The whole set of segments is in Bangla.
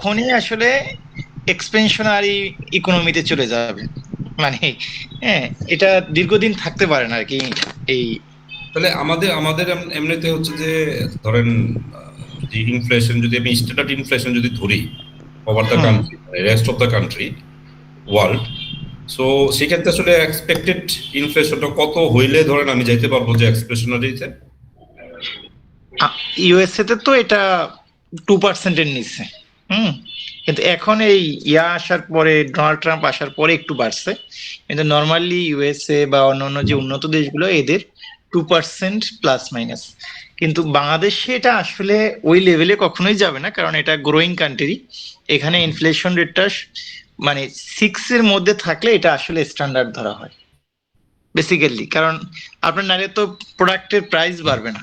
তখনই আসলে এক্সপেনশনারি ইকোনমিতে চলে যাবে। মানে হ্যাঁ, এটা দীর্ঘদিন থাকতে পারে না আর কি। এই তাহলে আমাদের আমাদের এমনিতে হচ্ছে যে ধরেন যদি ইনফ্লেশন, যদি আমি স্ট্যান্ডার্ড ইনফ্লেশন যদি ধরি over the hmm country, rest of the country world, so সেক্ষেত্রে আসলে এক্সপেক্টেড ইনফ্লেশনটা কত হইলে ধরেন আমি যাইতে পারবো যে এক্সপ্রেশনারিতে? ইউএসএ তে তো এটা 2%-এর নিচে। হুম কিন্তু এখন এই আসার পরে, ডোনাল্ড ট্রাম্প আসার পরে একটু বাড়ছে। কিন্তু নর্মালি ইউএসএ বা অন্যান্য যে উন্নত দেশগুলো, এদের 2% প্লাস মাইনাস। কিন্তু বাংলাদেশে এটা আসলে ওই লেভেলে কখনোই যাবে না, কারণ এটা গ্রোয়িং কান্ট্রি। এখানে ইনফ্লেশন রেটটা মানে 6-এর মধ্যে থাকলে এটা আসলে স্ট্যান্ডার্ড ধরা হয় বেসিক্যালি। কারণ আপনার নাহলে তো প্রোডাক্টের প্রাইস বাড়বে না,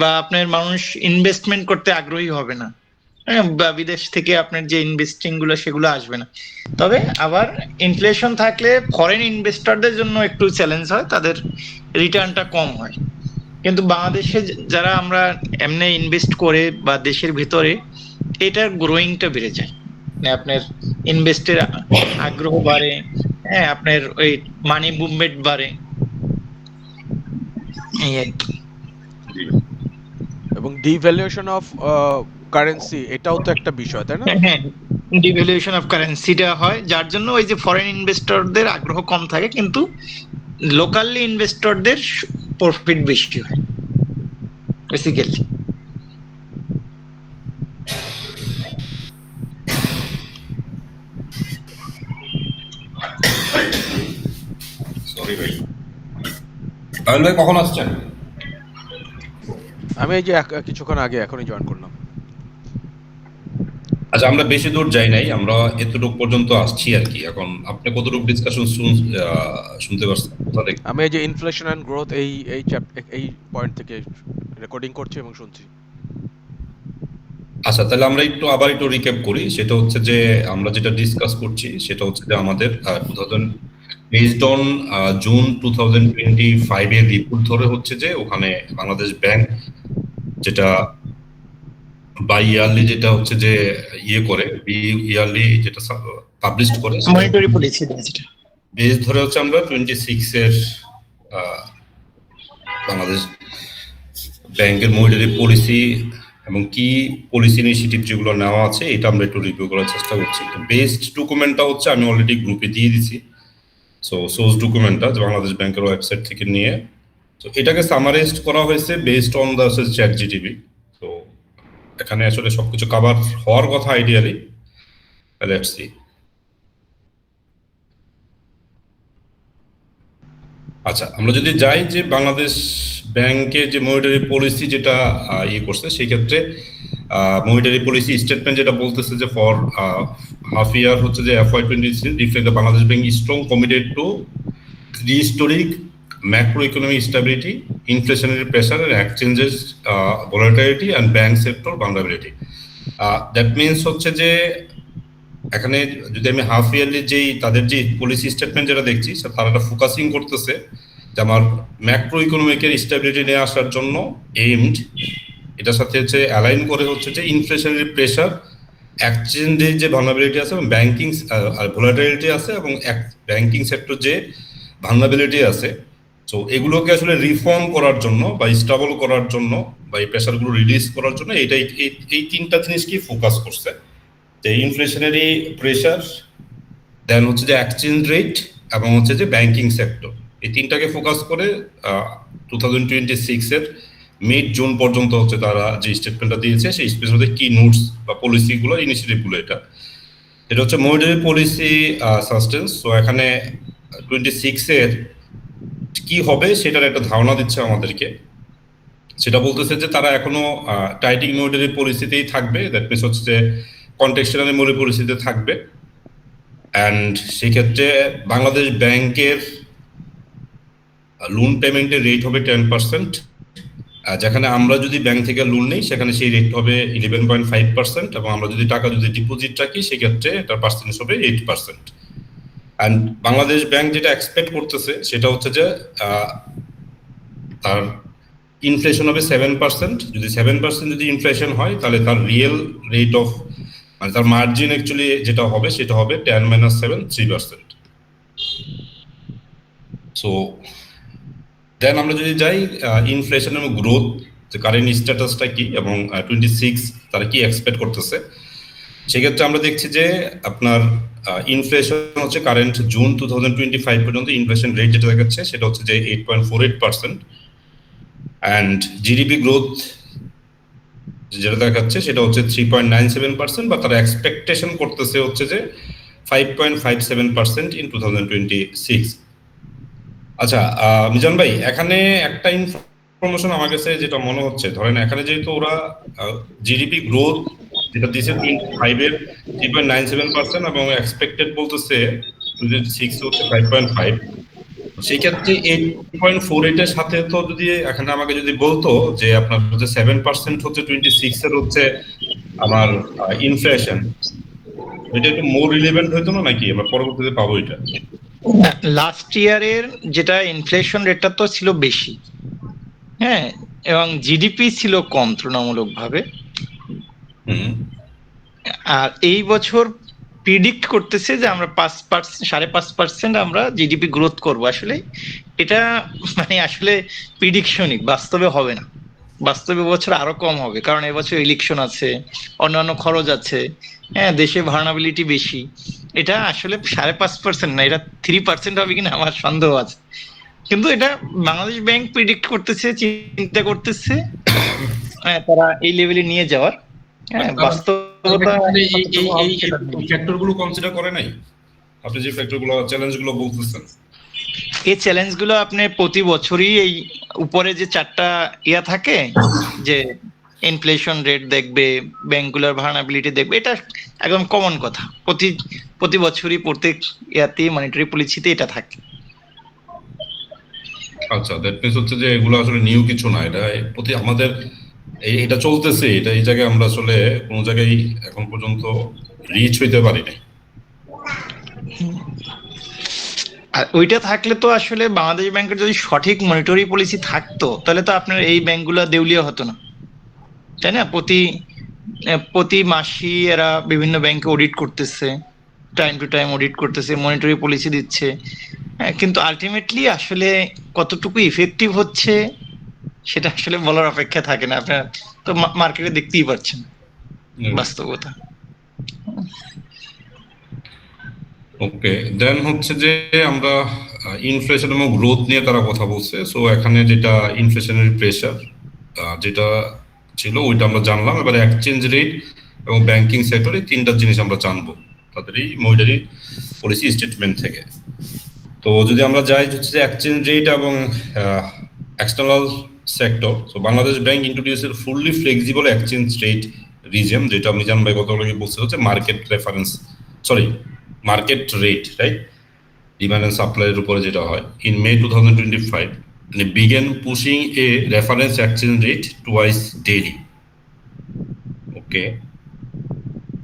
বা আপনার মানুষ ইনভেস্টমেন্ট করতে আগ্রহী হবে না। হ্যাঁ, বা বিদেশ থেকে আপনার যে ইনভেস্টিং গুলো সেগুলো আসবে না। তবে আবার ইনফ্লেশন থাকলে ফরেন ইনভেস্টরদের জন্য একটু চ্যালেঞ্জ হয়, তাদের রিটার্নটা কম হয়। কিন্তু বাংলাদেশে যারা আমরা এমনি ইনভেস্ট করে বা দেশের ভিতরে, এটার গ্রোয়িংটা বেড়ে যায়। মানে আপনার ইনভেস্টের আগ্রহ বাড়ে। হ্যাঁ, আপনার ওই মানি মুভমেন্ট বাড়ে, এই আর কি। এবং ডিভ্যালুয়েশন অফ কারেন্সি, এটাও তো একটা বিষয়, তাই না? হ্যাঁ, ডিভ্যালুয়েশন অফ কারেন্সিটা হয়, যার জন্য ওই যে ফরেন ইনভেস্টরদের আগ্রহ কম থাকে, কিন্তু লোকালি ইনভেস্টরদের প্রফিট বেশি হয় বেসিক্যালি। সরি ভাই, তাহলে ভাই কখন আসছেন? আমি এই যে কিছুক্ষণ আগে এখনই জয়েন করলাম। আচ্ছা, আমরা বেশি দূর যাই নাই, আমরা এতটুকু পর্যন্ত আসছি আর কি। এখন আপনি কতটুকু ডিসকাশন শুনতে পারছেন, কোথা থেকে? আমি এই যে ইনফ্লেশন অ্যান্ড গ্রোথ এই এই এই পয়েন্ট থেকে রেকর্ডিং করছি এবং শুনছি। আচ্ছা, তাহলে আমরা একটু আবার একটু রিক্যাপ করি। সেটা হচ্ছে যে আমরা যেটা ডিসকাস করছি সেটা হচ্ছে যে আমাদের 2000 বেসড অন জুন 2025 এর রিপোর্ট ধরে হচ্ছে যে ওখানে বাংলাদেশ ব্যাংক যেটা বাই ইয়ারলি, যেটা হচ্ছে যে করে ইয়ারলি যেটা পাবলিশ করে, সেটা মনিটরি পলিসি যেটা। বেস ধরে হচ্ছে আমরা 26 এর আহ, বাংলাদেশ ব্যাংকের মনিটারি পলিসি এবং কি পলিসি ইনিশিয়েটিভ যেগুলো নেওয়া আছে এটা আমরা একটু রিভিউ করার চেষ্টা করছি। বেস্ট ডকুমেন্টটা হচ্ছে আমি অলরেডি গ্রুপে দিয়ে দিছি। সো সোর্স ডকুমেন্টটা যে বাংলাদেশ ব্যাংকের ওয়েবসাইট থেকে নিয়ে, তো এটাকে সামারাইজড করা হয়েছে based on the chat GTP. তো এখানে আসলে সবকিছু কভার হওয়ার কথা আইডিয়ালি। Let's see. আচ্ছা, আমরা যদি যাই যে বাংলাদেশ ব্যাংকের যে মনিটারি পলিসি যেটা করছে, সেই ক্ষেত্রে মনিটারি পলিসি স্টেটমেন্ট যেটা বলতেছে যে ফর হাফ ইয়ার হচ্ছে যে FY23 reflect the Bangladesh bank strong committed two restoring macroeconomic stability, inflationary pressure and exchanges volatility and bank sector vulnerability. That means হচ্ছে যে এখানে যদি আমি হাফ ইয়ারলি যেই তাদের যে পলিসি স্টেটমেন্ট যেটা দেখছি, তারা একটা ফোকাসিং করতেছে যে আমার ম্যাক্রো ইকোনমিকের স্টেবিলিটি নিয়ে আসার জন্য এইমড, এটার সাথে হচ্ছে অ্যালাইন করে হচ্ছে যে ইনফ্লেশনারি প্রেশার, এক্সচেঞ্জের যে ভালনারেবিলিটি আছে এবং ব্যাংকিং ভোলাটিলিটি আছে এবং ব্যাংকিং সেক্টর যে ভালনারেবিলিটি আছে, তো এগুলোকে আসলে রিফর্ম করার জন্য বা স্টেবল করার জন্য বা এই প্রেশারগুলো রিলিজ করার জন্য এটাই এই তিনটা জিনিসকে ফোকাস করছে। যে ইনফ্লেশনারি প্রেশার, দেন হচ্ছে যে এক্সচেঞ্জ রেট এবং হচ্ছে যে ব্যাংকিং সেক্টর, এই তিনটাকে ফোকাস করে 2026 এর মিড জুন পর্যন্ত হচ্ছে তারা যে স্টেটমেন্টটা দিয়েছে সেই স্পেসিফিক কি নোটস বা পলিসিগুলো ইনিশিয়েটিভগুলো এটা হচ্ছে মনিটারি পলিসি সাস্টেন্স। তো এখানে 26 এর কি হবে সেটার একটা ধারণা দিচ্ছে আমাদেরকে। সেটা বলতেছে যে তারা এখনো টাইটিং মনিটারি পলিসিতেই থাকবে, দ্যাট মিনস হচ্ছে যে কন্টেক্সচুয়াল মনিটারি পলিসিতে থাকবে। অ্যান্ড সেক্ষেত্রে বাংলাদেশ ব্যাংকের লোন পেমেন্টের রেট হবে 10%। যেখানে আমরা যদি ব্যাংক থেকে লোন নেই সেখানে সেই রেট হবে 11.5%, এবং আমরা যদি টাকা যদি ডিপোজিট রাখি সেক্ষেত্রে এটার পার্সেন্টেজ হবে 8%। অ্যান্ড বাংলাদেশ ব্যাংক যেটা এক্সপেক্ট করতেছে সেটা হচ্ছে যে তার ইনফ্লেশন হবে 7%। যদি 7% যদি ইনফ্লেশন হয় তাহলে তার রিয়েল রেট অফ মানে তার মার্জিন অ্যাকচুয়ালি যেটা হবে সেটা হবে 10-7 3%। সো দেন আমরা যদি যাই ইনফ্লেশন এবং গ্রোথ, যে কারেন্ট স্ট্যাটাসটা কি এবং 26 তারা কি এক্সপেক্ট করতেছে, সেক্ষেত্রে আমরা দেখছি যে আপনার ইনফ্লেশন হচ্ছে কারেন্ট জুন 2025 পর্যন্ত ইনফ্লেশন রেট যেটা দেখাচ্ছে সেটা হচ্ছে যে 8.48%, অ্যান্ড জিডিপি গ্রোথ যেটা দেখাচ্ছে সেটা হচ্ছে 3.97%, বা তারা এক্সপেকটেশন করতেছে হচ্ছে যে 5.57% ইন 2026। আচ্ছা মিজান ভাই, এখানে একটা ইনফরমেশন আমার কাছে যেটা মনে হচ্ছে, ধরেন এখানে যেহেতু ওরা জিডিপি গ্রোথ যেটা দিয়েছে 25-এর 3.97% এবং এক্সপেক্টেড বলতেছে 2026 হচ্ছে 5.5, সেই ক্ষেত্রে 8.48-এর সাথে তো যদি এখানে আমাকে যদি বলতো যে আপনার হচ্ছে 7% হচ্ছে 26-এর হচ্ছে আমার ইনফ্লেশন, এটা একটু মোর রিলেভেন্ট হইতো না নাকি আমরা পরবর্তীতে পাবো এটা? লাস্ট ইয়ারের যেটা ইনফ্লেশন রেটটা তো ছিল বেশি, হ্যাঁ, এবং জিডিপি ছিল কম তুলনামূলকভাবে। হুম। আর এই বছর প্রিডিক্ট করতেছে যে আমরা 5%, 5.5% আমরা জিডিপি গ্রোথ করব। আসলে এটা মানে আসলে প্রিডিকশনই, বাস্তবে হবে না। বাস্তবে বছর আরো কম হবে, কারণ এবছর ইলেকশন আছে, অন্যান্য খরচ আছে, হ্যাঁ, দেশে ভার্নাবিলিটি বেশি। এটা আসলে 5.5% না, এটা 3% হবে কিনা আমার সন্দেহ আছে। কিন্তু এটা বাংলাদেশ ব্যাংক প্রিডিক্ট করতেছে, চিন্তা করতেছে, হ্যাঁ, তারা এই লেভেলে নিয়ে যাওয়ার। হ্যাঁ, বাস্তবতা কতটুকু হবে সেটা এই ফ্যাক্টরগুলো কনসিডার করে নাই? আপনি যে ফ্যাক্টরগুলো চ্যালেঞ্জগুলো বলতেছেন, এই চ্যালেঞ্জগুলো আপনি প্রতি বছরই এই উপরে যে 4টা ইয়া থাকে, যে ইনফ্লেশন রেট দেখবে, ব্যাংকগুলোর ভার্নাবিলিটি দেখবে, এটা একদম কমন কথা। প্রতি বছরই প্রত্যেক ইয়াতে মনিটারি পলিসিতে এটা থাকে। আচ্ছা, দ্যাট মিনস হচ্ছে যে এগুলো আসলে নিউ কিছু না, এটা প্রতি আমাদের এটা চলতেছে, এটা এই জায়গায় আমরা আসলে কোনো জায়গায় এখন পর্যন্ত রিচ হইতে পারি নাই। আর ওইটা থাকলে তো আসলে বাংলাদেশ ব্যাংকের যদি সঠিক মনিটারি পলিসি থাকতো, তাহলে তো আপনার এই ব্যাংকগুলো দেউলিয়া হতো না, তাই না? প্রতি মাসই এরা বিভিন্ন ব্যাংকে অডিট করতেছে, টাইম টু টাইম অডিট করতেছে, মনিটারি পলিসি দিচ্ছে, হ্যাঁ, কিন্তু আলটিমেটলি আসলে কতটুকু ইফেক্টিভ হচ্ছে সেটা আসলে বলার অপেক্ষা থাকে না। আপনার তো মার্কেটে দেখতেই পাচ্ছেন বাস্তবতা। ওকে, দেন হচ্ছে যে আমরা ইনফ্লেশন এবং গ্রোথ নিয়ে তারা কথা বলছে। সো এখানে যেটা ইনফ্লেশনারি প্রেশার যেটা ছিল ওইটা আমরা জানলাম। এবারে এক্সচেঞ্জ রেট এবং ব্যাংকিং সেক্টরে 3টা জিনিস আমরা জানবো তাদের এই মনিটারি পলিসি স্টেটমেন্ট থেকে। তো যদি আমরা যাই হচ্ছে যে এক্সচেঞ্জ রেট এবং external sector, so Bangladesh bank ইন্ট্রোডিউসের fully flexible exchange rate regime, যেটা মিজান ভাই গতকালকে বলছে হচ্ছে market reference, sorry market rate, right, demand and সাপ্লাইয়ের উপরে যেটা হয়। In May 2025 and began pushing a reference exchange rate twice daily. Okay,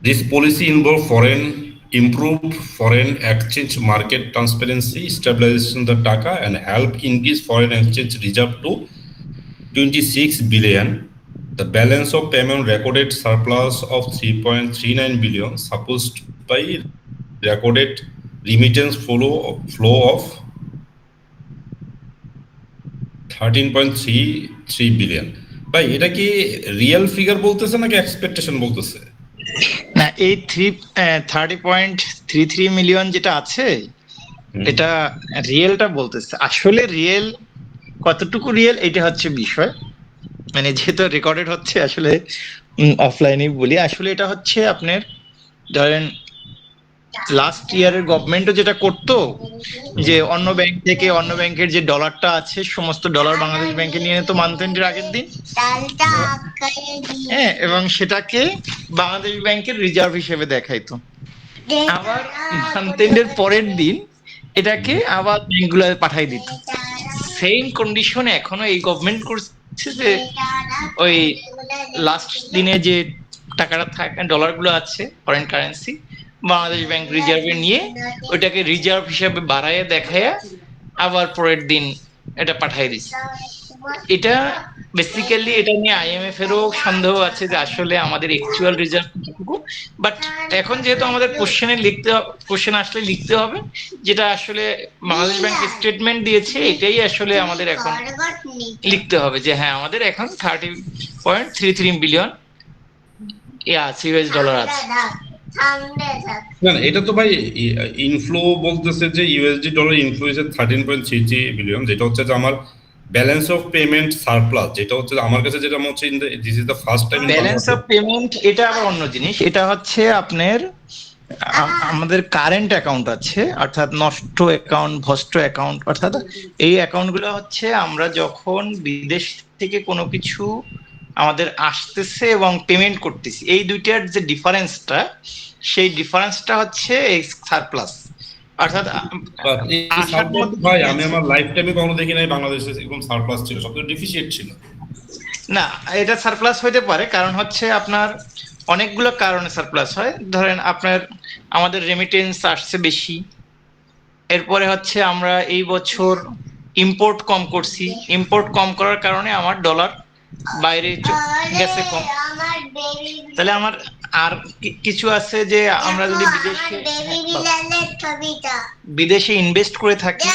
this policy involved improved foreign exchange market transparency, stabilization the taka, and help increase foreign exchange reserve to 26 billion. The balance of payment recorded surplus of 3.39 billion, supposed by recorded remittance flow of 13.33 billion. ভাই এটা কি রিয়েল ফিগার বলতেছে নাকি এক্সপেকটেশন বলতেছে? না, এই 30.33 মিলিয়ন যেটা আছে, এটা রিয়েলটা বলতেছে। আসলে রিয়েল কতটুকু রিয়েল এটা হচ্ছে বিষয়, মানে যেহেতু রেকর্ডেড হচ্ছে, আসলে অফলাইনে বলি, আসলে এটা হচ্ছে আপনার ধরেন লাস্ট ইয়ারের গভর্নমেন্টও যেটা করতো, যে অন্য ব্যাংক থেকে অন্য ব্যাংকের যে ডলারটা আছে সমস্ত ডলার বাংলাদেশ ব্যাংকে নিয়ে নিত মান্থ এন্ডের আগের দিন, হ্যাঁ, এবং সেটাকে বাংলাদেশ ব্যাংকের রিজার্ভ হিসেবে দেখাইতো। আবার মান্থ এন্ডের পরের দিন এটাকে আবার ব্যাংকগুলো পাঠাই দিত। সেম কন্ডিশন এখনো এই গভর্নমেন্ট করছে, যে ওই লাস্ট দিনে যে টাকাটা থাকে, ডলার গুলো আছে ফরেন কারেন্সি, বাংলাদেশ ব্যাংক রিজার্ভে নিয়ে ওইটাকে রিজার্ভ হিসেবে বাড়াইয়া দেখাইয়া আবার পরের দিন এটা পাঠাই দিচ্ছে। এটা বেসিক্যালি এটা নিয়ে আইএমএফ এরও সন্দেহ আছে যে আসলে আমাদের অ্যাকচুয়াল রিজার্ভ কতটুকু, বাট এখন যেহেতু আমাদের কোশ্চেন আসলে লিখতে হবে, যেটা আসলে বাংলাদেশ ব্যাংক স্টেটমেন্ট দিয়েছে, এটাই আসলে আমাদের এখন লিখতে হবে যে হ্যাঁ আমাদের এখন 30.33 বিলিয়ন ইউএস ডলার আছে। না না, এটা তো ভাই ইনফ্লো বলতেছে যে ইউএসডি ডলার ইনফ্লো হচ্ছে 13.33 বিলিয়ন, যেটা হচ্ছে যে আমার ব্যালেন্স অফ পেমেন্ট সারপ্লাস, যেটা হচ্ছে যে আমার কাছে যেটা মনে হচ্ছে this is the first time balance of payment এটা আবার অন্য জিনিস, এটা হচ্ছে আপনার আমাদের কারেন্ট অ্যাকাউন্ট আছে, অর্থাৎ নষ্ট অ্যাকাউন্ট, ভ্রষ্ট অ্যাকাউন্ট, অর্থাৎ এই অ্যাকাউন্টগুলো হচ্ছে আমরা যখন বিদেশ থেকে কোনো কিছু আমাদের আসতেছে এবং পেমেন্ট করতেছি, এই দুইটার যে ডিফারেন্সটা, সেই ডিফারেন্সটা হচ্ছে এই সারপ্লাস, অর্থাৎ ভাই আমি আমার লাইফ টাইমে কখনো দেখি নাই বাংলাদেশে এরকম সারপ্লাস ছিল, সব ডিফিসিয়েন্ট ছিল। না, এটা সারপ্লাস হইতে পারে, কারণ হচ্ছে আপনার অনেকগুলো কারণে সারপ্লাস হয়। ধরেন আপনার আমাদের রেমিটেন্স আসছে বেশি, এরপরে হচ্ছে আমরা এই বছর ইম্পোর্ট কম করছি, ইম্পোর্ট কম করার কারণে আমার ডলার বাইরে গেছে কম, তাহলে আমার আর কিছু আছে যে আমরা যদি বিদেশে ইনভেস্ট করে থাকি,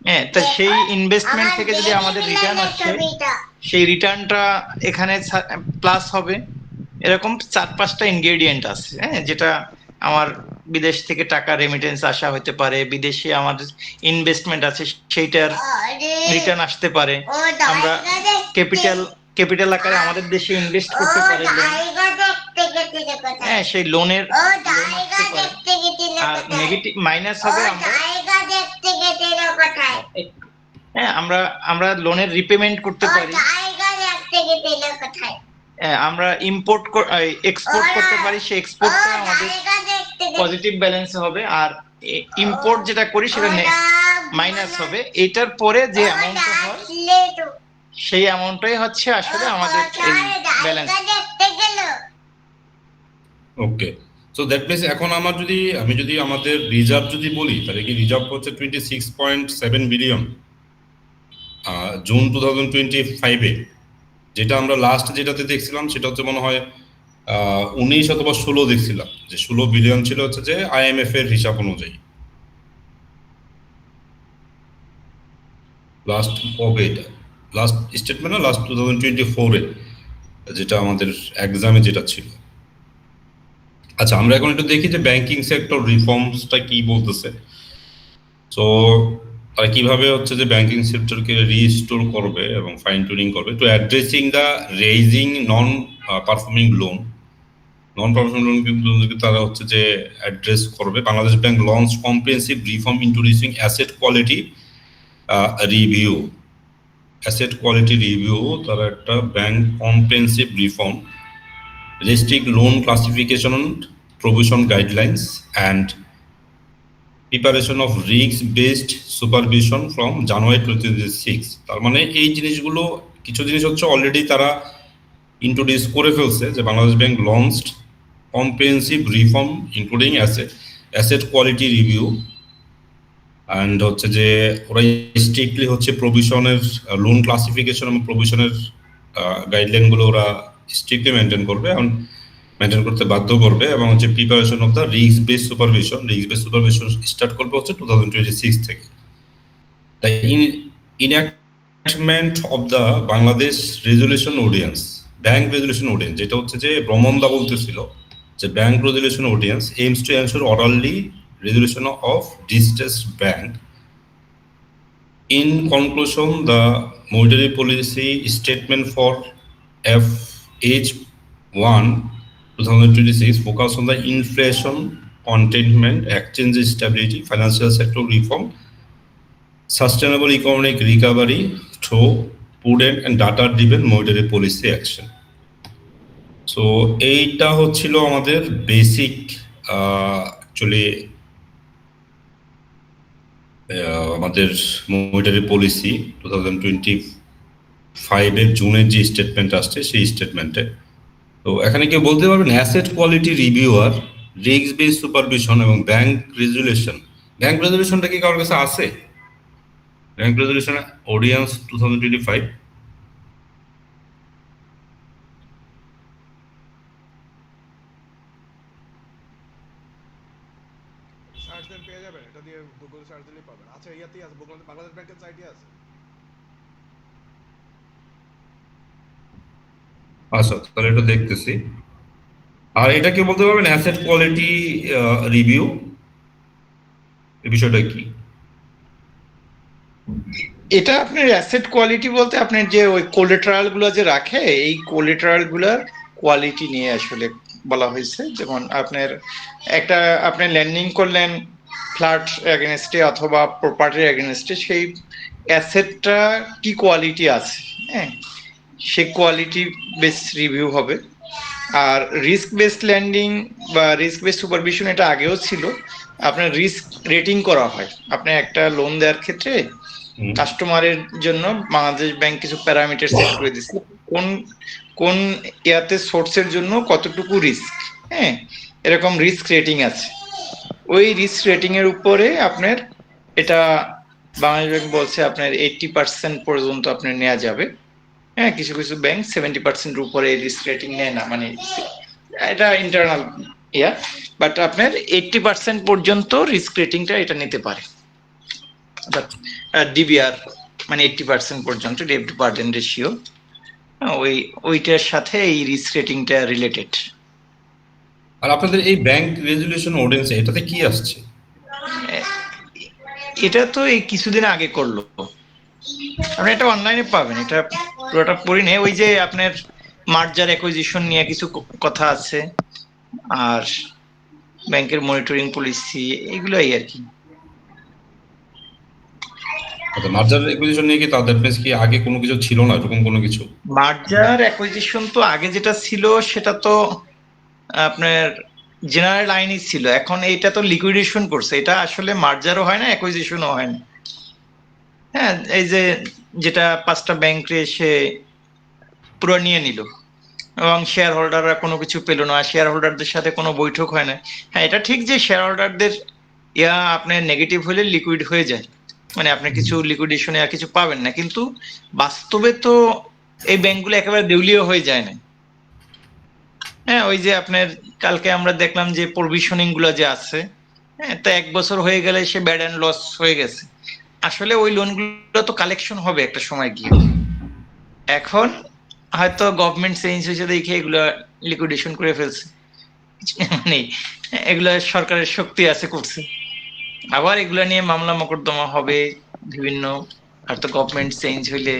হ্যাঁ, তা সেই ইনভেস্টমেন্ট থেকে যদি আমাদের রিটার্ন আসে, সেই রিটার্নটা এখানে প্লাস হবে। এরকম 4-5টা ইনগ্রেডিয়েন্ট আছে, হ্যাঁ, যেটা আমার বিদেশ থেকে টাকা রেমিটেন্স আসা হতে পারে, বিদেশে আমার ইনভেস্টমেন্ট আছে সেইটার রিটার্ন আসতে পারে, আমরা ক্যাপিটাল আকারে আমাদের দেশে ইনভেস্ট করতে পারি, হ্যাঁ, সেই লোনের আসতে পারে। আর নেগেটিভ মাইনাস হবে হ্যাঁ, আমরা লোনের রিপেমেন্ট করতে পারি, আমরা ইম্পোর্ট এক্সপোর্ট করতে পারি, সেই এক্সপোর্টটা আমাদের পজিটিভ ব্যালেন্সে হবে, আর ইম্পোর্ট যেটা করি সেটা মাইনাস হবে। এটার পরে যে অ্যামাউন্টটা হয় সেই অ্যামাউন্টটাই হচ্ছে আসলে আমাদের এই balance. Okay, so that means এখন আমি যদি আমাদের রিজার্ভ যদি বলি, তাহলে কি রিজার্ভ হচ্ছে 26.7 বিলিয়ন জুন 2025-এ, যেটা আমরা লাস্ট যেটাতে দেখছিলাম সেটা হচ্ছে মনে হয় 19 অথবা 16 দেখছিলাম, যে 16 বিলিয়ন ছিল হচ্ছে যে আইএমএফ এর হিসাব অনুযায়ী। লাস্ট কবে এটা, লাস্ট স্টেটমেন্ট না, লাস্ট 2024-এ যেটা আমাদের এক্সামে যেটা ছিল। আচ্ছা, আমরা এখন একটু দেখি যে ব্যাংকিং সেক্টর রিফর্মসটা কি বলতেছে। সো আর কিভাবে হচ্ছে যে ব্যাংকিং সেক্টরকে রিস্টোর করবে এবং ফাইন টিউনিং করবে to addressing the raising non performing loan কিন্তু তারা হচ্ছে যে অ্যাড্রেস করবে। Bangladesh bank launch comprehensive reform introducing asset quality review. তারা একটা bank comprehensive reform, restrict loan classification, provision guidelines, and preparation of risk-based supervision from January 2026। তার মানে এই জিনিসগুলো, কিছু জিনিস হচ্ছে অলরেডি তারা ইন্ট্রোডিউস করে ফেলছে, যে Bangladesh bank launched comprehensive reform including asset quality review, and হচ্ছে যে ওরা স্ট্রিক্টলি হচ্ছে প্রভিশনের লোন ক্লাসিফিকেশন এবং প্রভিশনের গাইডলাইনগুলো ওরা স্ট্রিক্টলি মেনটেন করতে বাধ্য করবে, এবং হচ্ছে preparation of the risk based supervision start করবে হচ্ছে 2026 থেকে। The enactment of the Bangladesh resolution ordinance, bank resolution ordinance, যেটা হচ্ছে যে ব্রহ্মন্দা বলতেছিল যে bank resolution ordinance aims to ensure orderly resolution of distressed bank. In conclusion, the monetary policy statement for FH1 2026 focus on the inflation containment, exchange stability, financial sector reform, sustainable economic recovery through prudent and data-driven monetary policy action. So এইটা হচ্ছিল আমাদের বেসিক অ্যাকচুয়ালি আমাদের মনিটারি পলিসি 2025-এর জুনের যে স্টেটমেন্ট আসছে সেই স্টেটমেন্টে। তো এখানে কেউ বলতে পারবেন অ্যাসেট কোয়ালিটি রিভিউ আর রিস্ক বেসড সুপারভিশন এবং ব্যাংক রেজুলেশন ব্যাংক রেজলিউশনটা কি কারোর কাছে আছে? Bank resolution audience 2025। সার্চ দেন পেয়ে যাবেন, এটা দিয়ে গুগল সার্চ দিলেই পাবেন। আচ্ছা, ইয়াতেই আছে, বাংলাদেশ ব্যাংকের সাইটে আছে। আচ্ছা, তাহলে এটা দেখতেছি। আর এটা কি বলতে পারবেন অ্যাসেট কোয়ালিটি রিভিউ এই বিষয়টা কি? এটা আপনার অ্যাসেট কোয়ালিটি বলতে আপনার যে ওই কোলেটারাল গুলো যে রাখে, এই কোলেটারাল গুলার কোয়ালিটি নিয়ে আসলে বলা হয়েছে। যেমন আপনার একটা আপনি ল্যান্ডিং করলেন ফ্ল্যাট এগেনস্টে অথবা প্রপার্টির এগেনস্টে, সেই অ্যাসেটটা কি কোয়ালিটি আছে, হ্যাঁ, সেই কোয়ালিটি বেস রিভিউ হবে। আর রিস্ক বেসড ল্যান্ডিং বা রিস্ক বেসড সুপারভিশন এটা আগেও ছিল। আপনার রিস্ক রেটিং করা হয়। আপনি একটা লোন দেওয়ার ক্ষেত্রে হুম। কাস্টমারের জন্য বাংলাদেশ ব্যাংক কিছু প্যারামিটার সেট করে দিচ্ছে, কোন কোন ইয়াতে সোর্সের জন্য কতটুকু রিস্ক, হ্যাঁ, এরকম রিস্ক রেটিং আছে। ওই রিস্ক রেটিং এর উপরে আপনার এটা বাংলাদেশ ব্যাংক বলছে আপনার 80% পর্যন্ত আপনার নেওয়া যাবে। হ্যাঁ, কিছু কিছু ব্যাংক 70% উপরে রিস্ক রেটিং নেয় না, মানে এটা ইন্টারনাল ইয়া, বাট আপনার 80% পর্যন্ত রিস্ক রেটিংটা এটা নিতে পারে। ডিবিআর মানে 80% পর্যন্ত ডেট টু বার্ডেন রেশিও, ওইটার সাথে এই রিস্ক রেটিংটা রিলেটেড। আর আপনাদের এই ব্যাংক রেজলিউশন অডিয়েন্স এটাতে কি আসছে? এটা তো এই কিছুদিন আগে করলো, আপনি এটা অনলাইনে পাবেন, এটা পুরোটা পড়ি নেই। ওই যে আপনার মার্জার অ্যাকুইজিশন নিয়ে কিছু কথা আছে, আর ব্যাংকের মনিটরিং পলিসি, এগুলোই আর কি। আচ্ছা, মার্জার একুইজিশন নিয়ে কি তাদের বেশ কি আগে কোনো কিছু ছিল না, এরকম কোনো কিছু? মার্জার অ্যাকুইজিশন তো আগে যেটা ছিল সেটা তো আপনার জেনারেল আইনই ছিল। এখন এইটা তো লিকুইডেশন করছে, এটা আসলে মার্জারও হয় না, অ্যাকুইজিশনও হয় না। হ্যাঁ, এই যে যেটা 5টা ব্যাংক এসে পুরো নিয়ে নিল এবং শেয়ার হোল্ডাররা কোনো কিছু পেল না, শেয়ার হোল্ডারদের সাথে কোনো বৈঠক হয় না। হ্যাঁ, এটা ঠিক যে শেয়ার হোল্ডারদের আপনার নেগেটিভ হলে লিকুইড হয়ে যায়, মানে আপনি কিছু লিকুইডেশনে আর কিছু পাবেন না, কিন্তু বাস্তবে তো এই ব্যাংকগুলো একেবারে দেউলিয়া হয়ে যায় না। হ্যাঁ, ওই যে আপনার কালকে আমরা দেখলাম যে প্রভিশনিং গুলো যে আছে, হ্যাঁ, তা 1 বছর হয়ে গেলে সে ব্যাড অ্যান্ড লস হয়ে গেছে। আসলে ওই লোনগুলো তো কালেকশন হবে একটা সময় গিয়ে। এখন হয়তো গভর্নমেন্ট চেঞ্জ হয়েছে দেখে এগুলো লিকুইডেশন করে ফেলছে, মানে এগুলা সরকারের শক্তি আছে করছে। আবার এগুলা নিয়ে মামলা মোকদ্দমা হবে বিভিন্ন, হয়তো গভর্নমেন্ট চেঞ্জ হইলে,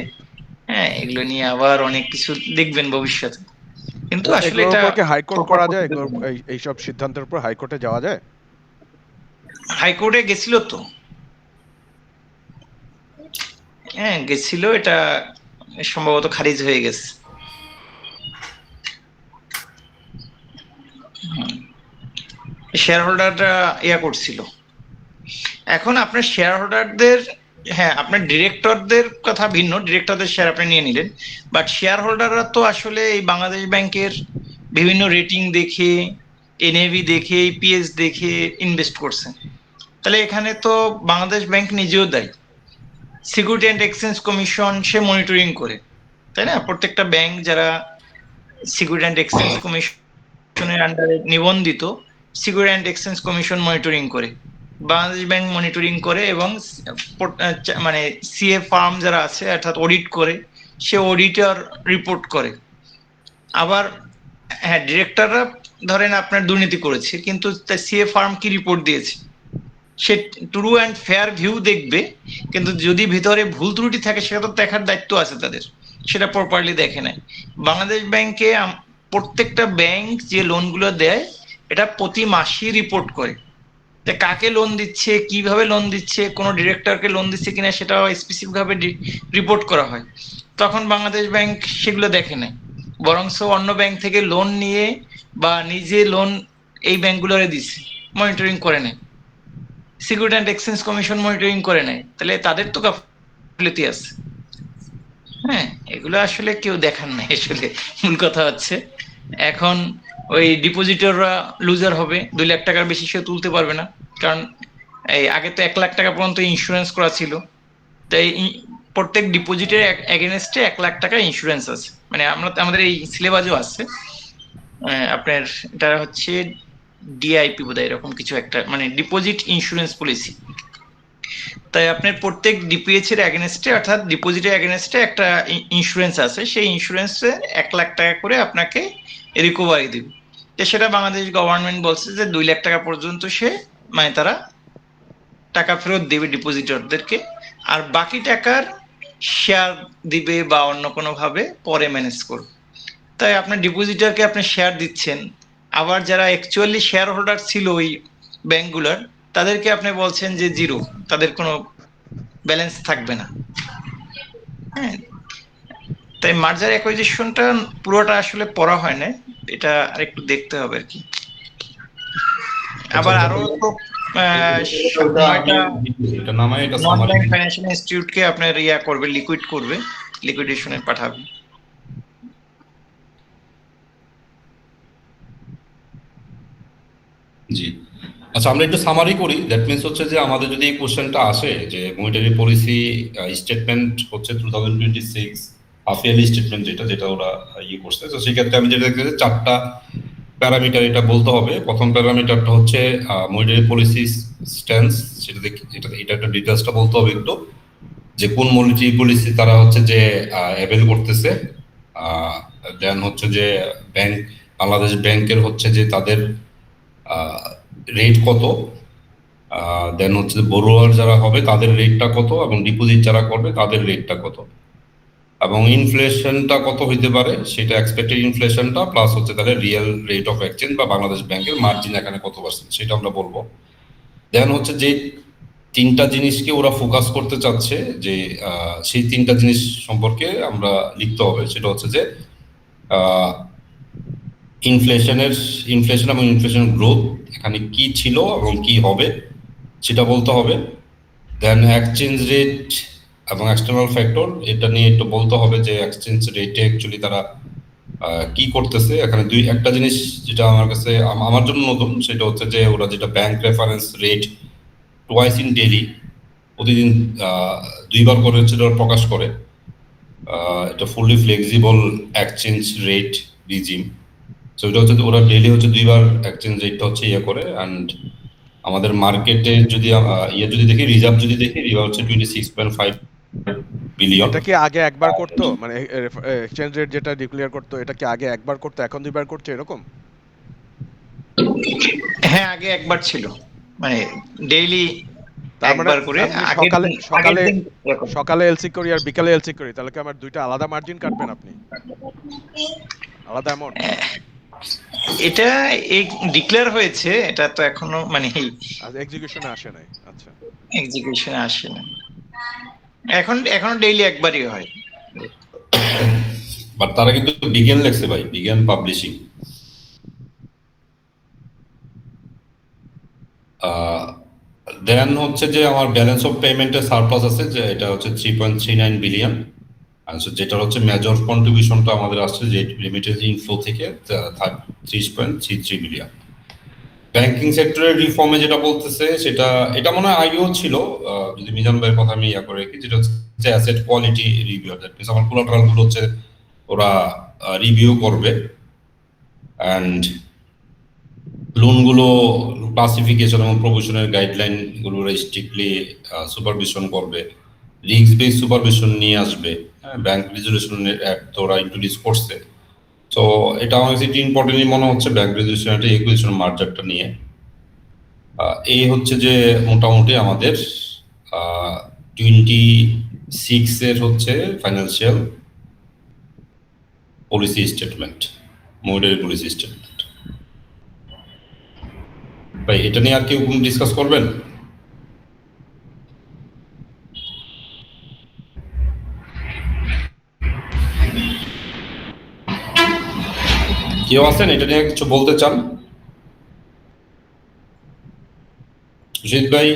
হ্যাঁ, এগুলো নিয়ে আবার অনেক কিছু দেখবেন ভবিষ্যতে। কিন্তু আসলে এগুলোর এটা উপর কি হাইকোর্ট করা যায়? এইসব সিদ্ধান্তের উপর হাইকোর্টে যাওয়া যায়? হাইকোর্টে গেছিল তো, হ্যাঁ গেছিল, এটা সম্ভবত খারিজ হয়ে গেছে। শেয়ার হোল্ডাররা করছিল। এখন আপনার শেয়ার হোল্ডারদের, হ্যাঁ, আপনার ডিরেক্টরদের কথা ভিন্ন, ডিরেক্টরদের শেয়ার আপনি নিয়ে নিলেন, বাট শেয়ার হোল্ডাররা তো আসলে এই বাংলাদেশ ব্যাংকের বিভিন্ন রেটিং দেখে, এনএভি দেখে, ইপিএস দেখে ইনভেস্ট করছে। তাহলে এখানে তো বাংলাদেশ ব্যাংক নিজেও দায়ী। Security and exchange commission say monitoring করে, তাই না? প্রত্যেকটা ব্যাংক যারা সিকিউরিটি অ্যান্ড এক্সচেঞ্জ কমিশনের আন্ডারে নিবন্ধিত, security and exchange commission monitoring করে, বাংলাদেশ ব্যাংক মনিটরিং করে, এবং মানে সিএ ফার্ম যারা আছে অর্থাৎ অডিট করে, সে অডিটর রিপোর্ট করে। আবার হ্যাঁ, ডিরেক্টররা ধরেন আপনার দুর্নীতি করেছে, কিন্তু সিএ ফার্ম কি রিপোর্ট দিয়েছে, সে ট্রু অ্যান্ড ফেয়ার ভিউ দেখবে, কিন্তু যদি ভিতরে ভুল ত্রুটি থাকে সেটা তো দেখার দায়িত্ব আছে তাদের, সেটা প্রপারলি দেখে নেয়। বাংলাদেশ ব্যাংকে প্রত্যেকটা ব্যাংক যে লোনগুলো দেয় এটা প্রতি মাসেই রিপোর্ট করে, কাকে লোন দিচ্ছে, কিভাবে লোন দিচ্ছে, কোনো ডিরেক্টরকে লোন দিচ্ছে কিনা সেটা স্পেসিফিক ভাবে রিপোর্ট করা হয়। তখন বাংলাদেশ ব্যাংক সেগুলো দেখে নেয়, বরংস অন্য ব্যাংক থেকে লোন নিয়ে বা নিজে লোন এই ব্যাংকগুলোরে দিচ্ছে, মনিটরিং করে নেয়। Security and exchange commission monitoring করে নেয়, তাহলে তাদের তো গাফিলতি আছে। হ্যাঁ, এগুলো আসলে কেউ দেখার নাই। আসলে মূল কথা হচ্ছে এখন ওই ডিপোজিটররা লুজার হবে, 2 লাখ টাকার বেশি সে তুলতে পারবে না, কারণ এই আগে তো 1 লাখ টাকা পর্যন্ত ইন্স্যুরেন্স করা ছিল। তো এই প্রত্যেক ডিপোজিটের এগেনস্টে 1 লাখ টাকা ইন্স্যুরেন্স আছে, মানে আমাদের এই সিলেবাসেও আছে। আপনার এটা হচ্ছে ডিআইপি বোধহয় এরকম কিছু একটা, মানে ডিপোজিট ইন্স্যুরেন্স পলিসি। তাই আপনার প্রত্যেক ডিপিএইচ এর এগেনস্টে, অর্থাৎ ডিপোজিটের এগেনস্টে একটা ইন্স্যুরেন্স আছে, সেই ইন্স্যুরেন্সে 1 লাখ টাকা করে আপনাকে রিকভারি দিবে। তো সেটা বাংলাদেশ গভর্নমেন্ট বলছে যে 2 লাখ টাকা পর্যন্ত সে, মানে তারা টাকা ফেরত দেবে ডিপোজিটরদেরকে, আর বাকি টাকার শেয়ার দিবে বা অন্য কোনো ভাবে পরে ম্যানেজ করবে। তাই আপনার ডিপোজিটরকে আপনি শেয়ার দিচ্ছেন, আবার যারা অ্যাকচুয়ালি শেয়ার হোল্ডার ছিল ওই ব্যাংকগুলোর, তাদেরকে আপনি বলছেন যে জিরো, তাদের কোনো ব্যালেন্স থাকবে না। হ্যাঁ, তাই মার্জার অ্যাকুইজিশনটা পুরোটা আসলে পড়া হয় না, এটা আরেকটু দেখতে হবে আর কি। আচ্ছা, আবার আরো তো নয়টা এটা নামায় এটা নন সামারি। ব্যাংক ফাইন্যান্সিয়াল ইনস্টিটিউটকে আপনার ইয়া করবে, লিকুইড করবে, লিকুইডেশনে পাঠাবে। জি, আচ্ছা আমরা একটু সামারি করি। দ্যাট মিনস হচ্ছে যে আমাদের যদি এই কোশ্চেনটা আসে যে মনিটারি পলিসি স্টেটমেন্ট হচ্ছে 2026 হাফ ইয়ারলি স্টেটমেন্ট, যেটা যেটা ওরা ইয়ে করছে, তো সেক্ষেত্রে আমি যেটা দেখছি 4টা প্যারামিটার এটা বলতে হবে। প্রথম প্যারামিটারটা হচ্ছে মনিটারি পলিসি স্ট্যান্স, সেটা এটা একটা ডিটেলসটা বলতে হবে একটু, যে কোন মনিটারি পলিসি তারা হচ্ছে যে অ্যাভেল করতেছে। দেন হচ্ছে যে ব্যাংক, বাংলাদেশ ব্যাংকের হচ্ছে যে তাদের রেট কত, দেন হচ্ছে বড়োয়ার যারা হবে তাদের রেটটা কত, এবং ডিপোজিট যারা করবে তাদের রেটটা কত, এবং ইনফ্লেশনটা কত হইতে পারে সেটা, এক্সপেক্টেড ইনফ্লেশনটা প্লাস হচ্ছে তাদের রিয়েল রেট অফ এক্সচেঞ্জ বা বাংলাদেশ ব্যাংকের মার্জিন এখানে কত পার্সেন্ট সেটা আমরা বলবো। দেন হচ্ছে যে 3টা জিনিসকে ওরা ফোকাস করতে চাচ্ছে, যে সেই 3টা জিনিস সম্পর্কে আমরা লিখতে হবে। সেটা হচ্ছে যে ইনফ্লেশন এবং ইনফ্লেশন গ্রোথ এখানে কি ছিল এবং কি হবে সেটা বলতে হবে। দেন এক্সচেঞ্জ রেট এবং এক্সটার্নাল ফ্যাক্টর, এটা নিয়ে একটু বলতে হবে যে এক্সচেঞ্জ রেটে অ্যাকচুয়ালি তারা কি করতেছে। এখানে একটা জিনিস যেটা আমার কাছে আমার জন্য নতুন, সেটা হচ্ছে যে ওরা যেটা bank reference rate twice in daily, প্রতিদিন 2বার করে হচ্ছে প্রকাশ করে। এটা fully flexible exchange rate regime. So এটা হচ্ছে ওরা ডেইলি হচ্ছে 2বার এক্সচেঞ্জ রেটটা হচ্ছে ইয়ে করে। অ্যান্ড আমাদের মার্কেটে যদি যদি দেখি, রিজার্ভ যদি দেখি, রিজার্ভ হচ্ছে 26.5 বিলিয়ন। এটা কি আগে একবার করতো, মানে এক্সচেঞ্জ রেট যেটা ডিক্লেয়ার করতো, এটা কি আগে একবার করতো এখন 2বার করছে এরকম? হ্যাঁ, আগে একবার ছিল, মানে ডেইলি তার মানে একবার করে। আমি যদি আগের সকালে দিন আগের সকালে দিন এরকম। সকালে এলসি করি আর বিকালে এলসি করি, তাহলে কি আমার দুইটা আলাদা মার্জিন কাটবেন আপনি, আলাদা অ্যামাউন্ট? এটা ডিক্লেয়ার হয়েছে, এটা তো এখনো মানে আর এক্সিকিউশনে আসে নাই, আচ্ছা। এক্সিকিউশনে আসে না। এখনো ডেইলি একবারই হয়। বাট তারা কিন্তু বিজ্ঞান লেখছে ভাই, বিজ্ঞান পাবলিশিং। দেন হচ্ছে যে আমার ব্যালেন্স অফ পেমেন্টের সারপ্লাস আছে, যে এটা হচ্ছে 3.39 বিলিয়ন। যেটা হচ্ছে মেজর কন্ট্রিবিউশনটা আমাদের আসছে যে রেমিটেন্স ইনফ্লো থেকে 30.33 বিলিয়ন। ব্যাংকিং সেক্টরের রিফর্মে যেটা বলতেছে সেটা, এটা মনে হয় আগেও ছিল, যদি মিজান ভাইয়ের কথা আমি ইয়া করে রাখি, যেটা হচ্ছে asset quality review. That means আমার কোলাটারাল গুলো হচ্ছে ওরা রিভিউ করবে, অ্যান্ড লোনগুলো ক্লাসিফিকেশন এবং প্রভিশনের গাইডলাইন গুলো স্ট্রিক্টলি সুপারভিশন করবে, রিস্ক বেস সুপারভিশন নিয়ে আসবে। ব্যাংক রেজুলেশন অ্যাক্ট ওরা ইন্ট্রোডিউস করছে। তো এটা আমার কাছে একটু ইম্পর্টেন্টলি মনে হচ্ছে ব্যাংক রেজুলেশন একটা একুইশন মার্জারটা নিয়ে। এই হচ্ছে যে মোটামুটি আমাদের 26 হচ্ছে financial policy statement, monetary policy statement. ভাই এটা নিয়ে আর কেউ ডিসকাস করবেন? কেউ আছেন এটা নিয়ে কিছু বলতে চান? সুজিত ভাই,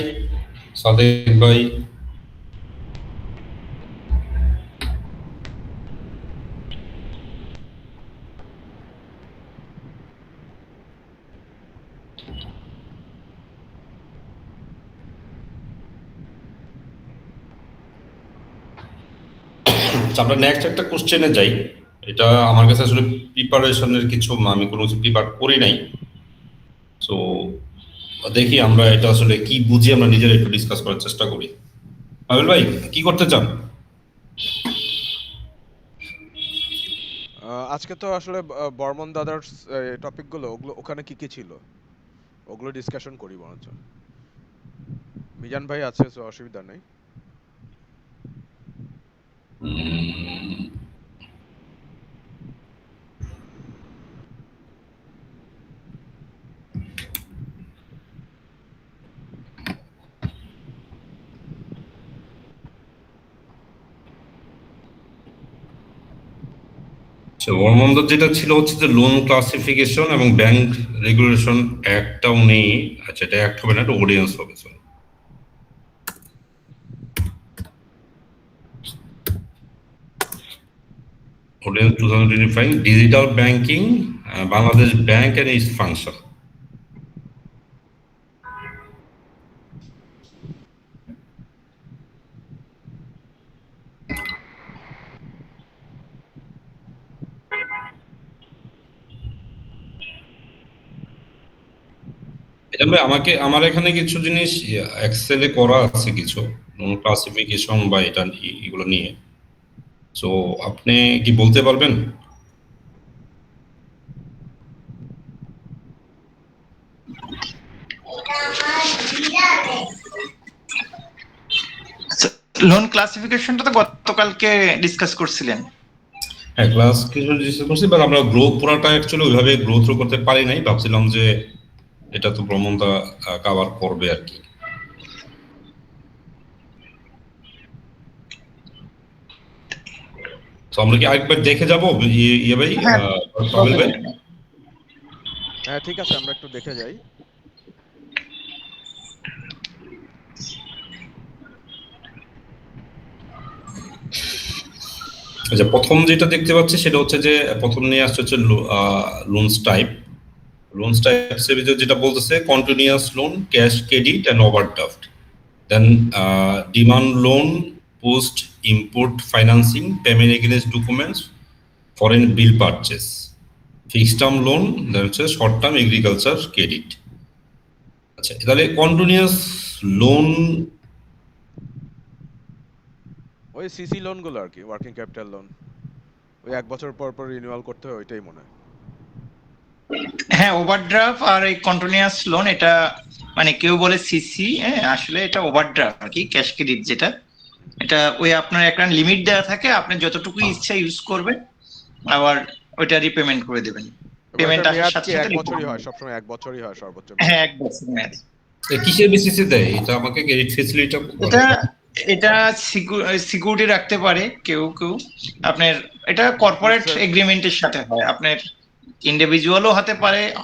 সাদেক ভাই? আচ্ছা, আমরা নেক্সট একটা কোশ্চেনে যাই। এটা আমার কাছে আসলে প্রিপারেশনের কিছু, আমি কোনো কিছু প্রিপার করি নাই। সো দেখি আমরা এটা আসলে কি বুঝি, আমরা নিজেরা একটু ডিসকাস করার চেষ্টা করি। পাবেল ভাই, কি করতে চান? আজকে তো আসলে বর্মন দাদার টপিকগুলো ওগুলো ওখানে কি কি ছিল ওগুলো ডিসকাশন করি বরঞ্চ। মিজান ভাই আছে, so অসুবিধা নেই। আচ্ছা, বর্মনদর যেটা ছিল হচ্ছে যে লোন ক্লাসিফিকেশন এবং ব্যাংক রেগুলেশন অ্যাক্টটাও নেই। আচ্ছা, এটা অ্যাক্ট হবে না, এটা অর্ডিন্যান্স হবে। Sorry, ordinance 2025, digital banking, Bangladesh bank and it's function. এটা ভাই আমাকে, আমার এখানে কিছু জিনিস এক্সেলে করা আছে, কিছু লোন ক্লাসিফিকেশন বা এটা এগুলো নিয়ে। সো আপনি কি বলতে পারবেন? লোন ক্লাসিফিকেশনটা তো গতকালকে ডিসকাস করছিলেন। হ্যাঁ, ক্লাস কিছু ডিসকাস করছি, বাট আমরা গ্রোথ পুরাটা অ্যাকচুয়ালি ওইভাবে গ্রোথ করতে পারি নাই। ভাবছিলাম যে এটা তো প্রমোদা কভার করবে আর কি। তো আমরা কি আরেকবার দেখে যাবো ইয়ে ভাই, হ্যাঁ, পাবেল ভাই? হ্যাঁ ঠিক আছে, আমরা একটু দেখে যাই। আচ্ছা, প্রথম যেটা দেখতে পাচ্ছি সেটা হচ্ছে যে প্রথম নিয়ে আসছে হচ্ছে লোনস টাইপ। লোনস টাইপ সিরিজে যেটা বলতেছে continuous loan, cash credit and overdraft, then demand loan, post import financing, payment against documents, foreign bill purchase, fixed term loan, then হচ্ছে শর্ট টার্ম এগ্রিকালচার ক্রেডিট। আচ্ছা, তাহলে কন্টিনিউয়াস লোন ওই সিসি লোনগুলো আর কি, ওয়ার্কিং ক্যাপিটাল লোন, ওই 1 বছর পর পর রিনিউয়াল করতে হয়, ওইটাই মনে হয়। হ্যাঁ, ওভারড্রাফট আর এই কন্টিনিউয়াস লোন, এটা মানে কেউ বলে সিসি, হ্যাঁ আসলে এটা ওভারড্রাফট আর কি, ক্যাশ ক্রেডিট যেটা, এটা ওই আপনার একটা লিমিট দেওয়া থাকে, আপনি যতটুকু ইচ্ছা ইউজ করবেন, আবার ওইটা রিপেমেন্ট করে দেবেন। এবং পেমেন্ট এটার আসার মেয়াদ সাথে কি সাথে 1 বছরই হয়, সবসময় 1 বছরই হয় সর্বোচ্চ মেয়াদ। হ্যাঁ, 1 বছর মেয়াদ। কিসের বেসিসে দেয় এটা আমাকে, ক্রেডিট ফেসিলিটিটা? এটা এটা সিকিউরিটি রাখতে পারে কেউ কেউ আপনার, এটা কর্পোরেট Goods-এর এগ্রিমেন্টের সাথে হয়, আপনার ইন্ডিভিজুয়ালও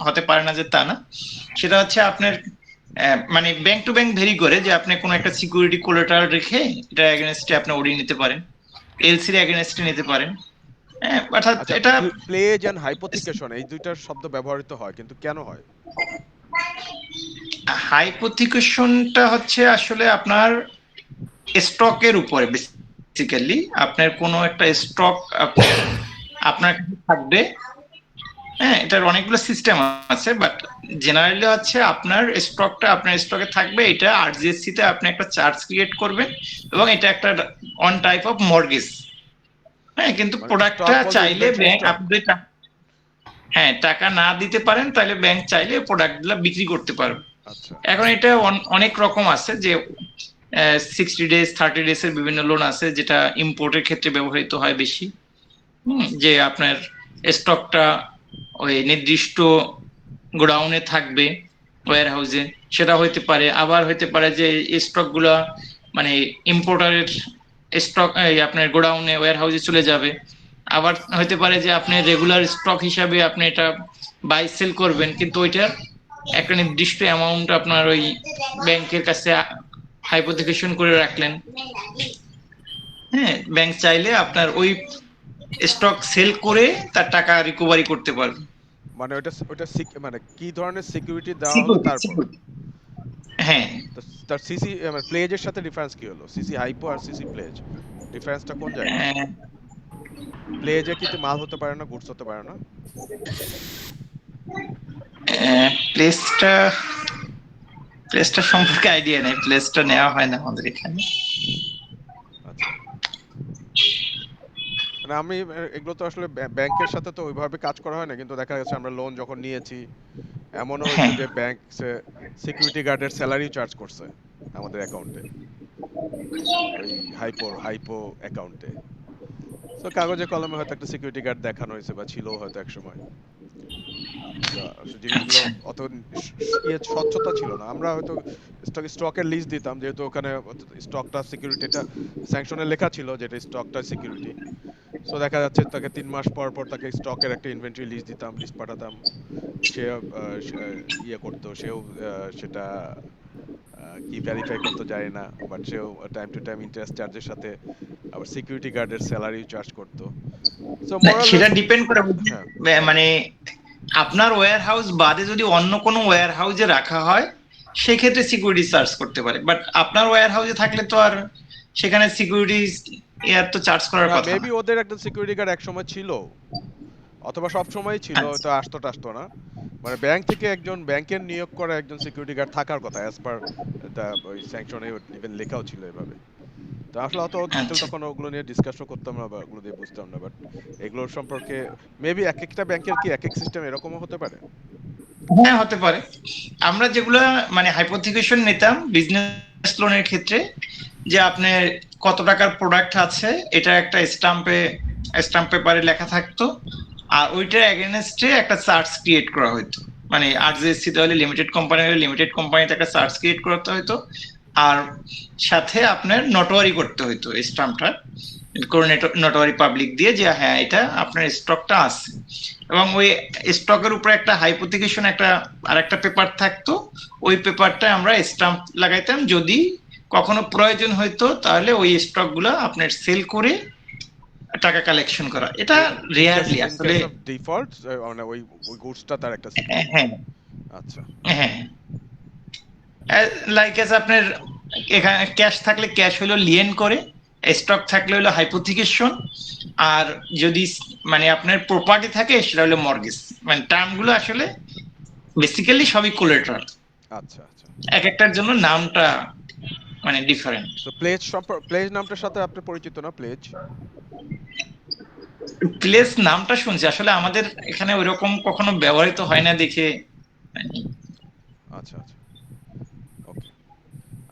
হতে পারে না যে তা না, সেটা হচ্ছে আপনার মানে ব্যাংক টু ব্যাংক ভেরি করে যে আপনি কোনো একটা সিকিউরিটি কোলাটারাল রেখে এটা এগেনস্টে আপনি ওডি নিতে পারেন, এলসির এগেনস্টে নিতে পারেন। হ্যাঁ, অর্থাৎ আচ্ছা, এটা প্লেজ এন্ড হাইপোথিকেশন এই দুইটার শব্দ ব্যবহৃত হয়, কিন্তু কেন হয়? হাইপোথিকেশনটা হচ্ছে আসলে আপনার স্টকের উপরে, বেসিক্যালি আপনার কোনো একটা স্টক আপনার কাছে থাকবে। হ্যাঁ, এটার অনেকগুলো সিস্টেম আছে, বাট জেনারেলি হচ্ছে আপনার স্টকে থাকবে, এটা আরজিএসসি তে আপনি একটা চার্জ ক্রিয়েট করবেন, এবং এটা একটা অন টাইপ অফ মর্গেজ। হ্যাঁ, কিন্তু মানে প্রোডাক্টটা স্টক বলতে চাইলে ইনভেন্টরি ব্যাংক, স্টক। আপনি যদি হ্যাঁ টাকা না দিতে পারেন, তাহলে ব্যাংক চাইলে প্রোডাক্টগুলো বিক্রি করতে পারবে। আচ্ছা, এখন এটা অনেক রকম আছে, যে 60 ডেজ 30 ডেজ এর বিভিন্ন লোন আছে, যেটা ইম্পোর্টের ক্ষেত্রে ব্যবহৃত হয় বেশি। যে আপনার স্টকটা ওই নির্দিষ্ট গোডাউনে থাকবে, ওয়্যার হাউসে, সেটা হইতে পারে। আবার হইতে পারে যে স্টক গুলা মানে ইম্পোর্টারের স্টক আপনার গোডাউনে ওয়্যার হাউসে চলে যাবে। আবার হইতে পারে যে আপনি রেগুলার স্টক হিসাবে আপনি এটা বাই সেল করবেন, কিন্তু ওইটার একটা নির্দিষ্ট অ্যামাউন্ট আপনার ওই ব্যাংকের কাছে হাইপোথিকেশন করে রাখলেন। হ্যাঁ, ব্যাংক চাইলে আপনার ওই স্টক সেল করে তার টাকা রিকভারি করতে পারবে। মানে ওটা ওটা মানে কি ধরনের সিকিউরিটি দেওয়া হলো তারপর? হ্যাঁ, তার সিসি মানে প্লেজের সাথে ডিফারেন্স কি হলো? সিসি হাইপো আর সিসি প্লেজ ডিফারেন্সটা কোন জায়গায়? প্লেজে কি মাল হতে পারে না, গুডস হতে পারে না? প্লেসটা প্লেসটা সম্পর্কে আইডিয়া নেই, প্লেসটা নেওয়া হয় না আমাদের এখানে। আচ্ছা, মানে আমি এগুলো তো আসলে ব্যাংকের সাথে তো ওইভাবে কাজ করা হয় না, কিন্তু দেখা গেছে আমরা লোন যখন নিয়েছি এমনও হয়েছে হ্যাঁ যে ব্যাংক সিকিউরিটি গার্ডের স্যালারি চার্জ করছে আমাদের অ্যাকাউন্টে, ওই হাইপো অ্যাকাউন্টে। তো কাগজে কলমে হয়তো একটা সিকিউরিটি গার্ড দেখানো হয়েছে বা ছিল হয়তো এক সময়। তো আসলে জিনিসগুলো আচ্ছা অত স্বচ্ছতা ছিল না। আমরা হয়তো স্টকের লিস্ট দিতাম, যেহেতু ওখানে স্টকটা সিকিউরিটিটা স্যাংশনে লেখা ছিল যেটা স্টকটা সিকিউরিটি। সো দেখা যাচ্ছে তাকে 3 মাস পর পর তাকে স্টকের একটা ইনভেন্টরি লিস্ট দিতাম, লিস্ট পাঠাতাম। সে ইয়ে করতো, সেও সেটা কি ভেরিফাই করতে যায় না, বাট সেও টাইম টু টাইম ইন্টারেস্ট চার্জের সাথে আবার সিকিউরিটি গার্ডের স্যালারি চার্জ করতো। সো না, সেটা মোরালেস, ডিপেন্ড করে হ্যাঁ মানে আপনার ওয়্যার হাউস বাদে যদি অন্য কোনো ওয়্যার হাউসে রাখা হয় সেক্ষেত্রে সিকিউরিটি চার্জ করতে পারে, বাট আপনার ওয়্যার হাউসে থাকলে তো আর সেখানে সিকিউরিটি ইয়ার তো চার্জ করার না, কথা না। মেবি ওদের একটা সিকিউরিটি গার্ড একসময় ছিল, অথবা সব সময় ছিল, আচ্ছা হয়তো আসতো টাসতো না। মানে ব্যাংক থেকে একজন ব্যাংকের নিয়োগ করা একজন সিকিউরিটি গার্ড থাকার কথা, অ্যাজ পার ওই স্যাংশনে ইভেন লেখাও ছিল এভাবে। তো আসলে অত ডিটেল আচ্ছা। তখন ওগুলো নিয়ে ডিসকাশও করতাম না বা ওগুলো দিয়ে বুঝতাম না, বাট এগুলোর সম্পর্কে মেবি এক একটা ব্যাংকের কি এক এক সিস্টেম এরকমও হতে পারে। হ্যাঁ হতে পারে। আমরা যেগুলা মানে হাইপোথিকেশন নিতাম বিজনেস লোনের ক্ষেত্রে, যে আপনার কত টাকার প্রোডাক্ট আছে এটা একটা স্টাম্প পেপারে লেখা থাকতো, আর ওইটার এগেনস্টে একটা চার্জ ক্রিয়েট করা হতো। মানে আরজিএসসি তাহলে লিমিটেড কোম্পানি হলে লিমিটেড কোম্পানিতে একটা চার্জ ক্রিয়েট করতে হতো, আর সাথে আপনার নোটারি করতে হতো স্টাম্পটা, করে নোটারি পাবলিক দিয়ে যে হ্যাঁ এটা আপনার স্টকটা আছে। এবং ওই স্টকের উপরে একটা হাইপোথিকেশন একটা আরেকটা পেপার থাকতো, ওই পেপারটা আমরা স্টাম্প লাগাইতাম, যদি কখনো প্রয়োজন হইতো তাহলে ওই স্টক গুলা আপনার সেল করে টাকা কালেকশন করা। এটা রেয়ারলি ইন আসলে। কেস অফ ডিফল্ট, মানে ওই ওই গুডসটা তার একটা সিকিউরিটি। হ্যাঁ আচ্ছা হ্যাঁ, লাইক এস আপনার এখানে ক্যাশ থাকলে ক্যাশ হলো লিয়েন করে, স্টক থাকলে হলো হাইপোথিকেশন, আর যদি মানে আপনার প্রপার্টি থাকে সেটা হলো মর্গেজ। মানে টার্ম গুলো আসলে বেসিক্যালি সবই কোলেটারাল, আচ্ছা আচ্ছা। এক একটার জন্য নামটা মানে ডিফারেন্ট। তো প্লেজ নামটার সাথে আপনি পরিচিত না, প্লেজ? প্লেস নামটা শুনছি, আসলে আমাদের এখানে ওইরকম কখনো ব্যবহৃত হয় না দেখে মানে। আচ্ছা আচ্ছা, ওকে।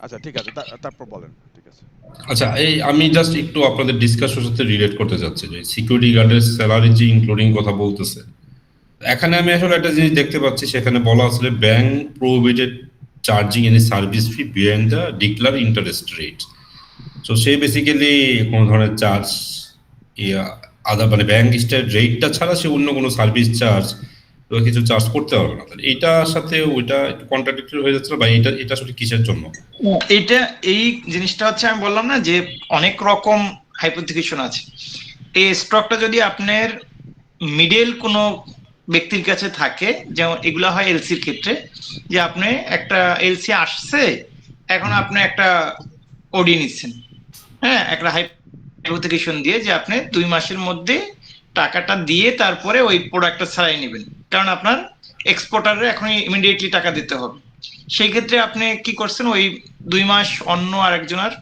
আচ্ছা ঠিক আছে, তারপর বলেন, ঠিক আছে। আচ্ছা, এই আমি জাস্ট একটু আপনাদের ডিসকাশনের সাথে রিলেট করতে চাচ্ছি যে সিকিউরিটি গার্ডের স্যালারি যে ইনক্লুডিং কথা বলতেছে, এখানে আমি আসলে একটা জিনিস দেখতে পাচ্ছি, সেখানে বলা আসলে bank prohibited charging any service fee behind the declare interest rate. So সে বেসিক্যালি কোনো ধরনের চার্জ আদা মানে ব্যাংক স্টার রেটটা ছাড়া সে অন্য কোনো সার্ভিস চার্জ বা কিছু চার্জ করতে পারবে না। তাহলে এইটার সাথে ওইটা একটু কন্ট্রাডিক্টরি হয়ে যাচ্ছে না, বা এটা এটা আসলে কিসের জন্য? এটা এই জিনিসটা হচ্ছে আমি বললাম না যে অনেক রকম হাইপোথিকেশন আছে। এই স্টকটা যদি আপনার মিডল কোনো ব্যক্তির কাছে থাকে, যেমন এগুলা হয় এলসির ক্ষেত্রে, যে আপনি একটা এলসি আসছে, এখন আপনি একটা ওডি নিচ্ছেন, হ্যাঁ একটা হাইপোথিকেশন দিয়ে যে আপনি 2 মাসের মধ্যে টাকাটা দিয়ে তারপরে ওই প্রোডাক্টটা ছাড়াই নেবেন, কারণ আপনার এক্সপোর্টারে এখন ইমিডিয়েটলি টাকা দিতে হবে। সেই ক্ষেত্রে আপনি কি করছেন, ওই 2 মাস অন্য আরেকজনের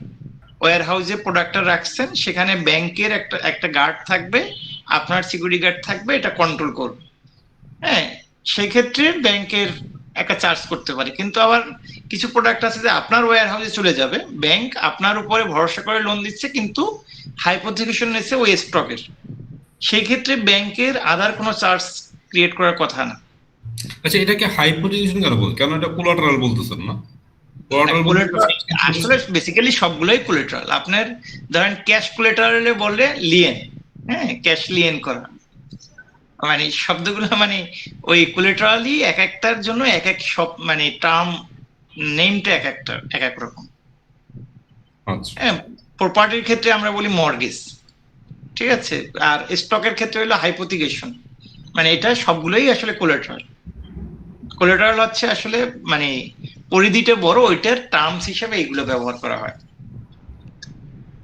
ওয়্যার হাউসে প্রোডাক্টটা রাখছেন, সেখানে ব্যাংকের একটা একটা গার্ড থাকবে, আপনার সিকিউরিটি গার্ড থাকবে, এটা কন্ট্রোল করবে। হ্যাঁ, সেই ক্ষেত্রে ব্যাংকের একটা চার্জ করতে পারে। কিন্তু আবার কিছু প্রোডাক্ট আছে যে আপনার ওয়্যার হাউসে চলে যাবে, ব্যাংক আপনার উপরে ভরসা করে লোন দিচ্ছে কিন্তু হাইপোথিকেশন নিচ্ছে ওই স্টকের, সেই ক্ষেত্রে ব্যাংকের আদার কোনো চার্জ ক্রিয়েট করার কথা না। আচ্ছা, এটাকে হাইপোথিকেশন কেন বল, কেন এটা কোলাটারাল বলতেছেন না? কোলাটারাল বলতে কোলেটারাল আসলে বেসিক্যালি সবগুলোই কোলেটারাল। আপনার ধরেন ক্যাশ কোলেটারালে বললে লিয়েন, হ্যাঁ ক্যাশ লিয়েন করা, মানে শব্দগুলো মানে ওই কোলেটারালি এক একটার জন্য এক এক সব মানে টার্ম নেমটা এক একটা এক এক রকম। আচ্ছা, হ্যাঁ, প্রপার্টির ক্ষেত্রে আমরা বলি মর্গেজ, ঠিক আছে, আর স্টকের ক্ষেত্রে হলো হাইপোথিকেশন। মানে এটা সবগুলোই আসলে কোলেটারাল। কোলেটারাল হচ্ছে আসলে মানে পরিধিটা বড়, ওইটার টার্মস হিসেবে এইগুলো ব্যবহার করা হয়।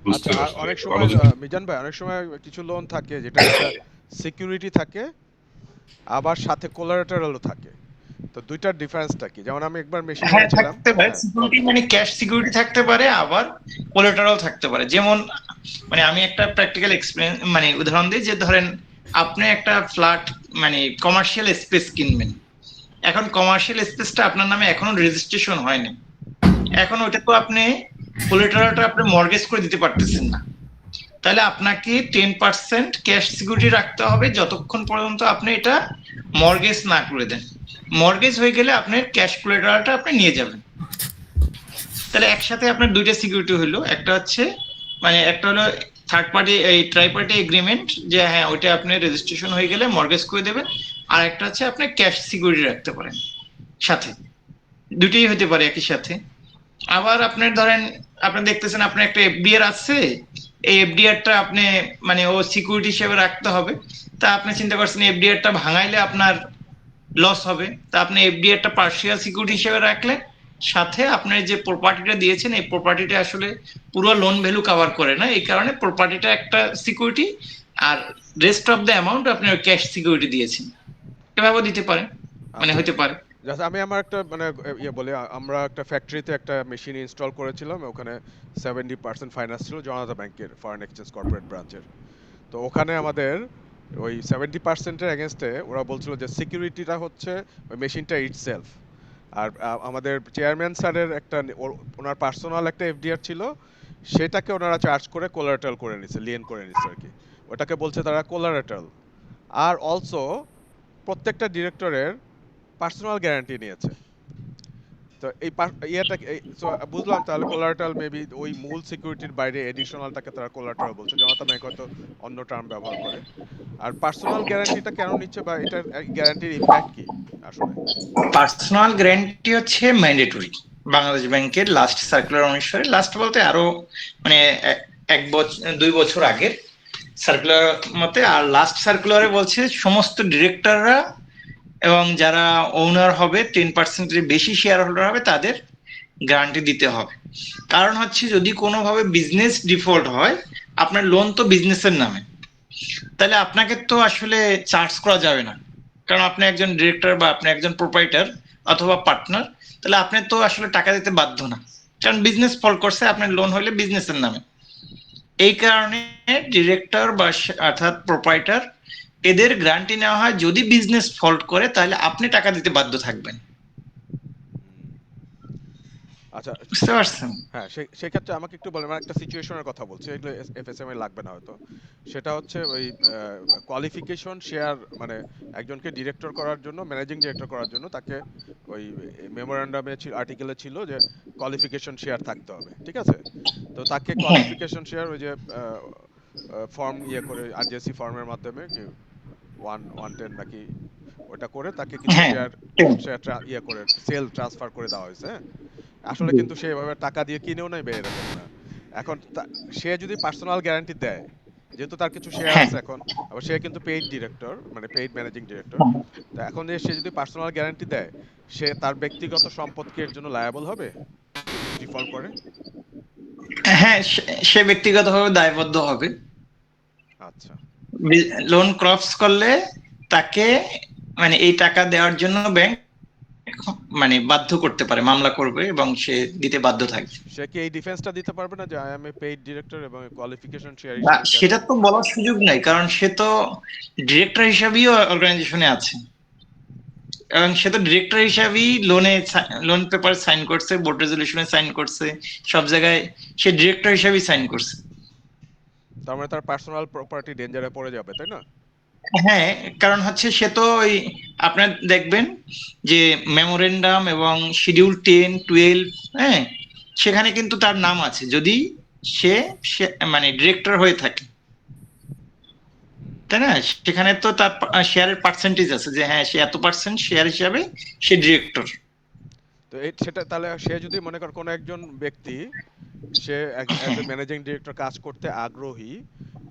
বুঝতে আচ্ছা, আর পারছি। অনেক ভালো সময় যে মিজান ভাই, অনেক সময় কিছু লোন থাকে যেটার একটা সিকিউরিটি থাকে, আবার সাথে কোলারেটারও থাকে। তো দুইটার ডিফারেন্সটা কি? যেমন আমি একবার মেশিন হ্যাঁ, এনেছিলাম। থাকতে পারে হ্যাঁ, সিকিউরিটি, মানে ক্যাশ সিকিউরিটি থাকতে পারে, আবার কোলাটেরাল থাকতে পারে। যেমন মানে আমি একটা প্র্যাকটিক্যাল এক্সপিরিয়েন্স মানে উদাহরণ দিই, যে ধরেন আপনি একটা ফ্ল্যাট মানে কমার্শিয়াল স্পেস কিনবেন। এখন কমার্শিয়াল স্পেসটা আপনার নামে এখনো রেজিস্ট্রেশন হয়নি। এখন ওটা তো আপনি কোলাটেরালটা আপনি মর্গেজ করে দিতে পারতেছেন না। তাহলে আপনাকে 10% ক্যাশ সিকিউরিটি রাখতে হবে যতক্ষণ পর্যন্ত আপনি এটা মর্গেজ না করে দেন। মর্গেজ হয়ে গেলে আপনার ক্যাশ কোলাটেরালটা আপনি নিয়ে যাবেন। তাহলে একসাথে আপনার দুইটা সিকিউরিটি হলো, একটা হচ্ছে মানে একটা হলো থার্ড পার্টি এই ট্রাই পার্টি এগ্রিমেন্ট, যে হ্যাঁ ওইটা আপনি রেজিস্ট্রেশন হয়ে গেলে মর্গেজ করে দেবেন। আর একটা হচ্ছে আপনি ক্যাশ সিকিউরিটি রাখতে পারেন সাথে। দুটোই হতে পারে একই সাথে। আবার আপনার ধরেন আপনি দেখতেছেন আপনার একটা এফডিআর আছে, এই এফডিআরটা আপনি মানে ও সিকিউরিটি হিসেবে রাখতে হবে। তা আপনি চিন্তা করছেন এফডিআরটা ভাঙাইলে আপনার লস হবে, তা আপনি এফডিআরটা পার্শিয়াল সিকিউরিটি হিসেবে রাখলেন। সাথে আপনার যে প্রপার্টিটা দিয়েছেন এই প্রপার্টিটা আসলে পুরো লোন ভ্যালু কভার করে না, এই কারণে প্রপার্টিটা একটা সিকিউরিটি, আর রেস্ট অফ দ্য অ্যামাউন্ট আপনি ক্যাশ সিকিউরিটি দিয়েছেন। এভাবে দিতে পারেন, মানে আচ্ছা। হতে পারে। জাস্ট আমি আমার একটা মানে ইয়ে বলে, আমরা একটা ফ্যাক্টরিতে একটা মেশিন ইনস্টল করেছিলাম, ওখানে 70% ফাইন্যান্স ছিল জনতা ব্যাংকের ফরেন এক্সচেঞ্জ কর্পোরেট ব্রাঞ্চের। তো ওখানে আমাদের ওই 70%-এর এগেনস্টে ওরা বলছিল যে সিকিউরিটিটা হচ্ছে ওই মেশিনটা ইটসেলফ। আর আমাদের চেয়ারম্যান স্যারের একটা ওনার পার্সোনাল একটা এফডিআর ছিল, সেটাকে ওনারা চার্জ করে কোলারেটাল করে নিছে, লিয়েন করে নিছে আর কি। ওটাকে বলছে তারা কোলারেটাল। আর অলসো প্রত্যেকটা ডিরেক্টরের পার্সোনাল গ্যারান্টি নিয়েছে। তো এই ইয়েটা বুঝলাম, তাহলে কোলাটারাল মেবি ওই মূল সিকিউরিটির বাইরে এডিশনালটাকে তারা কোলাটারাল বলছে, জনতা ব্যাংক হয়তো অন্য টার্ম ব্যবহার করে। আর পার্সোনাল গ্যারান্টিটা কেন নিচ্ছে, বা এটার গ্যারান্টির ইম্প্যাক্ট কি আসলে? পার্সোনাল গ্যারান্টি হচ্ছে ম্যান্ডেটরি বাংলাদেশ ব্যাংকের লাস্ট সার্কুলার অনুসারে। লাস্ট বলতে আরো মানে 1 বছর 2 বছর আগের সার্কুলার মতে। আর লাস্ট সার্কুলারে বলছে সমস্ত ডিরেক্টররা এবং যারা ওনার হবে 10%-এর বেশি শেয়ার হোল্ডার হবে তাদের গ্যারান্টি দিতে হবে। কারণ হচ্ছে যদি কোনোভাবে বিজনেস ডিফল্ট হয়, আপনার লোন তো বিজনেসের নামে, তাহলে আপনাকে তো আসলে চার্জ করা যাবে না। কারণ আপনি একজন ডিরেক্টর বা আপনি একজন প্রোপাইটার অথবা পার্টনার, তাহলে আপনি তো আসলে টাকা দিতে বাধ্য না, কারণ বিজনেস ফল্ট করছে, আপনার লোন হলে বিজনেসের নামে। এই কারণে ডিরেক্টর বা অর্থাৎ প্রোপাইটার এদের গ্যারান্টি নেওয়া হয়, যদি বিজনেস ফল্ট করে তাহলে আপনি টাকা দিতে বাধ্য থাকবেন। আচ্ছা। বুঝতে পারছেন? হ্যাঁ, সেক্ষেত্রে আমাকে একটু বলেন, মানে একটা সিচুয়েশনের কথা বলছি, এগুলো এফএসএম এ লাগবে না হয়তো। সেটা হচ্ছে ওই কোয়ালিফিকেশন শেয়ার, মানে একজনকে ডিরেক্টর করার জন্য, ম্যানেজিং ডিরেক্টর করার জন্য তাকে ওই মেমোরান্ডামে আর্টিকেলে ছিল যে কোয়ালিফিকেশন শেয়ার থাকতে হবে, ঠিক আছে? তো তাকে হ্যাঁ, কোয়ালিফিকেশন শেয়ার ওই যে ফর্ম ইয়ে করে, আরজেসি ফর্মের মাধ্যমে কি 110 নাকি ওটা করে তাকে কিছু হ্যাঁ, শেয়ার শেয়ার ইয়ে করে সেল ট্রান্সফার করে দেওয়া হয়েছে, হ্যাঁ? আসলে কিন্তু সে এভাবে টাকা দিয়ে কিনেও নাই বা এরকম না। এখন সে যদি পার্সোনাল গ্যারান্টি দেয়, যেহেতু তার কিছু শেয়ার হ্যাঁ, আছে এখন, আবার সে কিন্তু পেইড ডিরেক্টর, মানে পেইড ম্যানেজিং ডিরেক্টর। হ্যাঁ, তো এখন যে সে যদি পার্সোনাল গ্যারান্টি দেয়, সে তার ব্যক্তিগত সম্পদকে এর জন্য লায়াবল হবে যদি ডিফল্ট করে? হ্যাঁ, সে ব্যক্তিগতভাবে দায়বদ্ধ হবে। আচ্ছা। লোন ক্রস করলে তাকে মানে এই টাকা দেওয়ার জন্য ব্যাংক মানে বাধ্য করতে পারে, মামলা করবে এবং সে দিতে বাধ্য থাকবে। সে কি এই ডিফেন্সটা দিতে পারবে না যে I M A paid director এবং কোয়ালিফিকেশন শেয়ার না, হিসেবে সেটা তো বলার সুযোগ নাই, কারণ সে তো ডিরেক্টর হিসাবেই অর্গানাইজেশনে আছে, এবং সে তো ডিরেক্টর হিসাবেই লোন পেপার সাইন করছে, বোর্ড রেজলিউশনে সাইন করছে, সব জায়গায় সে ডিরেক্টর হিসাবেই সাইন করছে। তার মানে তার পার্সোনাল প্রপার্টি ডেঞ্জারে পড়ে যাবে, তাই না? হ্যাঁ, কারণ হচ্ছে সে তো ওই আপনার দেখবেন যে মেমোরেন্ডাম এবং শিডিউল 10, 12, হ্যাঁ, সেখানে কিন্তু তার নাম আছে, যদি সে মানে ডিরেক্টর হয়ে থাকে, তাই না? সেখানে তো তার শেয়ারের পার্সেন্টেজ আছে, যে হ্যাঁ সে এত পার্সেন্ট শেয়ার হিসাবে সে ডিরেক্টর। তো সেটা তাহলে সে যদি মনে কর কোনো একজন ব্যক্তি, সে অ্যাজ এ ম্যানেজিং ডিরেক্টর কাজ করতে আগ্রহী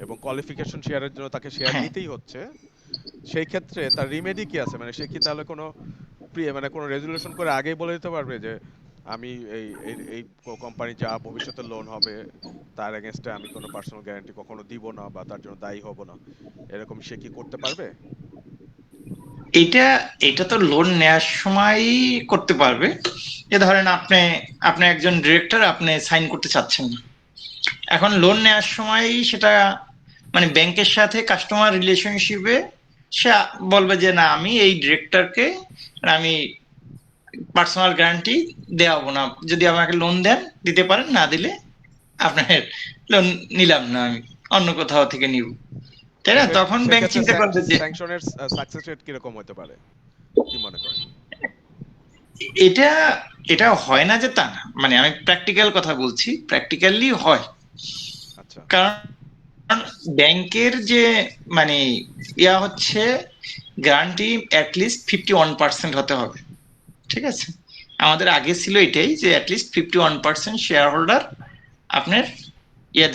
এবং কোয়ালিফিকেশন শেয়ারের জন্য তাকে শেয়ার হ্যাঁ, নিতেই হচ্ছে, সেই ক্ষেত্রে তার রিমেডি কি আছে? মানে সে কি তাহলে কোনো মানে কোনো রেজুলেশন করে আগেই বলে দিতে পারবে যে আমি এই এই কোম্পানি যা ভবিষ্যতে লোন হবে তার এগেনস্টে আমি কোনো পার্সোনাল গ্যারান্টি কখনো দিব না বা তার জন্য দায়ী হব না, এরকম সে কি করতে পারবে? এটা এটা তো লোন নেওয়ার সময়ই করতে পারবে। যে ধরেন আপনি আপনি একজন ডিরেক্টর, আপনি সাইন করতে চাচ্ছেন না, এখন লোন নেওয়ার সময় সেটা মানে ব্যাংকের সাথে কাস্টমার রিলেশনশিপে সে বলবে যে না, আমি এই ডিরেক্টরকে আমি পার্সোনাল গ্যারান্টি দেওয়াবো না, যদি আমাকে লোন দেন দিতে পারেন, না দিলে আপনার লোন নিলাম না, আমি অন্য কোথাও থেকে নিব, তাই তো না? তখন ব্যাংক সেক্ষেত্রে চিন্তা করবে যে স্যাংশনের সাকসেস রেট কিরকম হতে পারে, কি মনে করেন? এটা এটা হয় না যে তা না, মানে আমি প্র্যাকটিক্যাল কথা বলছি, প্র্যাকটিক্যালি হয়। আচ্ছা কারণ ব্যাংকের যে মানে হচ্ছে গ্যারান্টি অ্যাটলিস্ট 51% হতে হবে, ঠিক আছে? আমাদের আগে ছিল এটাই যে অ্যাটলিস্ট 51% শেয়ার হোল্ডার আপনার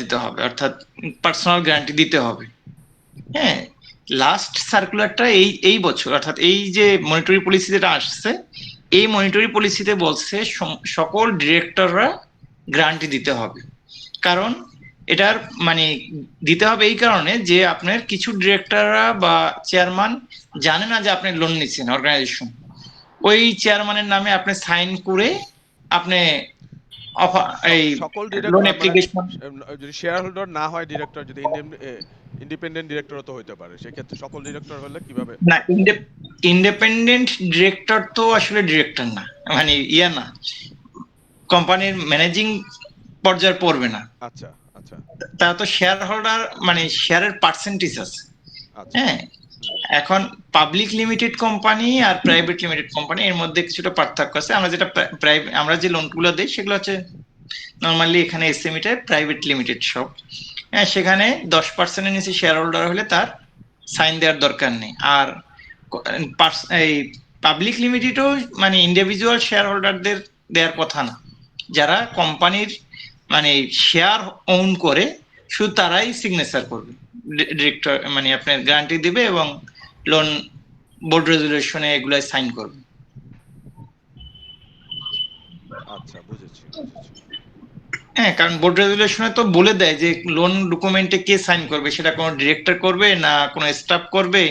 দিতে হবে, অর্থাৎ পার্সোনাল গ্যারান্টি দিতে হবে। হ্যাঁ, লাস্ট সার্কুলারটা এই এই বছর, অর্থাৎ এই যে মনিটরি পলিসি যেটা আসছে, এই মনিটরি পলিসিতে বলছে সকল ডিরেক্টররা গ্যারান্টি দিতে হবে। কারণ এটার মানে দিতে হবে এই কারণে যে আপনার কিছু ডিরেক্টররা বা চেয়ারম্যান জানে না যে আপনি লোন নিচ্ছেন অর্গানাইজেশন, ওই চেয়ারম্যানের নামে আপনি সাইন করে আপনি এই সকল লোন ডিরেক্টর মানে অ্যাপ্লিকেশন। যদি শেয়ার হোল্ডার না হয় ডিরেক্টর, যদি ইন্ডিপেন্ডেন্ট ডিরেক্টরও তো হইতে পারে, সেক্ষেত্রে সকল ডিরেক্টর হলে কিভাবে? না, ইন্ডিপেন্ডেন্ট ডিরেক্টর তো আসলে ডিরেক্টর না, মানে না, কোম্পানির ম্যানেজিং পর্যায়ে পড়বে না। আচ্ছা আচ্ছা তারা তো শেয়ার হোল্ডার, মানে শেয়ারের পার্সেন্টেজ আছে। আচ্ছা হ্যাঁ, হুম, এখন পাবলিক লিমিটেড কোম্পানি আর প্রাইভেট লিমিটেড কোম্পানি এর মধ্যে কিছুটা পার্থক্য আছে। আমরা যে লোনগুলো দিই সেগুলো হচ্ছে নর্মালি এখানে এসএমই টাইপ প্রাইভেট লিমিটেড সব। হ্যাঁ, সেখানে 10%-এর নিচে শেয়ার হোল্ডার হলে তার সাইন দেওয়ার দরকার নেই। আর এই পাবলিক লিমিটেডও মানে ইন্ডিভিজুয়াল শেয়ার হোল্ডারদের দেওয়ার কথা না, যারা কোম্পানির মানে শেয়ার ওন করে শুধু তারাই সিগনেচার করবে, ডিরেক্টর মানে আপনার গ্যারান্টি দিবে এবং লোন বোর্ড রেজুলেশনে এগুলাই সাইন করবে। আচ্ছা বুঝেছি বুঝেছি। হ্যাঁ, কারণ বোর্ড রেজুলেশনে তো বলে দেয় যে লোন ডকুমেন্টে কে সাইন করবে, সেটা কোনো ডিরেক্টর করবে না কোনো স্টাফ করবে,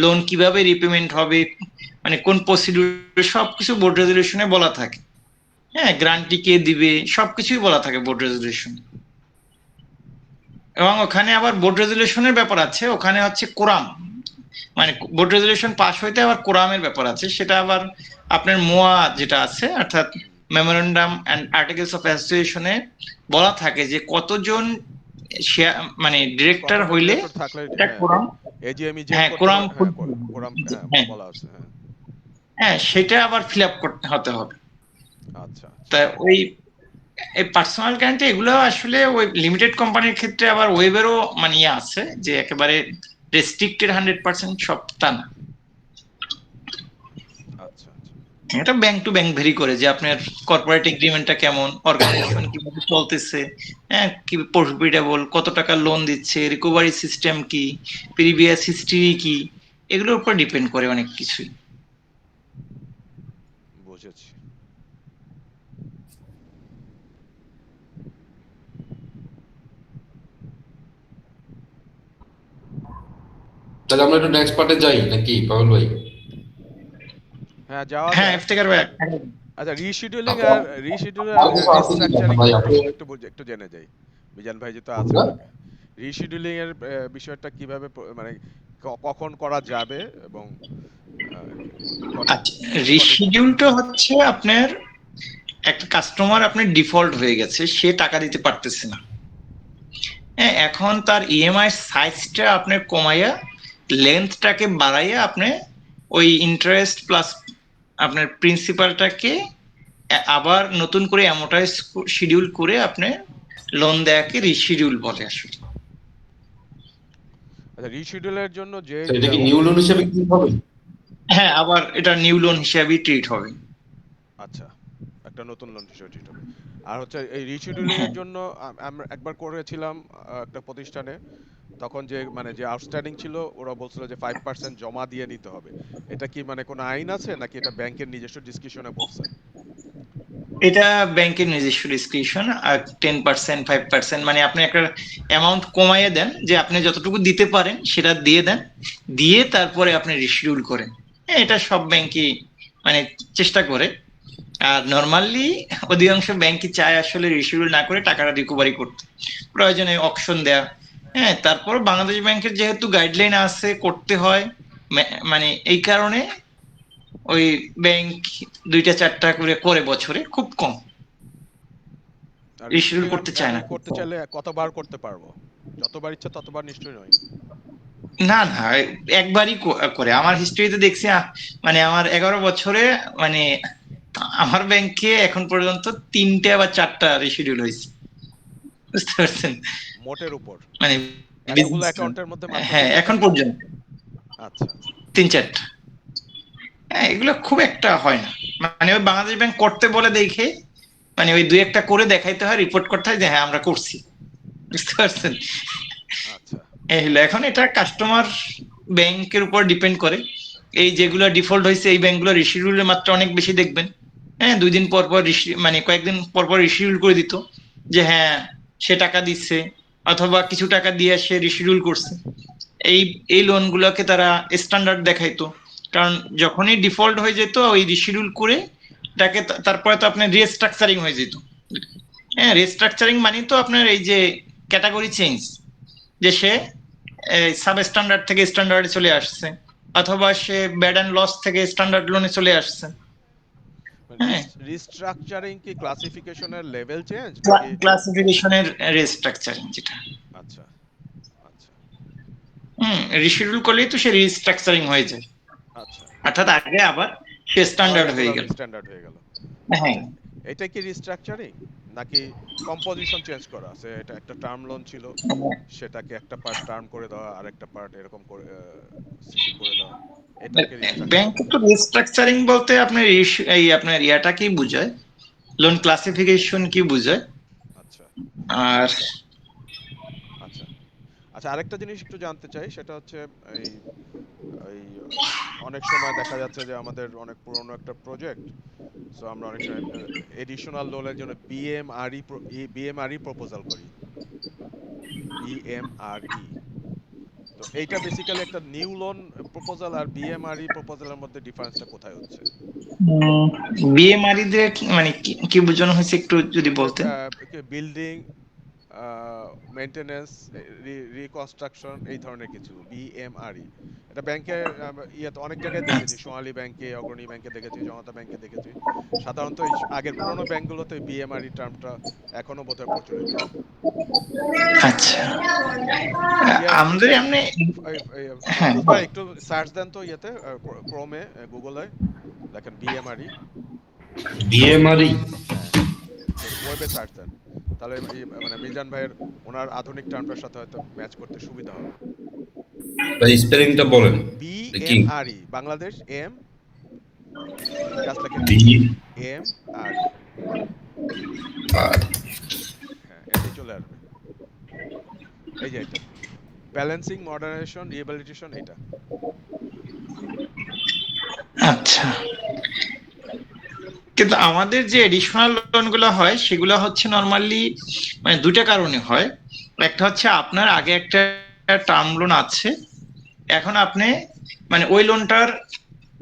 লোন কিভাবে রিপেমেন্ট হবে, মানে কোন প্রসিডিউর, সবকিছু বোর্ড রেজুলেশনে বলা থাকে। হ্যাঁ, গ্যারান্টি কে দিবে সবকিছুই বলা থাকে বোর্ড রেজুলেশনে। এবং ওখানে আবার বোর্ড রেজুলেশনের ব্যাপার আছে, ওখানে হচ্ছে কোরাম, মানে বোর্ড রেজুলেশন পাস হইতে আবার কোরামের ব্যাপার আছে, সেটা আবার আপনার মোয়া যেটা আছে, অর্থাৎ মেমোরেন্ডাম এন্ড আর্টিকেলস অফ অ্যাসোসিয়েশনে বলা থাকে যে কতজন মানে ডিরেক্টর কতজন হইলে ডিরেক্টর থাকলে এটা হ্যাঁ কোরাম। এজিএম ইজেম হ্যাঁ, করতে কোরাম পারে, হ্যাঁ কোরাম হ্যাঁ হ্যাঁ, বলা আছে হ্যাঁ। হ্যাঁ, সেটা আবার ফিল আপ করতে হতে হবে। আচ্ছা আচ্ছা তা ওই এই পার্সোনাল গ্যারান্টি এগুলো আসলে ওই লিমিটেড কোম্পানির ক্ষেত্রে আবার ওয়েবেরও মানে আছে যে একেবারে রেস্ট্রিক্টেড 100% সব তা না। আচ্ছা আচ্ছা এটা ব্যাংক টু ব্যাংক ভেরি করে যে আপনার কর্পোরেট এগ্রিমেন্টটা কেমন, অর্গানাইজেশন কিভাবে চলতেছে, হ্যাঁ, কি প্রফিটেবল, কত টাকা লোন দিচ্ছে, রিকভারি সিস্টেম কি, প্রিভিয়াস হিস্ট্রি কি, এগুলোর উপর ডিপেন্ড করে অনেক কিছুই। বুঝেছি। তাহলে আমরা একটু নেক্সট পার্টে যাই নাকি পাগল ভাই? হ্যাঁ যাওয়া হ্যাঁ, যায়। ইফতেখার ভাই। আচ্ছা রিশিডিউলিং আচ্ছা, আর রিস্ট্রাকচারিং ভাই একটু আপনি একটু জেনে যাই, বিজান ভাই যেহেতু আছে না? আগে। রিশিডিউলিং এর বিষয়টা কিভাবে মানে কখন করা যাবে এবং আচ্ছা, রিশিডিউলটা হচ্ছে আপনার একটা কাস্টমার আপনার ডিফল্ট হয়ে গেছে, সে টাকা দিতে পারতেছে না। হ্যাঁ, এখন তার ইএমআই সাইজটা আপনার কমাইয়া লেন্থটাকে বাড়াইয়া আপনি ওই ইন্টারেস্ট প্লাস আপনার প্রিন্সিপালটাকে আবার নতুন করে অ্যামোর্টাইজ শিডিউল করে আপনি লোন দেয়াকে রিশিডিউল বলে আসলে। আচ্ছা রিশিডিউলের জন্য যে তো এটা কি নিউ লোন হিসেবে কি হবে? হ্যাঁ, আবার এটা নিউ লোন হিসেবে ট্রিট হবে। আচ্ছা একটা নতুন লোন হিসেবে ঠিক হবে। আর হচ্ছে এই রিশিডিউলিং এর জন্য আমরা একবার করেছিলাম একটা প্রতিষ্ঠানে, তখন যে মানে যে আউটস্ট্যান্ডিং ছিল ওরা বলছিল যে 5% জমা দিয়ে নিতে হবে। এটা কি মানে কোনো আইন আছে নাকি এটা ব্যাংকের নিজস্ব ডিসক্রিপশনে বলছে? এটা ব্যাংকের নিজস্ব ডিসক্রিপশন। আর 10%, 5% মানে আপনি একটা অ্যামাউন্ট কমাইয়ে দেন, যে আপনি যতটুকু দিতে পারেন সেটা দিয়ে দেন, দিয়ে তারপরে আপনি রিশিডিউল করেন। হ্যাঁ, এটা সব ব্যাংকই মানে চেষ্টা করে। আর নর্মালি অধিকাংশ ব্যাংকই চায় আসলে রিশিডিউল না করে টাকাটা রিকভারি করতে, প্রয়োজনে অপশন দেয়া। হ্যাঁ, তারপর বাংলাদেশ ব্যাংকের যেহেতু গাইডলাইন আছে করতে হয়, মানে এই কারণে ওই ব্যাংক 2টা 4টা করে করে বছরে, খুব কম আর রিশিডিউল রিশিডিউলিং করতে চায় আমি না। করতে চাইলে কতবার করতে পারবো? যতবার ইচ্ছা ততবার নিশ্চয়ই নয়। না না, একবারই করে। আমার হিস্ট্রিতে দেখছি মানে আমার 11 বছরে মানে আমার ব্যাংকে এখন পর্যন্ত 3টা বা 4টা রিশিডিউল হয়েছে, বুঝতে পারছেন? মোটের উপর মানে এতগুলো business loan। অ্যাকাউন্টের মধ্যে মাত্র হ্যাঁ, 3টা এখন কেন? পর্যন্ত আচ্ছা আচ্ছা 3-4টা। হ্যাঁ, এগুলো খুব একটা হয় না। মানে ওই বাংলাদেশ ব্যাংক করতে বলে দেখে, মানে ওই 2-1টা করে দেখাইতে হয়, রিপোর্ট করতে হয় যে হ্যাঁ আমরা করছি, বুঝতে পারছেন? আচ্ছা। এই হলো, এখন এটা কাস্টমার ব্যাংকের উপর ডিপেন্ড করে। এই যেগুলো ডিফল্ট হয়েছে এই ব্যাংকগুলো রিশিডিউলের মাত্রা অনেক বেশি দেখবেন। হ্যাঁ, 2 দিন পর পর মানে কয়েকদিন পর পর রিশিডিউল করে দিত, যে হ্যাঁ সে টাকা দিচ্ছে, অথবা কিছু টাকা দিয়ে সে রিশিডিউল করছে। এই এই লোনগুলোকে তারা স্ট্যান্ডার্ড দেখাইতো, কারণ যখনই ডিফল্ট হয়ে যেত ওই রিশিডিউল করে এটাকে তারপরে তো আপনার রিস্ট্রাকচারিং হয়ে যেত। হ্যাঁ, রিস্ট্রাকচারিং মানে তো আপনার এই যে ক্যাটাগরি চেঞ্জ, যে সে সাব স্ট্যান্ডার্ড থেকে স্ট্যান্ডার্ডে চলে আসছে, অথবা সে ব্যাড অ্যান্ড লস থেকে স্ট্যান্ডার্ড লোনে চলে আসছে। হ্যাঁ, রিস্ট্রাকচারিং কি ক্লাসিফিকেশনের লেভেল চেঞ্জ নাকি? ক্লাসিফিকেশনের রিস্ট্রাকচারিং যেটা। আচ্ছা আচ্ছা রিশিডিউল করলেই তো সে রিস্ট্রাকচারিং হয়ে যায়, আচ্ছা। অর্থাৎ আগে আবার সে আবার স্ট্যান্ডার্ড হয়ে রেগুলার গেল। স্ট্যান্ডার্ড হয়ে গেল। হ্যাঁ, আচ্ছা, এটা কি রিস্ট্রাকচারিং নাকি কম্পোজিশন চেঞ্জ করা? সে এটা একটা টার্ম লোন ছিল, সেটাকে একটা পার্ট টার্ম করে দেওয়া আর একটা পার্ট এরকম করে সিসি করে দেওয়া, এটাকে রিস্ট্রাকচারিং ব্যাংক বলে। তো রিস্ট্রাকচারিং বলতে আপনার এই আপনার ইয়াটা কি বোঝায়, লোন ক্লাসিফিকেশন কি বোঝায়। আচ্ছা আর আচ্ছা আচ্ছা। আরেকটা জিনিস একটু জানতে চাই, সেটা হচ্ছে এই এই অনেক সময় দেখা যাচ্ছে যে আমাদের অনেক পুরনো একটা প্রজেক্ট, সো আমরা অনেক সময় এডিশনাল লোনের জন্য বিএমআরই প্রপোজাল করি। বিএমআরই, তো এইটা বেসিক্যালি একটা নিউ লোন প্রপোজাল, আর বিএমআরই প্রপোজালের মধ্যে ডিফারেন্সটা কোথায় হচ্ছে? বিএমআরই দিয়ে মানে কি বোঝানো হয়েছে একটু যদি এই যে বলতেন। বিল্ডিং মেইনটেনেন্স, রিকনস্ট্রাকশন, এই ধরনের কিছু বিএমআরই। এটা ব্যাংকে ইয়েতে অনেক জায়গায় দেখেছি, সোনালী ব্যাংকে, অগ্রণী ব্যাংকে দেখেছি, জনতা ব্যাংকে দেখেছি। সাধারণত এই আগের পুরনো ব্যাংকগুলোতে বিএমআরই টার্মটা এখনো বোধহয় প্রচলিত। আচ্ছা, ইন্ডিয়ার আমাদের এমনি। হ্যাঁ, ভাই একটু সার্চ দেন তো ইয়েতে, ক্রোমে, গুগলে দেখেন বিএমআরই। বিএমআরই। হ্যাঁ, ওয়েবে সার্চ দেন, তাহলে মানে মিজান ভাইয়ের ওনার আধুনিক টার্মটার সাথে হয়তো ম্যাচ করতে সুবিধা হবে। তাই স্পেলিংটা বলেন কি? বিএমআরই, বাংলাদেশ এম, জাস্ট লেখেন বি বিএমআরই। আর হ্যাঁ, এটাই চলে আসবে। এই যে এটা ব্যালেন্সিং, মডার্নাইজেশন, রিহ্যাবিলিটেশন, এটা। আচ্ছা, কিন্তু আমাদের যে এডিশনাল লোন গুলো হয় সেগুলো হচ্ছে নর্মালি মানে 2টা কারণে হয়। একটা হচ্ছে আপনার আগে একটা টার্ম লোন আছে, এখন আপনি মানে ওই লোনটার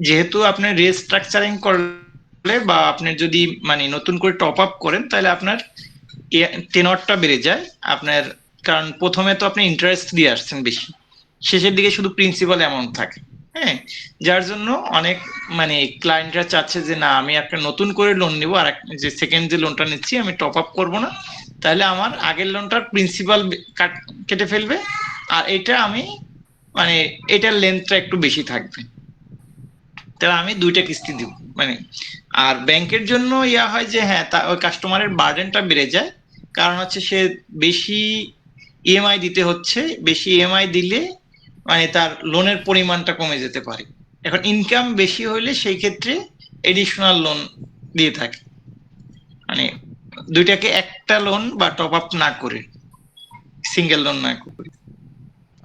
যেহেতু আপনি রিস্ট্রাকচারিং করলে বা আপনি যদি মানে নতুন করে টপ আপ করেন, তাহলে আপনার টেনরটা বেড়ে যায় আপনার, কারণ প্রথমে তো আপনি ইন্টারেস্ট দিয়ে আসছেন বেশি, শেষের দিকে শুধু প্রিন্সিপাল অ্যামাউন্ট থাকে। হ্যাঁ, যার জন্য অনেক মানে ক্লায়েন্টরা চাচ্ছে যে না আমি একটা নতুন করে লোন নিব, আর যে সেকেন্ড যে লোনটা নিচ্ছি আমি টপ আপ করবো না, তাহলে আমার আগের লোনটার প্রিন্সিপাল কেটে ফেলবে, আর এটা আমি মানে এটার লেন্থটা একটু বেশি থাকবে, তাহলে আমি 2টা কিস্তি দিব মানে। আর ব্যাংকের জন্য ইয়া হয় যে হ্যাঁ ওই কাস্টমারের বার্ডেনটা বেড়ে যায়, কারণ হচ্ছে সে বেশি ইএমআই দিতে হচ্ছে, বেশি ইএমআই দিলে মানে তার লোনের পরিমাণটা কমে যেতে পারে। এখন ইনকাম বেশি হইলে সেই ক্ষেত্রে এডিশনাল লোন দিয়ে থাকে, মানে 2টাকে একটা লোন বা টপ আপ না করে, সিঙ্গেল লোন না করে।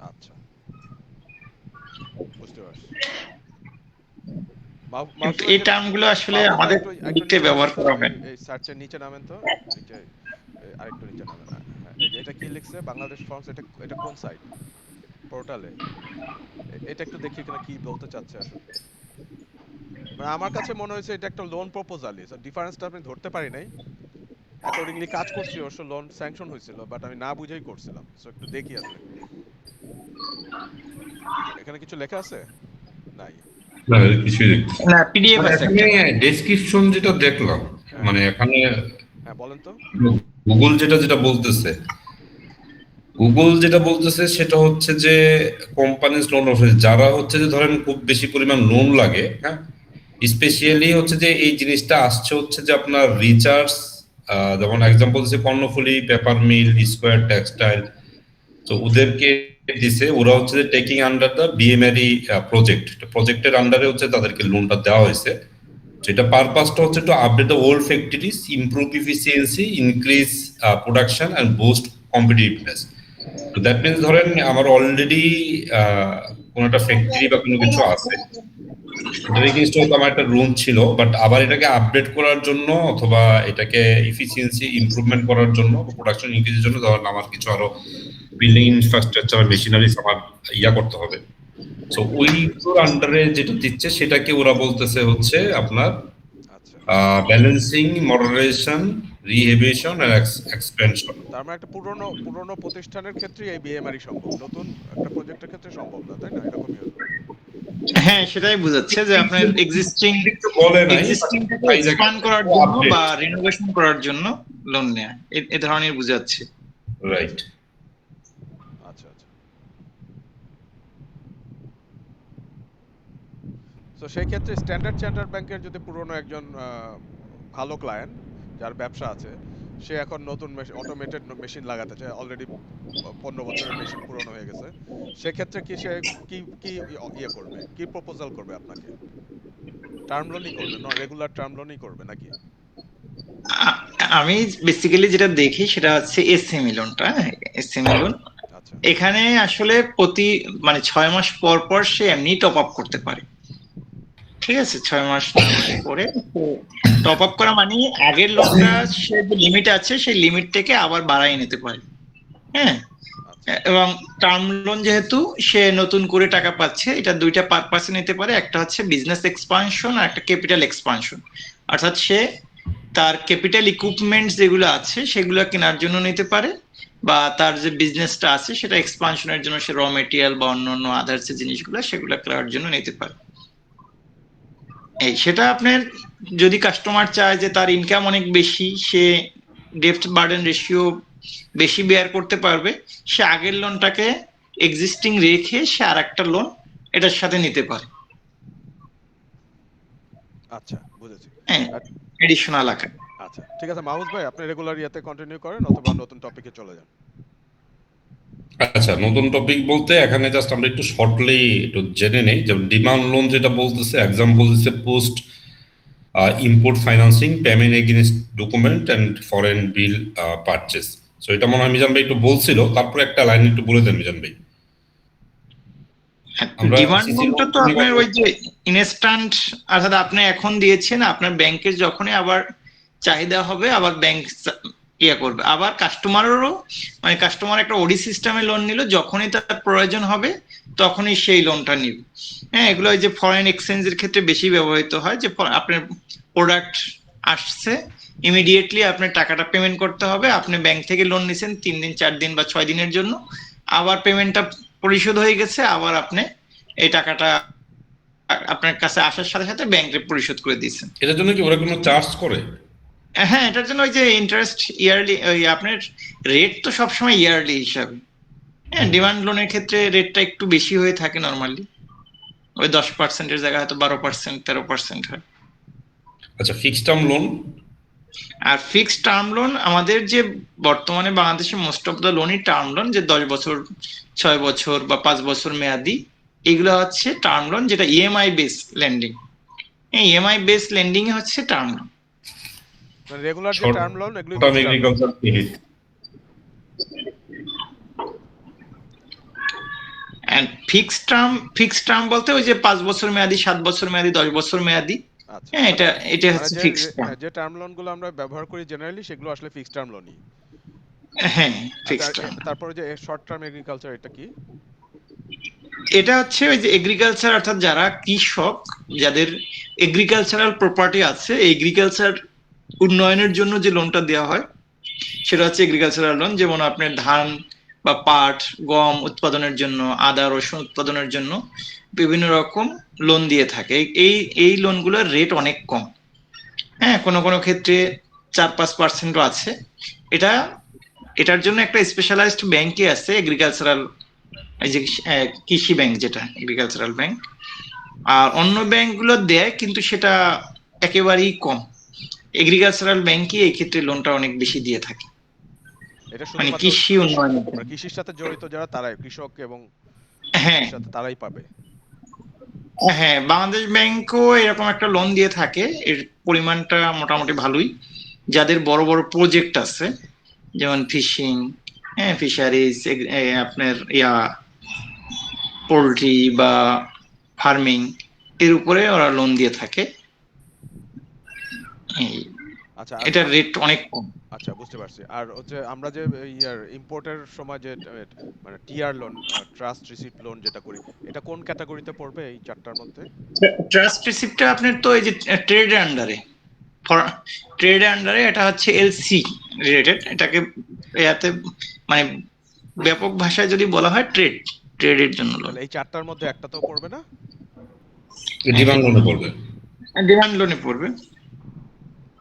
আচ্ছা, বুঝতে পারছি। কিন্তু এই টার্মগুলো আসলে মাহফুজ ভাই আমাদের একটু একটু প্রজেক্টে নিচে ব্যবহার নামেন তো, করা হয় না। এই সার্চের নিচে নামেন তো, নিচে আরেকটু নিচে নামেন। হ্যাঁ, এই যে এটা কি লিখছে বাংলাদেশ ফার্মস, এটা এটা কোন সাইট পোর্টালে? এটা একটু দেখি কিনা কি বলতে চাচ্ছে আসলে। মানে আমার কাছে মনে হয়েছে এটা একটা লোন প্রপোজালই, ডিফারেন্সটা আপনি ধরতে পারি নাই। অ্যাকর্ডিংলি কাজ করছি, অবশ্য লোন স্যাংশন হয়েছিল, বাট আমি না বুঝেই করছিলাম। সো একটু দেখি আসলে এখানে কিছু লেখা আছে নাই। না, কিছুই দেখতেছি না। না, পিডিএফ মানে আছে এখানে একটা। ডেসক্রিপশন যেটা দেখলাম, হ্যাঁ মানে এখানে হ্যাঁ বলেন তো। গুগল যেটা বলতেছে, সেটা হচ্ছে যে কোম্পানিজ লোন অফিস যারা হচ্ছে যে ধরেন খুব বেশি পরিমাণ লোন লাগে, হ্যাঁ, স্পেশালি হচ্ছে যে এই জিনিসটা আসছে হচ্ছে যে আপনার রিচার্জ, যেমন এক্সাম্পল দিচ্ছে Karnaphuli, paper mill, square textile, তো ওদেরকে দিছে, ওরা হচ্ছে যে টেকিং আন্ডার দ্য বিএমআরই প্রজেক্টের আন্ডারে হচ্ছে তাদেরকে লোনটা দেওয়া হয়েছে। যেটা পারপাসটা হচ্ছে to update the old factories, improve efficiency, increase production and boost competitiveness. তো দ্যাট মিনস ধরেন আমার অলরেডি কোনো একটা ফ্যাক্টরি বা কোনো কিছু আছে, ওটার এগেইনস্ট হয়তো আমার একটা রুম ছিল, বাট আবার এটাকে আপডেট করার জন্য অথবা এটাকে ইফিসিয়েন্সি ইমপ্রুভমেন্ট করার জন্য, প্রোডাকশন ইনক্রিজের জন্য ধরেন আমার কিছু আরো বিল্ডিং ইনফ্রাস্ট্রাকচার মেশিনারিজ আমার করতে হবে। সো ওইগুলোর আন্ডারে যেটা দিচ্ছে সেটাকে ওরা বলতেছে হচ্ছে আপনার আচ্ছা, ব্যালেন্সিং, মডারেশন, রিহেভিয়েশন আর এক্সপেনশন। তার মানে একটা পুরনো পুরনো প্রতিষ্ঠানের ক্ষেত্রে এই বিএমআরই সম্ভব, নতুন একটা প্রজেক্টের ক্ষেত্রে সম্ভব না, তাই না? এরকমই হলো। হ্যাঁ, সেটাই বোঝাচ্ছে যে আপনার এক্সিস্টিং বলে নাই, এক্সিস্টিংটাকে তাই এক্সপান্ড দেখাচ্ছে করার জন্য আপডেট। বা রিনোভেশন করার জন্য লোন নেয়া, এ ধরনের বোঝাচ্ছে। রাইট। আচ্ছা আচ্ছা। তো সেই ক্ষেত্রে স্ট্যান্ডার্ড ব্যাংকের যদি পুরনো একজন ভালো ক্লায়েন্ট যার ব্যবসা আছে, সে এখন নতুন অটোমেটেড মেশিন লাগাতে চায়, অলরেডি 15 বছরের মেশিন পুরনো হয়ে গেছে, সেক্ষেত্রে কি সে কি ইয়ে করবে, কি প্রপোজাল করবে আপনাকে? টার্ম লোনই করবে, রেগুলার টার্ম লোনই করবে নাকি? আ- আমি বেসিক্যালি যেটা দেখি সেটা হচ্ছে এসএমই লোনটা। এসএমই লোন আচ্ছা এখানে আসলে প্রতি মানে 6 মাস পর পর সে এমনি টপ আপ করতে পারে। ঠিক আছে, 6 মাস 9 মাস পরে টপ আপ করা মানে আগের লোনটা সে যে লিমিট আছে সেই লিমিট থেকে আবার বাড়াই নিতে পারে। হ্যাঁ, আচ্ছা এবং টার্ম লোন যেহেতু সে নতুন করে টাকা পাচ্ছে, এটা দুইটা পারপাসে নিতে পারে। একটা হচ্ছে বিজনেস এক্সপানশন আর একটা ক্যাপিটাল এক্সপানশন। অর্থাৎ সে তার ক্যাপিটাল ইকুইপমেন্টস যেগুলো আছে সেগুলো কেনার জন্য নিতে পারে, বা তার যে বিজনেসটা আছে সেটা এক্সপানশনের জন্য সে র মেটেরিয়াল বা অন্যান্য আদার্স যে জিনিসগুলো সেগুলো কেনার জন্য নিতে পারে। এই সেটা আপনার যদি কাস্টমার চায় যে তার ইনকাম অনেক বেশি, সে ডেপ্ট বার্ডেন রেশিও বেশি বেয়ার করতে পারবে, সে আগের লোনটাকে এক্সিস্টিং রেখে সে আর একটা লোন এটার সাথে নিতে পারে। আচ্ছা, বুঝেছি। হ্যাঁ, আ- এডিশনাল আকার। আচ্ছা ঠিক আছে মাহমুদ ভাই, আপনি রেগুলার ইয়েতে কন্টিনিউ করেন অথবা নতুন টপিকে চলে যান। আচ্ছা, নতুন টপিক বলতে এখানে জাস্ট আমরা একটু শর্টলি একটু জেনে নেই। যেমন ডিমান্ড লোন যেটা বলতেছে, এক্সাম্পল দিচ্ছে post import financing, payment against document and foreign bill purchase. So এটা মনে হয় মিজান ভাই একটু বলছিল, তারপরে একটা লাইন একটু বলে দেন মিজান ভাই। আমরা ডিমান্ড সিসি লোনটা লোন তো আপনার ওই যে ইনস্ট্যান্ট, অর্থাৎ আপনি এখন দিয়েছেন, আপনার ব্যাংকের যখনই আবার চাহিদা হবে আবার ব্যাংক ইয়ে করবে, আবার কাস্টমারেরও মানে কাস্টমার একটা ওডি সিস্টেমে লোন নিল, যখনই তার প্রয়োজন হবে তখনই সেই লোনটা নিবে। হ্যাঁ, এগুলো ওই যে ফরেন এক্সচেঞ্জের ক্ষেত্রে বেশি ব্যবহৃত হয়, যে আপনার প্রোডাক্ট আসছে, ইমিডিয়েটলি আপনার টাকাটা পেমেন্ট করতে হবে। আপনি ব্যাংক থেকে লোন নিছেন 3 দিন 4 দিন বা 6 দিনের জন্য, আবার পেমেন্টটা পরিশোধ হয়ে গেছে, আবার আপনি এই টাকাটা আপনার কাছে আসার সাথে সাথে ব্যাংকে পরিশোধ করে দিয়েছেন। এটার জন্য কি ওরা কোনো চার্জ করে? হ্যাঁ, এটার জন্য ওই যে ইন্টারেস্ট ইয়ারলি, ওই আপনার রেট তো সবসময় ইয়ারলি হিসাবে। হ্যাঁ, ডিমান্ড লোনের ক্ষেত্রে রেটটা একটু বেশি হয়ে থাকে নর্মালি, ওই 10%-এর জায়গায় হয়তো 12%, 13% হয়। আচ্ছা, ফিক্সড টার্ম লোন? আর ফিক্সড টার্ম লোন আমাদের যে বর্তমানে বাংলাদেশে মোস্ট অফ দ্য লোনই টার্ম লোন, যে 10 বছর, 6 বছর বা 5 বছর মেয়াদি, এগুলো হচ্ছে টার্ম লোন, যেটা EMI base lending. EMI base lending এ হচ্ছে টার্ম লোন। মানে রেগুলার যে শর্ট টার্ম লোন এগুলো term fixed term loan. Agriculture credit. And fixed term বলতে ওই যে 5 বছর মেয়াদি, 7 বছর মেয়াদি, 10 বছর মেয়াদি। আচ্ছা, হ্যাঁ, মানে এটা মানে হচ্ছে যে ফিক্সড টার্ম। যে টার্ম লোনগুলো আমরা ব্যবহার করি জেনারেলি সেগুলো আসলে ফিক্সড টার্ম লোনই। হ্যাঁ, আচ্ছা, ফিক্সড টার্ম। তারপরে যে শর্ট টার্ম এগ্রিকালচার এটা কি? এটা হচ্ছে ওই যে এগ্রিকালচার, অর্থাৎ যারা কৃষক, যাদের এগ্রিকালচারাল প্রপার্টি আছে, এগ্রিকালচার উন্নয়নের জন্য যে লোনটা দেওয়া হয় সেটা হচ্ছে এগ্রিকালচারাল লোন। যেমন আপনার ধান বা পাট, গম উৎপাদনের জন্য, আদা রসুন উৎপাদনের জন্য বিভিন্ন রকম লোন দিয়ে থাকে। এই লোনগুলোর রেট অনেক কম। হ্যাঁ, কোনো কোনো ক্ষেত্রে 4-5%ও আছে। এটা এটার জন্য একটা স্পেশালাইজড ব্যাংকই আছে, এগ্রিকালচারাল, এই যে কৃষি ব্যাংক, যেটা এগ্রিকালচারাল ব্যাংক। আর অন্য ব্যাংকগুলো দেয় কিন্তু সেটা একেবারেই কম। এগ্রিকালচারাল ব্যাংকই এই ক্ষেত্রে লোনটা অনেক বেশি দিয়ে থাকে, এটা মানে শুধুমাত্র কৃষি উন্নয়নের জন্য। মানে কৃষির সাথে জড়িত যারা তারাই, কৃষক এবং হ্যাঁ, কৃষির সাথে তারাই পাবে। হ্যাঁ, বাংলাদেশ ব্যাংকও এরকম একটা লোন দিয়ে থাকে। এর পরিমাণটা মোটামুটি ভালোই। যাদের বড় বড় প্রজেক্ট আছে, যেমন ফিশিং, হ্যাঁ, ফিশারিজ, আপনার পোল্ট্রি বা ফার্মিং, এর উপরে ওরা লোন দিয়ে থাকে। এই- আচ্ছা, এটার রেট অনেক কম। আচ্ছা, বুঝতে পারছি। আর হচ্ছে আমরা যে ইয়ার ইম্পোর্টের সময় যে মানে TR loan, trust receipt loan যেটা করি, এটা কোন ক্যাটাগরিতে পড়বে এই চারটার মধ্যে? ট্রাস্ট রিসিপ্টটা আপনার তো এই যে ট্রেডের আন্ডারে, ট্রেডের আন্ডারে, এটা হচ্ছে এলসি রিলেটেড। এটাকে ইয়াতে মানে ব্যাপক ভাষায় যদি বলা হয় ট্রেডের জন্য লোন। তাহলে এই চারটার মধ্যে একটা তো পড়বে না? ডিমান্ড লোনে পড়বে। ডিমান্ড লোনে পড়বে।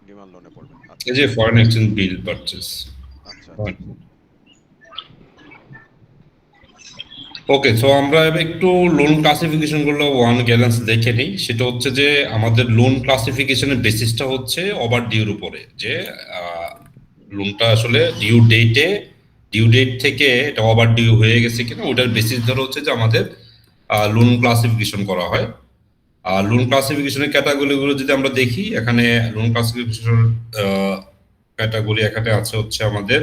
ডিমান্ড লোনে পড়বে। এই যে ফরেন এক্সচেঞ্জ বিল পারচেজ। আচ্ছা, ওকে, সো আমরা এবার একটু লোন ক্লাসিফিকেশন গুলো ওয়ান গ্যালেন্স দেখে নিই। সেটা হচ্ছে যে আমাদের লোন ক্লাসিফিকেশনের বেসিসটা হচ্ছে ওভার ডিউর উপরে, যে লোনটা আসলে ডিউ ডেট থেকে এটা ওভার ডিউ হয়ে গেছে কিনা, ওটার বেসিস ধরে হচ্ছে যে আমাদের লোন ক্লাসিফিকেশন করা হয়। আর লোন ক্লাসিফিকেশনের ক্যাটাগরিগুলো যদি আমরা দেখি, এখানে লোন ক্লাসিফিকেশনের ক্যাটাগরি এখানে আছে হচ্ছে আমাদের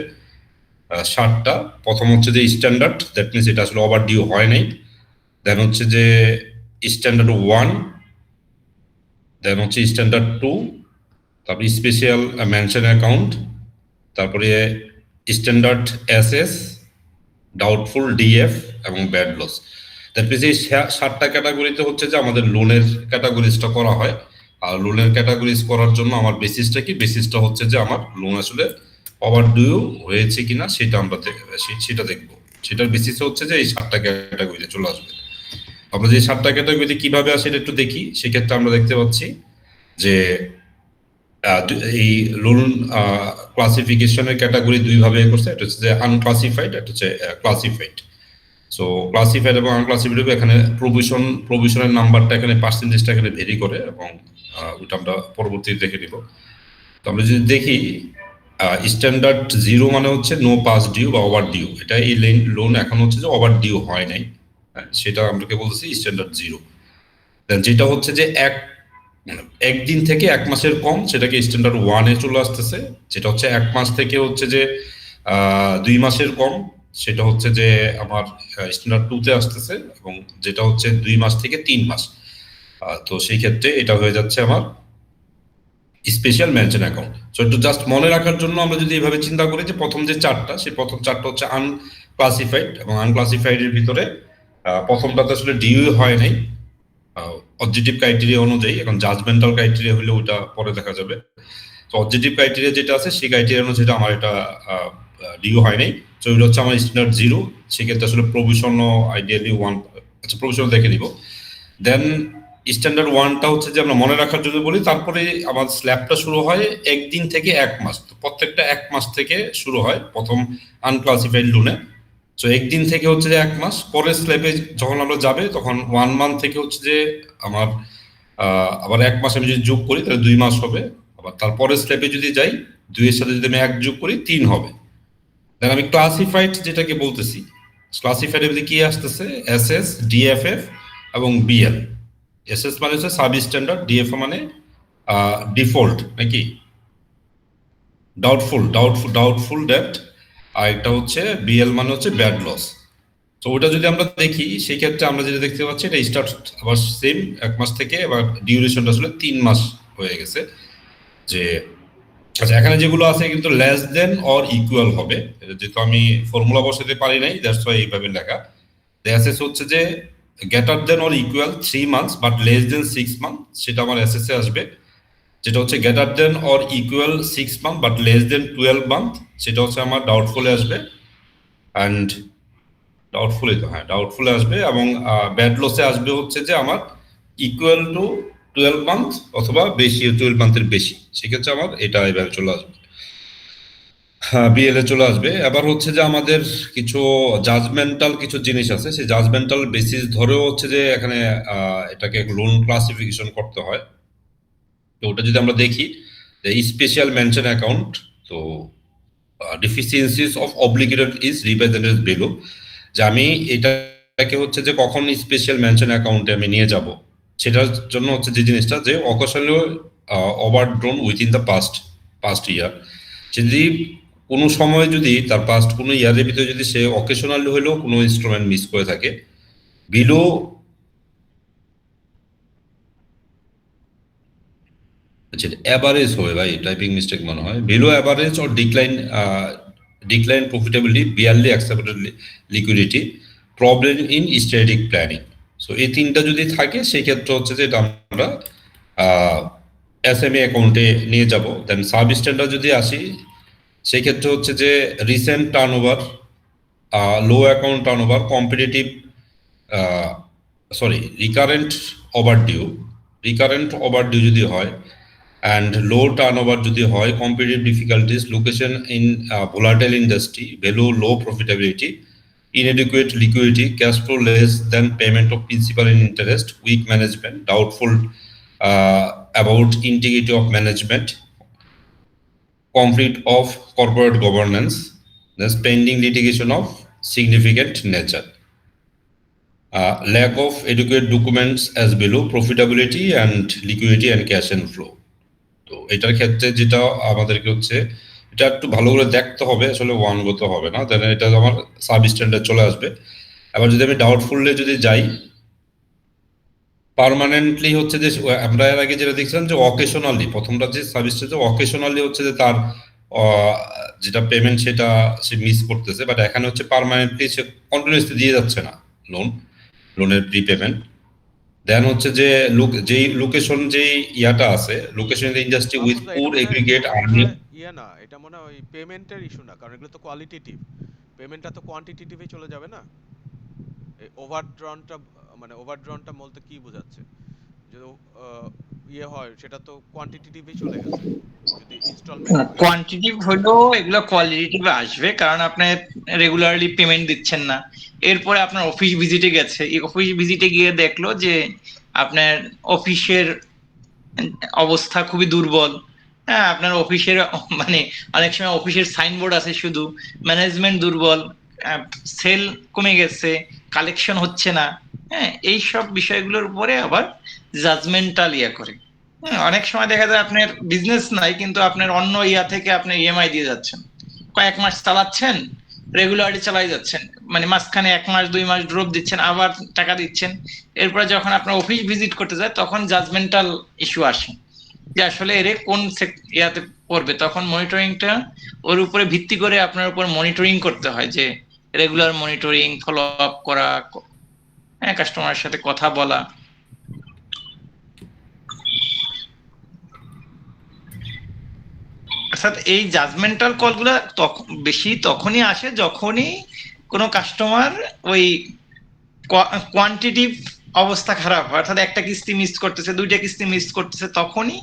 7টা। প্রথম হচ্ছে যে স্ট্যান্ডার্ড, দ্যাট মিনস এটা আসলে ওভার ডিউ হয় নাই। দেন হচ্ছে যে স্ট্যান্ডার্ড 1, দেন হচ্ছে স্ট্যান্ডার্ড 2, তারপরে স্পেশাল মেনশন অ্যাকাউন্ট, তারপরে স্ট্যান্ডার্ড এসএস, ডাউটফুল ডিএফ এবং ব্যাড লস। দ্যাট মিনস এই 7টা ক্যাটাগরিতে হচ্ছে যে আমাদের লোনের ক্যাটাগরিজটা করা হয়। আর লোনের ক্যাটাগরিজ করার জন্য আমার বেসিসটা কি, বেসিসটা হচ্ছে যে আমার লোন আসলে ওভার ডিউ হয়েছে কিনা সেটা আমরা সেটা দেখবো। সেটার বেসিসে হচ্ছে যে এই 7টা ক্যাটাগরিতে চলে আসবে। আমরা যে 7টা ক্যাটাগরিতে কিভাবে আসে এটা একটু দেখি। সেক্ষেত্রে আমরা দেখতে পাচ্ছি যে এই লোন ক্লাসিফিকেশনের ক্যাটাগরি দুইভাবে করছে। এটা হচ্ছে যে আনক্লাসিফাইড, এটা হচ্ছে ক্লাসিফাইড। সো ক্লাসিফাইড এবং আনক্লাসিফাইড, এখানে প্রভিশনের নাম্বারটা, এখানে পার্সেন্টেজটা এখানে ভেরি করে, এবং ওটা আমরা পরবর্তীতে দেখে নিব। তো আমরা যদি দেখি, স্ট্যান্ডার্ড 0 মানে হচ্ছে নো পাস ডিউ বা ওভার ডিউ। এটা এই লোন এখন হচ্ছে যে ওভার ডিউ হয় নাই, সেটা আমরা বলতেছি স্ট্যান্ডার্ড 0। দেন যেটা হচ্ছে যে একদিন থেকে 1 মাসের কম, সেটাকে স্ট্যান্ডার্ড 1-এ চলে আসতেছে। যেটা হচ্ছে 1 মাস থেকে হচ্ছে যে 2 মাসের কম, সেটা হচ্ছে যে আমার স্ট্যান্ডার্ড 2-তে আসতেছে। এবং যেটা হচ্ছে 2 মাস থেকে 3 মাস, তো সেই ক্ষেত্রে এটা হয়ে যাচ্ছে আমার স্পেশাল মেনশন অ্যাকাউন্ট। সো একটু জাস্ট মনে রাখার জন্য আমরা যদি এইভাবে চিন্তা করি যে প্রথম যে 4টা, সেই প্রথম 4টা হচ্ছে আনক্লাসিফাইড, এবং আনক্লাসিফাইড এর ভিতরে প্রথমটাতে আসলে ডিউ হয় নাই অবজেক্টিভ ক্রাইটেরিয়া অনুযায়ী। এখন জাজমেন্টাল ক্রাইটেরিয়া হলে ওটা পরে দেখা যাবে। তো অবজেক্টিভ ক্রাইটেরিয়া যেটা আছে সেই ক্রাইটেরিয়া অনুযায়ী আমার এটা ডিউ হয় নাই। তো এটা হচ্ছে আমার স্ট্যান্ডার্ড 0। সেক্ষেত্রে আসলে প্রভিশনও আইডিয়ালি 1, আচ্ছা প্রভিশন দেখে নিব। দেন স্ট্যান্ডার্ড 1টা হচ্ছে যে আমরা মনে রাখার জন্য বলি। তারপরে আমার স্ল্যাবটা শুরু হয় 1 দিন থেকে 1 মাস। তো প্রত্যেকটা 1 মাস থেকে শুরু হয় প্রথম আনক্লাসিফাইড লোনে। সো 1 দিন থেকে হচ্ছে যে 1 মাস। পরের স্ল্যাবে যখন আমরা যাবে তখন 1 মান্থ থেকে হচ্ছে যে আমার আবার 1 মাস আমি যদি যোগ করি তাহলে 2 মাস হবে। আবার তারপরের স্ল্যাবে যদি যাই, 2 এর সাথে যদি আমি 1 যোগ করি 3 হবে। দেন আমি ক্লাসিফাইড যেটাকে বলতেছি, ক্লাসিফাইড এর মধ্যে কি আসতেছে, এসএস, ডিএফএফ এবং বিএল। এসএস মানে হচ্ছে সাব স্ট্যান্ডার্ড, ডিএফ মানে ডিফল্ট নাকি ডাউটফুল ডেট, আর এটা হচ্ছে বিএল মানে হচ্ছে ব্যাড লস। তো ওটা যদি আমরা দেখি সেই ক্ষেত্রে আমরা যেটা দেখতে পাচ্ছি এটা স্টার্ট আবার সেম 1 মাস থেকে এবার ডিউরেশনটা আসলে 3 মাস হয়ে গেছে। যে আচ্ছা এখানে যেগুলো আছে কিন্তু লেস দেন অর ইকুয়াল হবে, এটা যেহেতু আমি ফর্মুলা বসাতে পারি নাই দ্যাটস ওয়াই এইভাবে লেখা। এসএস হচ্ছে যে greater than or equal 3 months but less than 6 month, সেটা আমার এসএস এ আসবে। যেটা হচ্ছে greater than or equal 6 month but less than 12 month, সেটা হচ্ছে আমার ডাউটফুলে আসবে। অ্যান্ড ডাউটফুলে আসবে। এবং ব্যাড লসে আসবে হচ্ছে যে আমার ইকুয়াল টু 12 মান্থ অথবা বেশি, 12 মান্থের বেশি, সেক্ষেত্রে আমার এটা এবার চলে আসবে, বিএলএ চলে আসবে। এবার হচ্ছে যে আমাদের কিছু জাজমেন্টাল কিছু জিনিস আছে, সেই জাজমেন্টাল বেসিস ধরেও হচ্ছে যে এখানে এটাকে লোন ক্লাসিফিকেশন করতে হয়। তো ওটা যদি আমরা দেখি যে স্পেশাল মেনশন অ্যাকাউন্ট, তো ডিফিসিয়েন্সিস অফ অব্লিগেটেড ইজ রিপ্রেজেন্টেড বিলো, যে আমি এটাকে হচ্ছে যে কখন স্পেশাল মেনশন অ্যাকাউন্টে আমি নিয়ে যাব, সেটার জন্য হচ্ছে যে জিনিসটা যে occasionally overdrawn within the past year, যদি কোনো সময় যদি তার পাস্ট কোনো ইয়ারের ভিতরে যদি সে অকেশনালি হলেও কোনো ইনস্ট্রুমেন্ট মিস করে থাকে বিলো অ্যাভারেজ হবে, ভাই টাইপিং মিস্টেক মনে হয়, below average or decline profitability, barely accepted liquidity, problem in strategic planning. So এই তিনটা যদি থাকে সেই ক্ষেত্রে হচ্ছে যে এটা আমরা এসএমএ অ্যাকাউন্টে নিয়ে যাব। দেন সাব স্ট্যান্ডার্ড যদি আসি সেই ক্ষেত্রে হচ্ছে যে recent turnover, low account turnover, competitive recurrent overdue যদি হয়, and low turnover যদি হয়, competitive difficulties, location in volatile industry, value low profitability, inadequate liquidity, cash flow less than payment of principal and interest, weak management, doubtful about integrity of management, conflict of corporate governance, then pending litigation of significant nature, lack of adequate documents as below, profitability and liquidity and cash and flow। তো এটার ক্ষেত্রে যেটা আমাদেরকে হচ্ছে এটা একটু ভালো করে দেখতে হবে, আসলে ওয়ানগত হবে না, দেন এটা আমার সাব স্ট্যান্ডার্ড চলে আসবে। এবার যদি আমি ডাউটফুলে যদি যাই, পার্মানেন্টলি হচ্ছে যে আমরা এর আগে যেটা দেখছিলাম যে অকেশনালি, প্রথমটা যে সাব স্ট্যান্ডার্ড অকেশনালি হচ্ছে যে তার যেটা পেমেন্ট সেটা সে মিস করতেছে, বাট এখানে হচ্ছে পার্মানেন্টলি সে কন্টিনিউয়াসলি দিয়ে যাচ্ছে না লোনের প্রিপেমেন্ট। দেন হচ্ছে যে যেই লোকেশন যেই ইয়াটা আছে, location in the industry with পুর এগ্রিগেট আর্নিং, না এটা মনে হয় ওই পেমেন্টের ইস্যু না, কারণ এগুলো তো কোয়ালিটেটিভ, পেমেন্টটা তো কোয়ান্টিটেটিভে চলে যাবে না। এই ওভারড্রনটা বলতে কি বোঝাচ্ছে, যদি ইয়ে হয় সেটা তো কোয়ান্টিটেটিভে চলে গেছে, যদি ইনস্টলমেন্ট কোয়ান্টিটিভ হলেও এগুলো কোয়ালিটিভ আসবে, কারণ আপনি রেগুলারলি পেমেন্ট দিচ্ছেন না। এরপরে আপনার অফিস ভিজিটে গেছে, এই অফিস ভিজিটে গিয়ে দেখলো যে আপনার অফিসের অবস্থা খুবই দুর্বল। হ্যাঁ, আপনার অফিসের মানে অনেক সময় অফিসের সাইনবোর্ড আছে শুধু, ম্যানেজমেন্ট দুর্বল, সেল কমে গেছে, কালেকশন হচ্ছে না। হ্যাঁ, এই সব বিষয়গুলোর উপরে আবার জাজমেন্টাল ইয়া করে। অনেক সময় দেখা যায় আপনার বিজনেস নাই কিন্তু আপনার অন্য ইয়া থেকে আপনি ইএমআই দিয়ে যাচ্ছেন, কয়েক মাস চালাচ্ছেন, রেগুলারলি চালাই যাচ্ছেন, মানে মাঝখানে 1 মাস 2 মাস ড্রপ দিচ্ছেন, আবার টাকা দিচ্ছেন। এরপরে যখন আপনার অফিস ভিজিট করতে যায় তখন জাজমেন্টাল ইস্যু আসে যে আসলে এর কোন ইয়াতে পড়বে। তখন মনিটরিংটা ওর উপরে ভিত্তি করে আপনার উপর মনিটরিং করতে হয়, যে রেগুলার মনিটরিং, ফলো আপ করা, হ্যাঁ, কাস্টমারের সাথে কথা বলা। অর্থাৎ এই জাজমেন্টাল কলগুলো বেশি তখনই আসে যখনই কোনো কাস্টমার ওই কোয়ান্টিটিভ অবস্থা খারাপ হয়, অর্থাৎ একটা কিস্তি মিস করতেছে, 2টা কিস্তি মিস করতেছে, তখনই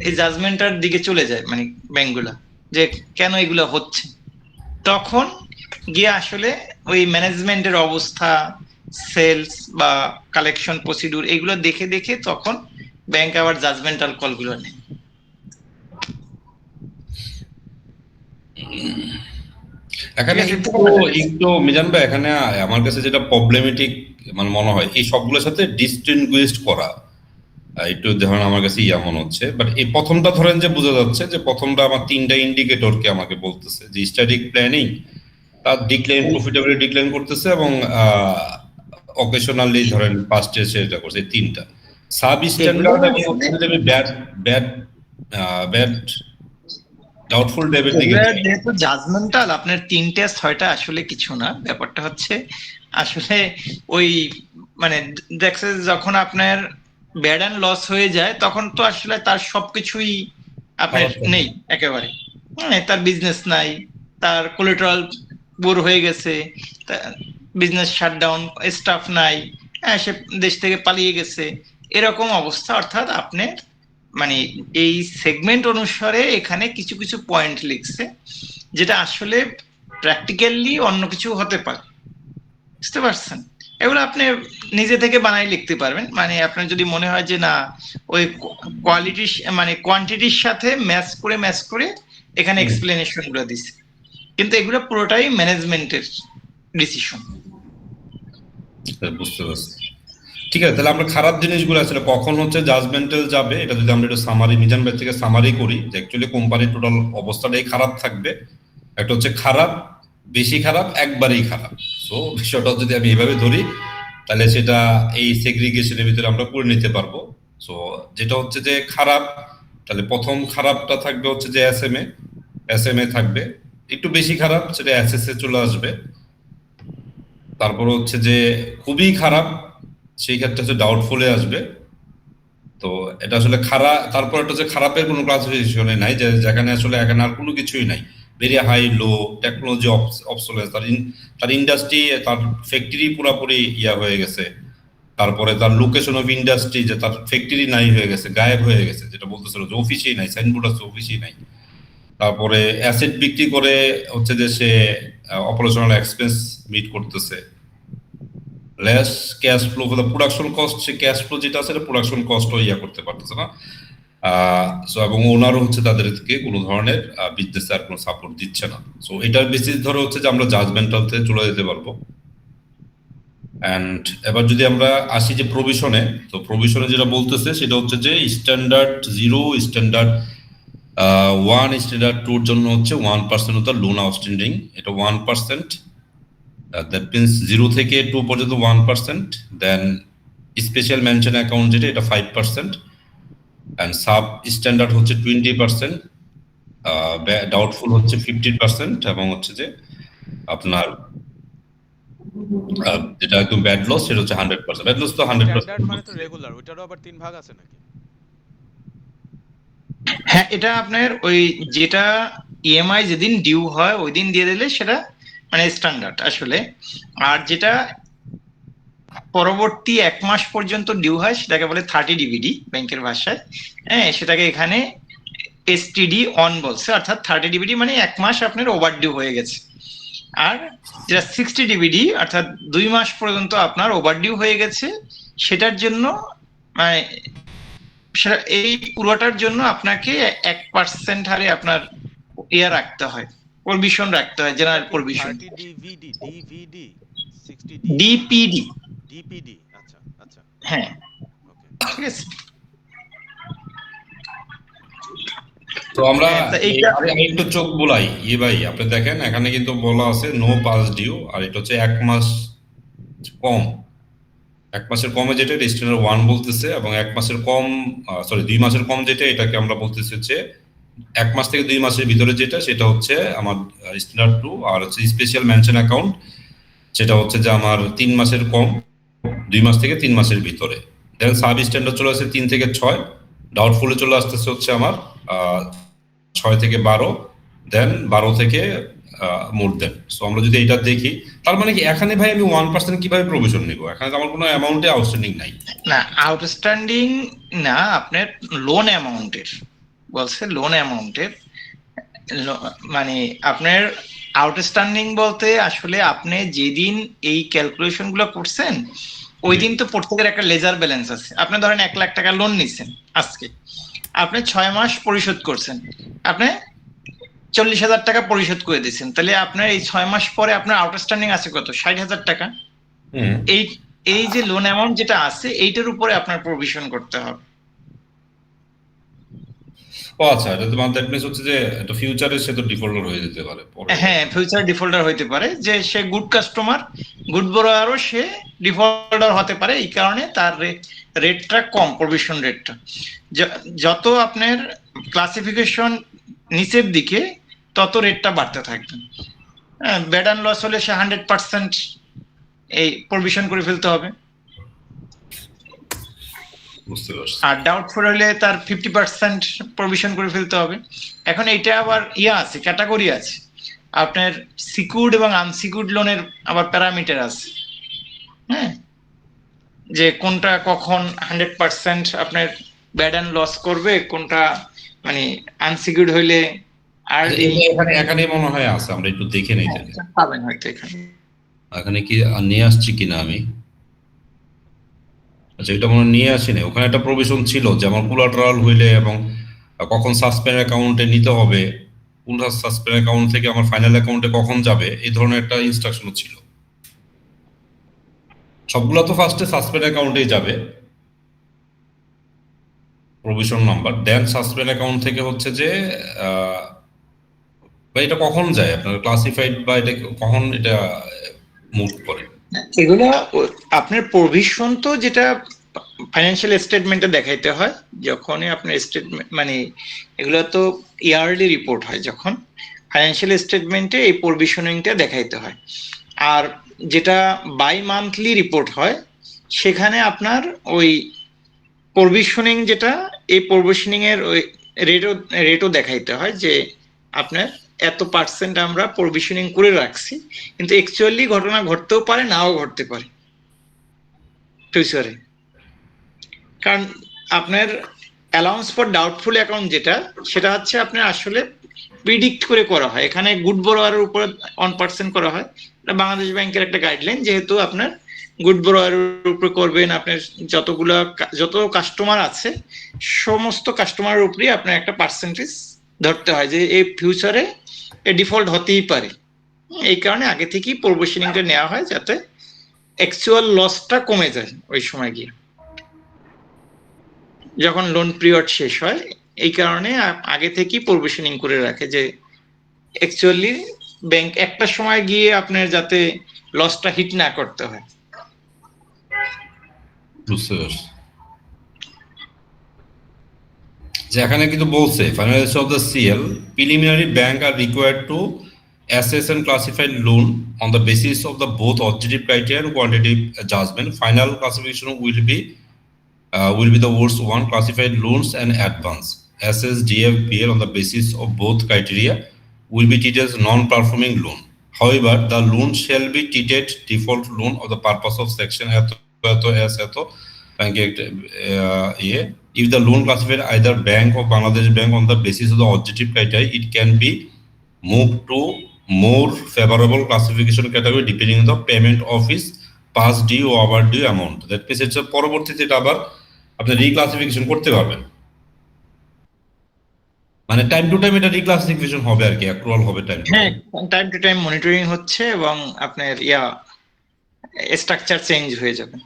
এই জাজমেন্টার দিকে চলে যায় মানে ব্যাংকগুলা, যে কেন এগুলো হচ্ছে। তখন গিয়ে আসলে ওই ম্যানেজমেন্টের অবস্থা, সেলস বা কালেকশন প্রসিডিউর এগুলো দেখে দেখে তখন ব্যাংক আবার জাজমেন্টাল কলগুলো নেয়। এখানে একটু মিজান ভাই, এখানে আমার কাছে যেটা প্রবলেমেটিক মানে মনে হয় এই সবগুলোর সাথে ডিস্টিংগুইশড করা একটু ধরেন আমার কাছে ইয়া মনে হচ্ছে। বাট এই প্রথমটা ধরেন যে বোঝা যাচ্ছে যে প্রথমটা আমার 3টা ইন্ডিকেটরকে আমাকে বলতেছে যে স্ট্যাটিক প্ল্যানিং, তার ডিক্লাইন প্রফিটেবিলিটি ডিক্লাইন করতেছে এবং অকেশনালি ধরেন ফার্স্ট ইয়ার সেটা করছে, এই তিনটা সাব স্ট্যান্ডার্ড এবং bad bad bad doubtful debit দিকে এগুলা যেহেতু জাজমেন্টাল, আপনার 3টে 6টা আসলে কিছু না। ব্যাপারটা হচ্ছে আসলে ওই মানে দেখছে যখন আপনার ব্যাড অ্যান্ড লস হয়ে যায় তখন তো আসলে তার সবকিছুই আপনার নেই একেবারে, তার বিজনেস নাই, তার কোলেটারাল বোর হয়ে গেছে, বিজনেস শাটডাউন, স্টাফ নাই, সে দেশ থেকে পালিয়ে গেছে, এরকম অবস্থা। অর্থাৎ আপনি মানে এই সেগমেন্ট অনুসারে এখানে কিছু কিছু পয়েন্ট লিখছে যেটা আসলে প্র্যাকটিক্যালি অন্য কিছু হতে পারে, বুঝতে পারছেন? এগুলো আপনি নিজে থেকে বানাই লিখতে পারবেন। মানে আপনার যদি মনে হয় যে না ওই কোয়ালিটি মানে কোয়ান্টিটির সাথে ম্যাচ করে এখানে এক্সপ্লেনেশন গুলো দিছে, কিন্তু এগুলো পুরোটাই ম্যানেজমেন্টের ডিসিশন। বুঝতে পারছি। ঠিক আছে, তাহলে আমরা খারাপ জিনিসগুলো আসলে কখন হচ্ছে জাজমেন্টাল যাবে, এটা যদি আমরা একটু সামারি মিজান ভাই থেকে সামারি করি, যে অ্যাকচুয়ালি কোম্পানির টোটাল অবস্থাটাই খারাপ থাকবে। একটা হচ্ছে খারাপ, বেশি খারাপ, একবারেই খারাপ। সো বিষয়টা যদি আমি এইভাবে ধরি তাহলে সেটা এই সেগ্রিগেশনের ভিতরে আমরা করে নিতে পারবো। সো যেটা হচ্ছে যে খারাপ, তাহলে প্রথম খারাপটা থাকবে হচ্ছে যে এসএমএ থাকবে, একটু বেশি খারাপ সেটা এসএসএ চলে আসবে। তারপর হচ্ছে যে খুবই খারাপ, সেই ক্ষেত্রে হচ্ছে ডাউটফুলে আসবে। তো এটা আসলে খারাপ। তারপর একটা হচ্ছে খারাপের কোনো ক্লাসিফিকেশনে নাই, যে যেখানে আসলে এখানে আর কোনো কিছুই নাই, very high low technology obsolescence, তার ইন্ডাস্ট্রি, তার ফ্যাক্টরি পুরোপুরি ইয়া হয়ে গেছে। তারপরে তার লোকেশন অফ ইন্ডাস্ট্রি, যে তার ফ্যাক্টরি নাই হয়ে গেছে, গায়েব হয়ে গেছে, যেটা বলতেছিল যে অফিসই নাই, সাইনবোর্ড আছে অফিসই নাই। তারপরে অ্যাসেট বিক্রি করে হচ্ছে যে সে অপারেশনাল এক্সপেন্স মিট করতেছে, less cash flow for the production cost, say cash flow যেটা আছে প্রোডাকশন কস্টও ইয়া করতে পারতেছে না। সো এবং ওনারও হচ্ছে তাদেরকে কোনো ধরনের বিজনেসে আর কোনো সাপোর্ট দিচ্ছে না। সো এটার বেসিস ধরে হচ্ছে যে আমরা জাজমেন্টালতে চলে যেতে পারবো। অ্যান্ড এবার যদি আমরা আসি যে প্রভিশনে, তো প্রভিশনে যেটা বলতেছে সেটা হচ্ছে যে স্ট্যান্ডার্ড 0, স্ট্যান্ডার্ড 1, স্ট্যান্ডার্ড 2 জন্য হচ্ছে 1% অফ দ্য লোন আউটস্ট্যান্ডিং, এটা 1%। দ্যাট মিনস 0 থেকে 2 পর্যন্ত 1%, দেন স্পেশাল মেনশন অ্যাকাউন্ট যেটা এটা 5%, অ্যান্ড সাব স্ট্যান্ডার্ড হচ্ছে 20%, ডাউটফুল হচ্ছে 15%, এবং হচ্ছে যে আপনার যেটা একদম ব্যাড লস সেটা হচ্ছে 100%। ব্যাড লস তো 100%। স্ট্যান্ডার্ড মানে তো রেগুলার, ওইটারও আবার 3 ভাগ আছে নাকি? হ্যাঁ, এটা আপনার ওই যেটা ইএমআই যেদিন ডিউ হয় ওই দিন দিয়ে দিলে সেটা মানে স্ট্যান্ডার্ড আসলে। আর যেটা পরবর্তী 1 মাস পর্যন্ত ডিউ হয় সেটাকে বলে 30 ডিভিডি ব্যাংকের ভাষায়। হ্যাঁ, সেটাকে এখানে এসটিডি অন বলছে, অর্থাৎ 30 ডিভিডি মানে 1 মাস আপনার ওভার ডিউ হয়ে গেছে। আর যেটা 60 ডিভিডি অর্থাৎ 2 মাস পর্যন্ত আপনার ওভার ডিউ হয়ে গেছে, সেটার জন্য মানে সেটা এই পুরোটার জন্য আপনাকে 1% হারে আপনার ইয়া রাখতে হয়, প্রভিশন রাখতে হয়, জেনারেল প্রভিশন, 30 ডিভিডি, ডিভিডি, 60 ডিপিডি। ডিপিডি। আচ্ছা আচ্ছা, হ্যাঁ, ওকে। ঠিক আছে। তো আমরা হ্যাঁ, তা এইটা আমি একটু চোখ বুলাই ভাই, আপনি দেখেন এখানে কিন্তু বলা আছে নো পাস ডিউ, আর এটা হচ্ছে 1 মাস কম, 1 মাসের কমে যেটা স্ট্যান্ডার্ড 1 বলতেছে, এবং 1 মাসের কম, সরি 2 মাসের কম যেটা এটাকে আমরা বলতেছি হচ্ছে 1 মাস থেকে 2 মাসের ভিতরে যেটা সেটা হচ্ছে আমার স্ট্যান্ডার্ড 2, আর হচ্ছে স্পেশাল মেনশন অ্যাকাউন্ট সেটা হচ্ছে যে আমার 3 মাসের কম, 2 মাস থেকে 3 মাসের ভিতরে। দেন সাব স্ট্যান্ডার্ড চলে আসছে 3 থেকে 6, ডাউটফুলে চলে আসতেছে হচ্ছে আমার 6 থেকে 12, দেন 12 থেকে মোর দেন। সো আমরা যদি এটা দেখি, তার মানে কি এখানে ভাই আমি 1% কিভাবে প্রভিশন নিব? এখানে তো আমার কোনো অ্যামাউন্টে আউটস্ট্যান্ডিং নাই। না, আউটস্ট্যান্ডিং না, আপনার লোন অ্যামাউন্টের বলছে, লোন অ্যামাউন্টের মানে আপনার আউটস্ট্যান্ডিং বলতে আসলে আপনি যেদিন এই ক্যালকুলেশন গুলো করছেন ওই দিন তো প্রত্যেকের একটা লেজার ব্যালেন্স আছে। আপনি ধরেন 1 লাখ টাকা লোন নিছেন আজকে, আপনি 6 মাস পরিশোধ করছেন, আপনি 40,000 টাকা পরিশোধ করে দিচ্ছেন, তাহলে আপনার এই 6 মাস পরে আপনার আউটস্ট্যান্ডিং আছে কত? 60,000 টাকা। এই এই যে লোন অ্যামাউন্ট যেটা আছে এইটার উপরে আপনার প্রভিশন করতে হবে। ও আচ্ছা, এটা তো দ্যাট মিনস হচ্ছে যে এটা ফিউচারে সে তো ডিফল্টার হয়ে যেতে পারে পরে। হ্যাঁ, ফিউচার ডিফল্টার হইতে পারে, যে সে গুড কাস্টমার, গুড বরোয়ারও সে ডিফল্টার হতে পারে। এই কারণে তার রেটটা কম, প্রভিশন রেটটা। যত আপনার ক্লাসিফিকেশন নিচের দিকে তত রেটটা বাড়তে থাকবে। হ্যাঁ, ব্যাড অ্যান্ড লস হলে সে 100% এই প্রভিশন করে ফেলতে হবে, বুঝতে পারছি। আর ডাউটফুল হলে তার 50% প্রভিশন করে ফেলতে হবে। এখন এটা আবার আছে, ক্যাটাগরি আছে, আপনার সিকিউরড এবং আনসিকিউরড লোনের আবার প্যারামিটার আছে। হ্যাঁ, যে কোনটা কখন 100% আপনার ব্যাড অ্যান্ড লস করবে, কোনটা মানে আনসিকিউরড হইলে আর্লি এখানে এখানে মনে হয় আছে, আমরা একটু দেখে নেই তাহলে। পাবেন হয়তো এখানে। এখানে কি নিয়ে আসছি কিনা আমি? আচ্ছা, এটা মনে হয় নিয়ে আসি না। ওখানে একটা প্রভিশন ছিল যেমন কোলাটারাল হইলে এবং কখন সাসপেন্ড অ্যাকাউন্টে নিতে হবে, কোন সাসপেন্ড অ্যাকাউন্ট থেকে আমার ফাইনাল অ্যাকাউন্টে কখন যাবে, এই ধরনের একটা ইনস্ট্রাকশনও ছিল। সবগুলো তো ফার্স্টে সাসপেন্ড অ্যাকাউন্টেই যাবে প্রভিশন নাম্বার, দেন সাসপেন্ড অ্যাকাউন্ট থেকে হচ্ছে যে বা এটা কখন যায় আপনার ক্লাসিফাইড, বা এটা কখন এটা মুভ করে। এগুলো আপনার প্রভিশন তো যেটা ফাইন্যান্সিয়াল স্টেটমেন্টে দেখাইতে হয়, যখনই আপনার স্টেটমেন্ট মানে এগুলো তো ইয়ারলি রিপোর্ট হয়, যখন ফাইন্যান্সিয়াল স্টেটমেন্টে এই প্রভিশনিংটা দেখাইতে হয়। আর যেটা বাই মান্থলি রিপোর্ট হয়, সেখানে আপনার ওই প্রভিশনিং যেটা, এই প্রভিশনিং এর ওই রেটও দেখাইতে হয়, যে আপনার এত পার্সেন্ট আমরা প্রভিশনিং করে রাখছি, কিন্তু অ্যাকচুয়ালি ঘটনা ঘটতেও পারে, নাও ঘটতে পারে ফিউচারে। কারণ আপনার অ্যালাউন্স ফর ডাউটফুল অ্যাকাউন্ট যেটা, সেটা হচ্ছে আপনার আসলে প্রিডিক্ট করে করা হয়। এখানে গুড বরোয়ারের উপরে 1% করা হয়, এটা বাংলাদেশ ব্যাংকের একটা গাইডলাইন। যেহেতু আপনার গুড বরোয়ারের উপরে করবেন, আপনার যত কাস্টমার আছে সমস্ত কাস্টমারের উপরেই আপনার একটা পার্সেন্টেজ ধরতে হয়, যে এই ফিউচারে ডিফল্ট হতেই পারে। এই কারণে আগে থেকেই প্রভিশনিংটা নেওয়া হয়, যাতে অ্যাকচুয়াল লসটা কমে যায় ওই সময় গিয়ে, যখন লোন পিরিয়ড শেষ হয়। এই কারণে আগে থেকেই প্রভিশনিং করে রাখে, যে অ্যাকচুয়ালি ব্যাংক একটা সময় গিয়ে আপনার যাতে লসটা হিট না করতে হয়। বুঝতে পারছি। যে এখানে কিন্তু বলছে finalisation of the CL preliminary bank R required to assess and classify loan on the basis of the both objective criteria and quantitative judgment. Final classification will be the worst one, classified loans and advance. Assess DFPL on the basis of both criteria will be treated as non-performing loan. However, the loan shall be treated default loan of the purpose of section Bank Act. If the loan classified either Bank or Bangladesh Bank on the basis of the objective criteria, it can be moved to more favorable classification category depending on the payment of his past due or overdue amount. That means it's a পরবর্তীতে এটা আবার আপনি রিক্লাসিফিকেশন করতে পারবেন, মানে টাইম টু টাইম এটা রিক্লাসিফিকেশন হবে আর কি, অ্যাক্রুয়াল হবে টাইম। হ্যাঁ, টাইম টু টাইম মনিটরিং হচ্ছে এবং আপনার স্ট্রাকচার চেঞ্জ হয়ে যাবে।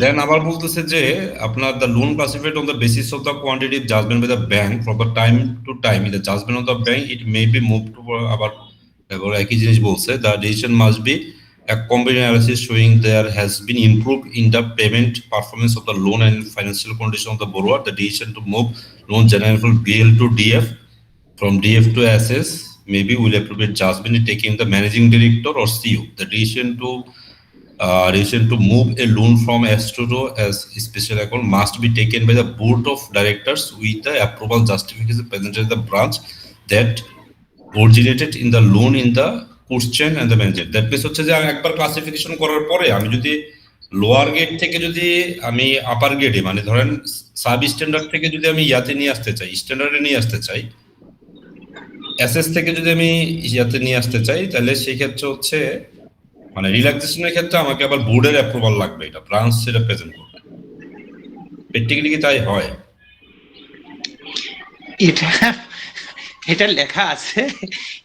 দেন আবার বলতেছে যে আপনার the loan classified on the basis of the quantitative judgement by the bank from the time to time in the judgement of the bank it may be move to, আবার একই জিনিস বলছে, the decision must be a combined analysis showing there has been improved in the payment performance of the loan and financial condition of the borrower. The decision to move loan general from BL to DF, from DF to SS, maybe will appropriate judgment in taking the managing director or CEO. The decision to move a loan from S2 to as special account must be taken by the board of directors with the approval justification presented in the branch that originated in the loan in the question and the manager. That means হচ্ছে যে আমি একবার ক্লাসিফিকেশন করার পরে আমি যদি লোয়ার গেট থেকে যদি আমি আপার গেটে, মানে ধরেন সাব স্ট্যান্ডার্ড থেকে যদি আমি ইয়াতে নিয়ে আসতে চাই, স্ট্যান্ডার্ডে নিয়ে আসতে চাই, এসএস থেকে যদি আমি ইয়াতে নিয়ে আসতে চাই, তাহলে সেই ক্ষেত্রে হচ্ছে মানে রিল্যাক্সেশনের ক্ষেত্রে আমাকে আবার বোর্ডের অ্যাপ্রুভাল লাগবে, এটা ব্রাঞ্চ সেটা প্রেজেন্ট করবে। প্র্যাকটিক্যালি কি তাই হয়? এটা লেখা আছে,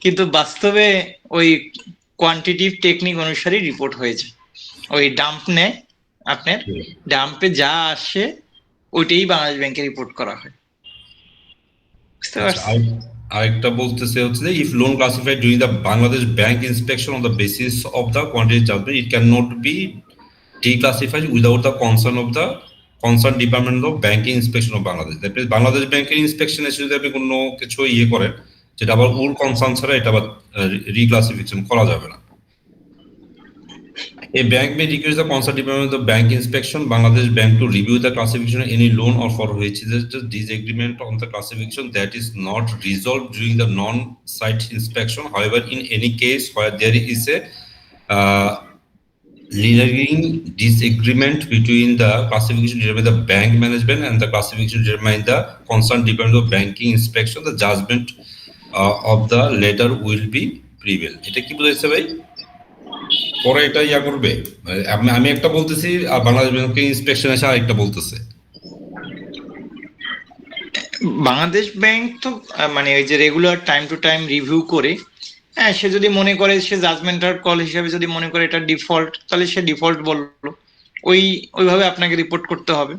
কিন্তু বাস্তবে ওই কোয়ান্টিটিভ টেকনিক অনুসারে রিপোর্ট হয়েছে। ওই ডাম্প নেয়, আপনার ডাম্পে যা আসে ওইটাই বাংলাদেশ ব্যাংকে রিপোর্ট করা হয়। বুঝতে আচ্ছা, পারছি। আরেকটা বলতেছে হচ্ছে যে if loan classified during the Bangladesh bank inspection on the basis of the quantity judgement it can not be declassified without the concern of the concerned department of banking inspection of Bangladesh. That means Bangladesh ব্যাংকের ইন্সপেকশন এসে যদি আপনি কোনো কিছু ইয়ে করেন, যেটা আবার ওর কনসার্ন ছাড়া এটা আবার রিক্লাসিফিকেশন করা যাবে না। A bank may request the concerned department of the bank inspection, Bangladesh Bank, to review the classification of any loan or for which there is a disagreement on the classification that is not resolved during the non-site inspection. However, in any case where there is a lingering disagreement between the classification determined by the bank management and the classification determined by the concerned department of banking inspection, the judgment of the latter will be prevail. এটা কি বুঝাইছে ভাই? পরে এটা ইয়া করবে, আমি একটা বলতেছি আর বাংলাদেশ ব্যাংকিং ইন্সপেকশন এসে আরেকটা বলতেছে। বাংলাদেশ ব্যাংক তো মানে ওই যে regular time to time review করে, হ্যাঁ, সে যদি মনে করে সে জাজমেন্টাল কল হিসেবে যদি মনে করে এটা ডিফল্ট, তাহলে সে ডিফল্ট বললো, ওইভাবে আপনাকে রিপোর্ট করতে হবে।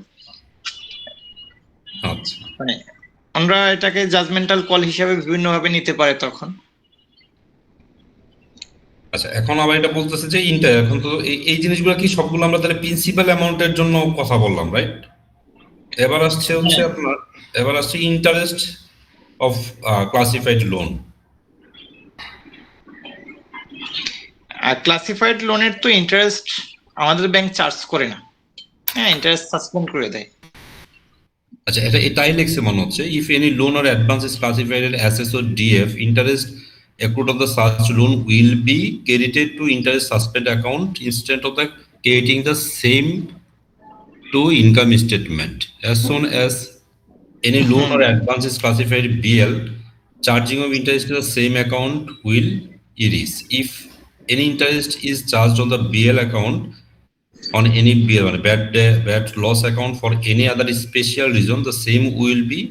আচ্ছা, মানে আমরা এটাকে জাজমেন্টাল কল হিসেবে বিভিন্ন ভাবে নিতে পারে তখন। আচ্ছা, এখন আবার এটা বলতেছে যে এখন তো এই জিনিসগুলো কি সবগুলো আমরা তাহলে প্রিন্সিপাল অ্যামাউন্টের জন্য কথা বললাম, রাইট? এবার আসছে interest of classified loan. Are classified লোনের তো ইন্টারেস্ট আমাদের ব্যাংক চার্জ করে না, হ্যাঁ, ইন্টারেস্ট সাসপেন্ড করে দেয়। আচ্ছা, এটা এটাই লিখছে মনে হচ্ছে, if any loan or advance is classified as SS or DF, interest accrued of the such loan will be credited to interest suspend account instead of the crediting the same to income statement. As soon as any loan or advance is classified BL, charging of interest to the same account will erase. If any interest is charged on the BL account, on any BL, bad loss account for any other special reason, the same will be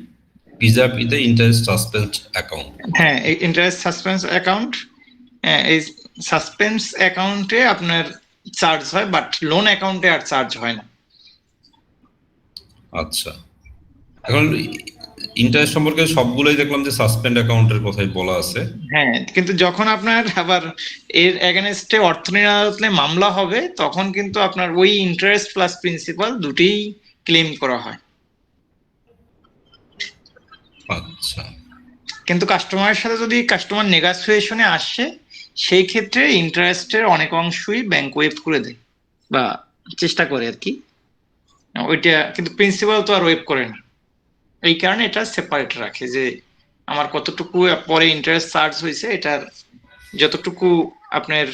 preserved in the interest suspense account. হ্যাঁ, ইন্টারেস্ট সাসপেন্স অ্যাকাউন্ট, এই সাসপেন্স অ্যাকাউন্টে আপনার চার্জ হয়, বাট লোন অ্যাকাউন্টে আর চার্জ হয় না। আচ্ছা, এখন ইন্টারেস্ট সম্পর্কে সবগুলোই দেখলাম যে সাসপেন্ড অ্যাকাউন্টের কথাই বলা আছে। হ্যাঁ, কিন্তু যখন আপনার আবার এর এগেনস্টে অর্থনীতি আদালতে মামলা হবে, তখন কিন্তু আপনার ওই ইন্টারেস্ট প্লাস প্রিন্সিপাল দুটোই ক্লেম করা হয়। আচ্ছা, কিন্তু কাস্টমারের সাথে যদি কাস্টমার নেগোসিয়েশনে আসে, সেই ক্ষেত্রে ইন্টারেস্টের অনেক অংশই ব্যাংক ওয়েভ করে দেয় বা চেষ্টা করে আর কি, ওইটা কিন্তু প্রিন্সিপাল তো আর ওয়েভ করে না। এই কারণে এটা সেপারেট রাখে যে আমার কতটুকু পরে ইন্টারেস্ট চার্জ হয়েছে, এটার যতটুকু আপনার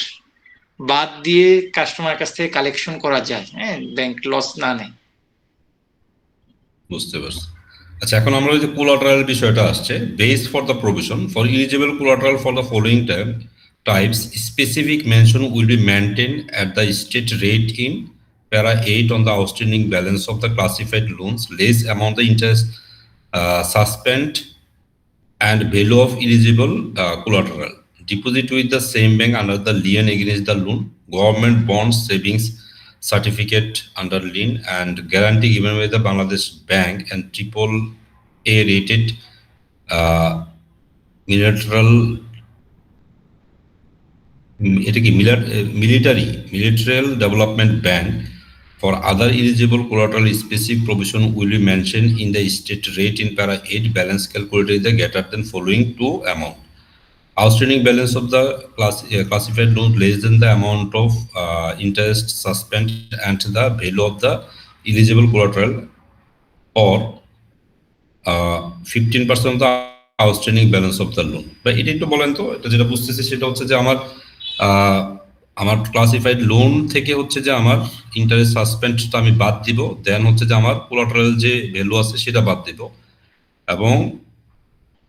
বাদ দিয়ে কাস্টমারের কাছ থেকে কালেকশন করা যায়, হ্যাঁ, ব্যাংক লস না নেয়। বুঝতে পারছি। আচ্ছা, এখন আমরা যে কোলাটারাল বিষয়টা আসছে, base for the provision for eligible collateral for the following types, specific mention will be maintained at the state rate in para 8 on the outstanding balance of the classified loans, less amount the interest suspend and value of eligible collateral. Deposit with the same bank under the lien against the loan, government bonds, savings certificate under lien, and guarantee given by the Bangladesh Bank and AAA rated unilateral military development bank for other eligible collateral. Specific provision will be mentioned in the state rate in para 8 balance calculated the greater than following two amount. Outstanding balance of the classified loan less than the amount of interest suspend and the value of the eligible collateral, or 15% of the outstanding balance of the loan. বা এটা একটু বলেন তো, এটা যেটা বুঝতেছি সেটা হচ্ছে যে আমার ক্লাসিফাইড লোন থেকে হচ্ছে যে আমার ইন্টারেস্ট সাসপেন্ডটা আমি বাদ দিব, দেন হচ্ছে যে আমার কোলাটারাল যে ভ্যালু আছে সেটা বাদ দিব, এবং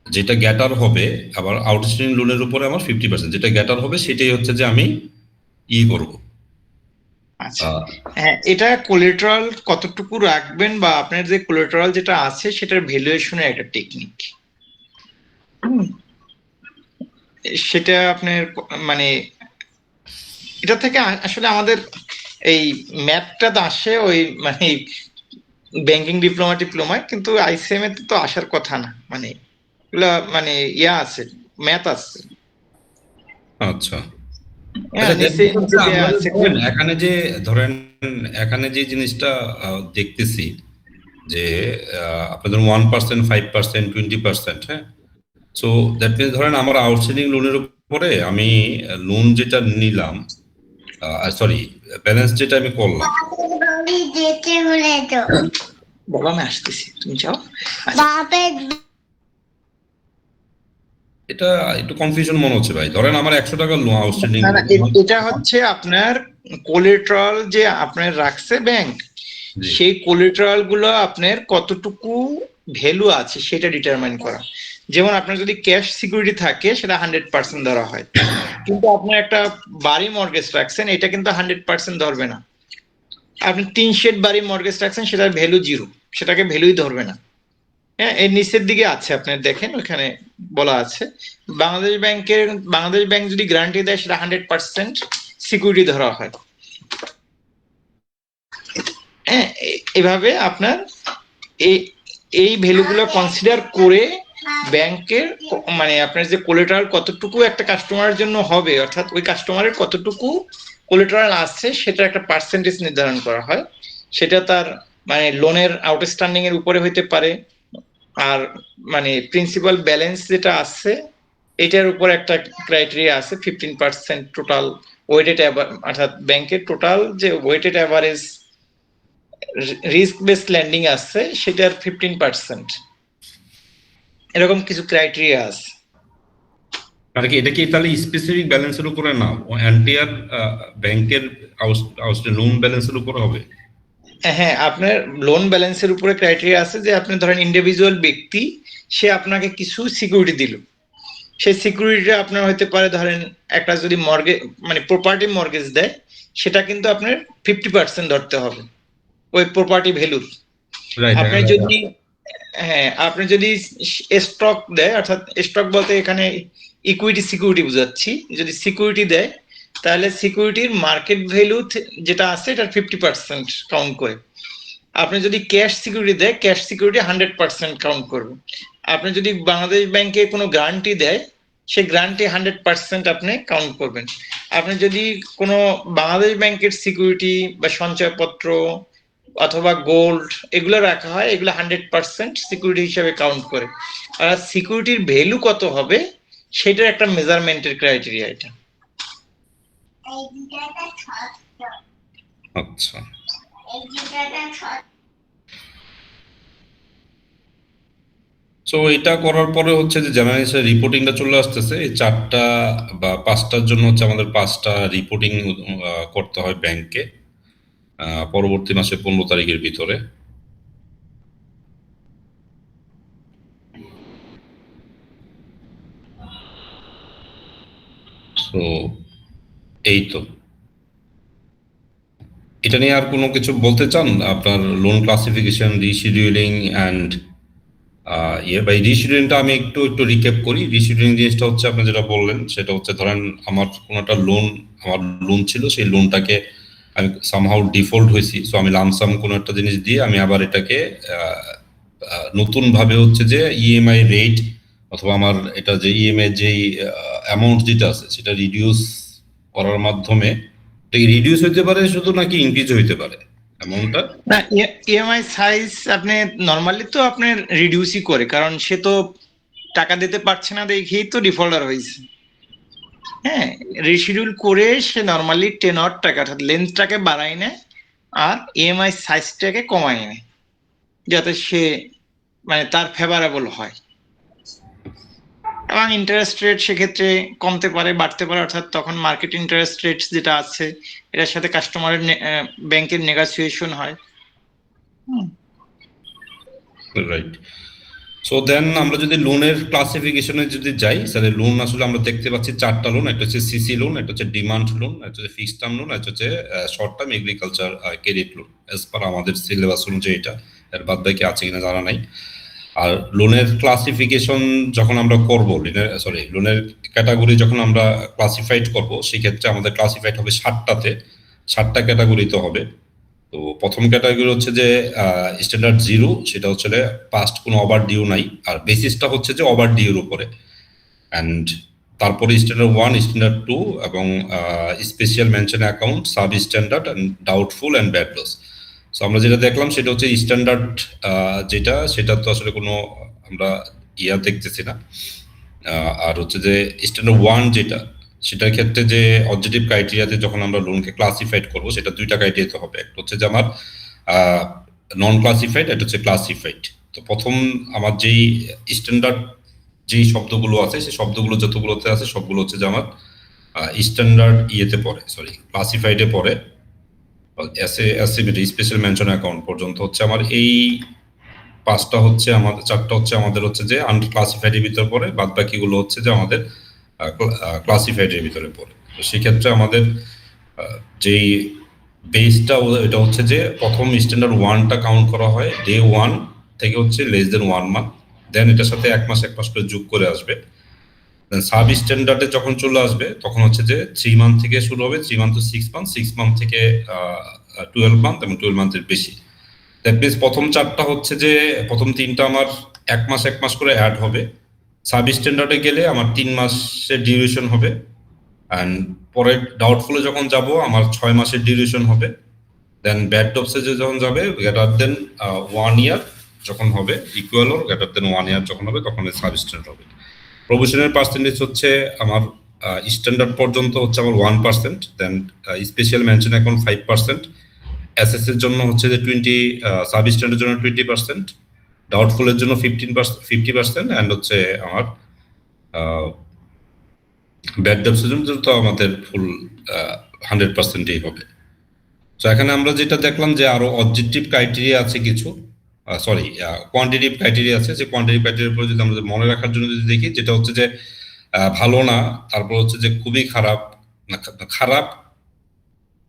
যেটা গ্যাটার হবে আবার আউটস্ট্যান্ডিং লোনের উপরে আমার 50%, যেটা গ্যাটার হবে সেটাই হচ্ছে যে আমি করব। আচ্ছা, হ্যাঁ, এটা কোলাটারাল কতটুকু রাখবেন বা আপনার যে কোলাটারাল যেটা আছে সেটার ভ্যালুয়েশনের একটা টেকনিক, সেটা আপনার মানে এটা থেকে আসলে আমাদের এই ম্যাথটা আসে ওই মানে ব্যাংকিং ডিপ্লোমায়, কিন্তু আইসিএম এ তো আসার কথা না। মানে এগুলা মানে ইয়া আছে, ম্যাথ আছে। আচ্ছা হ্যাঁ, আচ্ছা নিচে নিচে দেয়া আমরা আছে। ধরেন এখানে যে জিনিসটা দেখতেছি যে আপনাদের 1%, 5%, 20%, হ্যাঁ। সো দ্যাট মিনস ধরেন আমার আউটস্ট্যান্ডিং লোনের উপরে আমি লোন যেটা নিলাম, সরি, ব্যালেন্স যেটা আমি করলাম, বাবা আমি আসতেছি, তুমি যাও। আচ্ছা, এটা একটু কনফিউশন মনে হচ্ছে ভাই। ধরেন আমার 100 টাকা লোন আউটস্ট্যান্ডিং না, না, লোন। এটা হচ্ছে আপনার কোলেট্রাল যে আপনার রাখছে ব্যাংক, জি সেই কোলেট্রাল গুলো আপনার কতটুকু ভ্যালু আছে সেটা ডিটারমাইন করা। যেমন আপনার যদি ক্যাশ সিকিউরিটি থাকে সেটা 100% ধরা হয়, কিন্তু আপনি একটা বাড়ি মর্গেজ রাখছেন, এটা কিন্তু 100% ধরবে না। আপনি 3 শেড বাড়ি মর্গেজ রাখছেন, সেটার ভ্যালু 0, সেটাকে ভ্যালুই ধরবে না। হ্যাঁ, এর নিচের দিকে আছে, আপনার দেখেন ওখানে বলা আছে বাংলাদেশ ব্যাংক যদি গ্যারান্টি দেয় সেটা 100% সিকিউরিটি ধরা হয়। হ্যাঁ, এভাবে আপনার এই এই ভ্যালুগুলো কনসিডার করে ব্যাংকের মানে আপনার যে কোলেটারাল কতটুকু একটা কাস্টমারের জন্য হবে, অর্থাৎ ওই কাস্টমারের কতটুকু কোলেটারাল আছে সেটা একটা পার্সেন্টেজ নির্ধারণ করা হয়। সেটা তার মানে লোনের আউটস্ট্যান্ডিং এর উপরে হইতে পারে, আর মানে প্রিন্সিপাল ব্যালেন্স যেটা আছে এটার উপর একটা ক্রাইটেরিয়া আছে 15% টোটাল ওয়েটেড, অর্থাৎ ব্যাংকের টোটাল যে weighted average risk base lending আছে সেটার 15%, এরকম কিছু ক্রাইটেরিয়া আছে। আর কি এটা কি তাহলে স্পেসিফিক ব্যালেন্সের উপরে না, এন্টায়ার ব্যাংকের আউটস্ট্যান্ডিং লোন ব্যালেন্সের উপরে হবে? হ্যাঁ, আপনার লোন ব্যালেন্সের উপরে ক্রাইটেরিয়া আছে যে আপনি ধরেন ইন্ডিভিজুয়াল ব্যক্তি, সে আপনাকে কিছু সিকিউরিটি দিল, সেই সিকিউরিটিটা আপনার হতে পারে ধরেন একটা যদি মর্গেজ মানে প্রপার্টি মর্গেজ দেয়, সেটা কিন্তু আপনার 50% ধরতে হবে ওই প্রপার্টি ভ্যালুর। রাইট। আপনি যদি হ্যাঁ, আপনি যদি স্টক দেয়, অর্থাৎ স্টক বলতে এখানে ইকুইটি সিকিউরিটি বুঝাচ্ছি, যদি সিকিউরিটি দেয় তাহলে সিকিউরিটির মার্কেট ভ্যালু যেটা আছে এটার 50% কাউন্ট করে। আপনি যদি ক্যাশ সিকিউরিটি দেয়, ক্যাশ সিকিউরিটি 100% কাউন্ট করবে। আপনি যদি বাংলাদেশ ব্যাংকে কোনো গ্যারান্টি দেয়, সেই গ্যারান্টি 100% আপনি কাউন্ট করবেন। আপনি যদি কোনো বাংলাদেশ ব্যাংকের সিকিউরিটি বা সঞ্চয়পত্র অথবা গোল্ড এগুলো রাখা হয়, এগুলো 100% সিকিউরিটি হিসেবে কাউন্ট করে। আর সিকিউরিটির ভ্যালু কত হবে সেটার একটা মেজারমেন্টের ক্রাইটেরিয়া এটা। আচ্ছা, সো এটা করার পরে হচ্ছে যে জানুয়ারি রিপোর্টিংটা চলে আসতেছে, এই 4টা বা 5টার জন্য হচ্ছে আমাদের 5টা রিপোর্টিং করতে হয় ব্যাংকে পরবর্তী মাসে 15 তারিখের ভিতরে। সো এই তো, এটা নিয়ে আর কোনো কিছু বলতে চান? আপনার loan classification, rescheduling and by রিশিডিউলিংটা আমি একটু রিক্যাপ করি। রিশিডিউলিং জিনিসটা হচ্ছে আপনি যেটা বললেন সেটা হচ্ছে ধরেন আমার কোনো একটা আমার লোন ছিল, সেই লোনটাকে আমি সামহাউ ডিফল্ট হয়েছি, সো আমি লামসাম কোনো একটা জিনিস দিয়ে আমি আবার এটাকে নতুন ভাবে হচ্ছে যে ইএমআই রেট অথবা আমার এটা যে ইএমআই যেই অ্যামাউন্ট যেটা আছে সেটা রিডিউস করার মাধ্যমে, এটা রিডিউস হইতে পারে শুধু নাকি ইনক্রিজ হইতে পারে অ্যামাউন্টটা? না, ইএমআই সাইজ আপনি নরমালি তো আপনার রিডিউসই করে, কারণ সে তো টাকা দিতে পারছে না দেখেই তো ডিফল্টার হয়েছে। হ্যাঁ, রিশিডিউল করে সে নরমালি টেনরটাকে অর্থাৎ লেন্থটাকে বাড়ায় নেয় আর ইএমআই সাইজটাকে কমায় নেয়, যাতে সে মানে তার ফেভারেবল হয়। এবং ইন্টারেস্ট রেট সেক্ষেত্রে কমতে পারে, বাড়তে পারে, অর্থাৎ তখন মার্কেট ইন্টারেস্ট রেট যেটা আছে এটার সাথে কাস্টমারের ব্যাংকের নেগোসিয়েশন হয়। রাইট। সো দেন আমরা যদি লোনের ক্লাসিফিকেশনে যদি যাই, তাহলে লোন আসলে আমরা দেখতে পাচ্ছি 4টা লোন। একটা হচ্ছে সিসি লোন, একটা হচ্ছে ডিমান্ড লোন, একটা হচ্ছে ফিক্সড টার্ম লোন, একটা হচ্ছে short term agriculture credit loan. As per আমাদের সিলেবাস অনুযায়ী এটা, এর বাদ বাকি আছে কিনা জানা নাই। আর লোনের ক্লাসিফিকেশন যখন আমরা করব, লোনের ক্যাটাগরি যখন আমরা ক্লাসিফাইড করব, সেক্ষেত্রে আমাদের ক্লাসিফাইড হবে 7টা ক্যাটাগরিতে হবে। তো প্রথম ক্যাটাগরি হচ্ছে যে স্ট্যান্ডার্ড 0, সেটা হচ্ছে পাস্ট কোনো ওভার ডিউ নাই, আর বেসিসটা হচ্ছে যে ওভার ডিউর উপরে। অ্যান্ড তারপরে স্ট্যান্ডার্ড 1, স্ট্যান্ডার্ড 2 এবং special mention account, substandard and doubtful and bad loss. So আমরা যেটা দেখলাম সেটা হচ্ছে স্ট্যান্ডার্ড যেটা, সেটা তো আসলে কোনো আমরা দেখতেছি না। আর হচ্ছে যে স্ট্যান্ডার্ড 1 যেটা, সেটার ক্ষেত্রে যে অবজেক্টিভ ক্রাইটেরিয়াতে যখন আমরা লোনকে ক্লাসিফাইড করবো, সেটা দুইটা ক্রাইটেরিয়াতে হবে। একটা হচ্ছে যে আমার নন ক্লাসিফাইড, একটা হচ্ছে ক্লাসিফাইড। তো প্রথম আমার যেই স্ট্যান্ডার্ড যেই শব্দগুলো আছে, সেই শব্দগুলো যতগুলোতে আছে সবগুলো হচ্ছে যে আমার স্ট্যান্ডার্ড পড়ে, সরি ক্লাসিফাইডে পড়ে। স্পেশাল মেনশন অ্যাকাউন্ট পর্যন্ত হচ্ছে আমার এই পাঁচটা হচ্ছে আমাদের, চারটা হচ্ছে আমাদের হচ্ছে যে আন্ডার ক্লাসিফাইডের ভিতরে পড়ে, বাদ বাকিগুলো হচ্ছে যে আমাদের ক্লাসিফাইডের ভিতরে পড়ে। তো সেক্ষেত্রে আমাদের যেই বেসটা এটা হচ্ছে যে প্রথম স্ট্যান্ডার্ড 1টা কাউন্ট করা হয় ডে 1 থেকে হচ্ছে লেস দেন 1 মান্থ, দেন এটার সাথে এক মাস করে যোগ করে আসবে। দেন সাব স্ট্যান্ডার্ডে যখন চলে আসবে তখন হচ্ছে যে 3 মান্থ থেকে শুরু হবে, 3 মান্থ টু 6 মান্থ, 6 মান্থ থেকে 12 মান্থ এবং 12 মান্থের বেশি। দ্যাট মিনস প্রথম চারটা হচ্ছে যে প্রথম 3টা আমার এক মাস করে অ্যাড হবে। সাব স্ট্যান্ডার্ডে গেলে আমার 3 মাসের ডিউরেশন হবে, অ্যান্ড পরে ডাউটফুলে যখন যাব আমার 6 মাসের ডিউরেশন হবে। দেন ব্যাড ডপসে যখন যাবে গ্রেটার দেন 1 ইয়ার যখন হবে, ইকুয়াল অর গ্রেটার দেন 1 ইয়ার যখন হবে, তখন সাব স্ট্যান্ডার্ড হবে। প্রভিশনের পার্সেন্টেজ হচ্ছে আমার স্ট্যান্ডার্ড পর্যন্ত হচ্ছে আমার 1%, দেন স্পেশাল মেনশন অ্যাকাউন্ট 5%, এসএস এর জন্য হচ্ছে যে 20, সাব স্ট্যান্ডার্ডের জন্য 20%, ডাউটফুলের জন্য 50%, অ্যান্ড হচ্ছে আমার ব্যাড ডেপসের জন্য তো আমাদের ফুল 100%ই হবে। তো এখানে আমরা যেটা দেখলাম যে আরো অবজেক্টিভ ক্রাইটেরিয়া আছে কিছু, সরি কোয়ান্টিটিভ ক্রাইটেরিয়া আছে। যে কোয়ান্টিটিভ ক্রাইটেরিয়ার উপর যদি আমরা মনে রাখার জন্য যদি দেখি, যেটা হচ্ছে যে ভালো না, তারপর হচ্ছে যে খুবই খারাপ, খারাপ,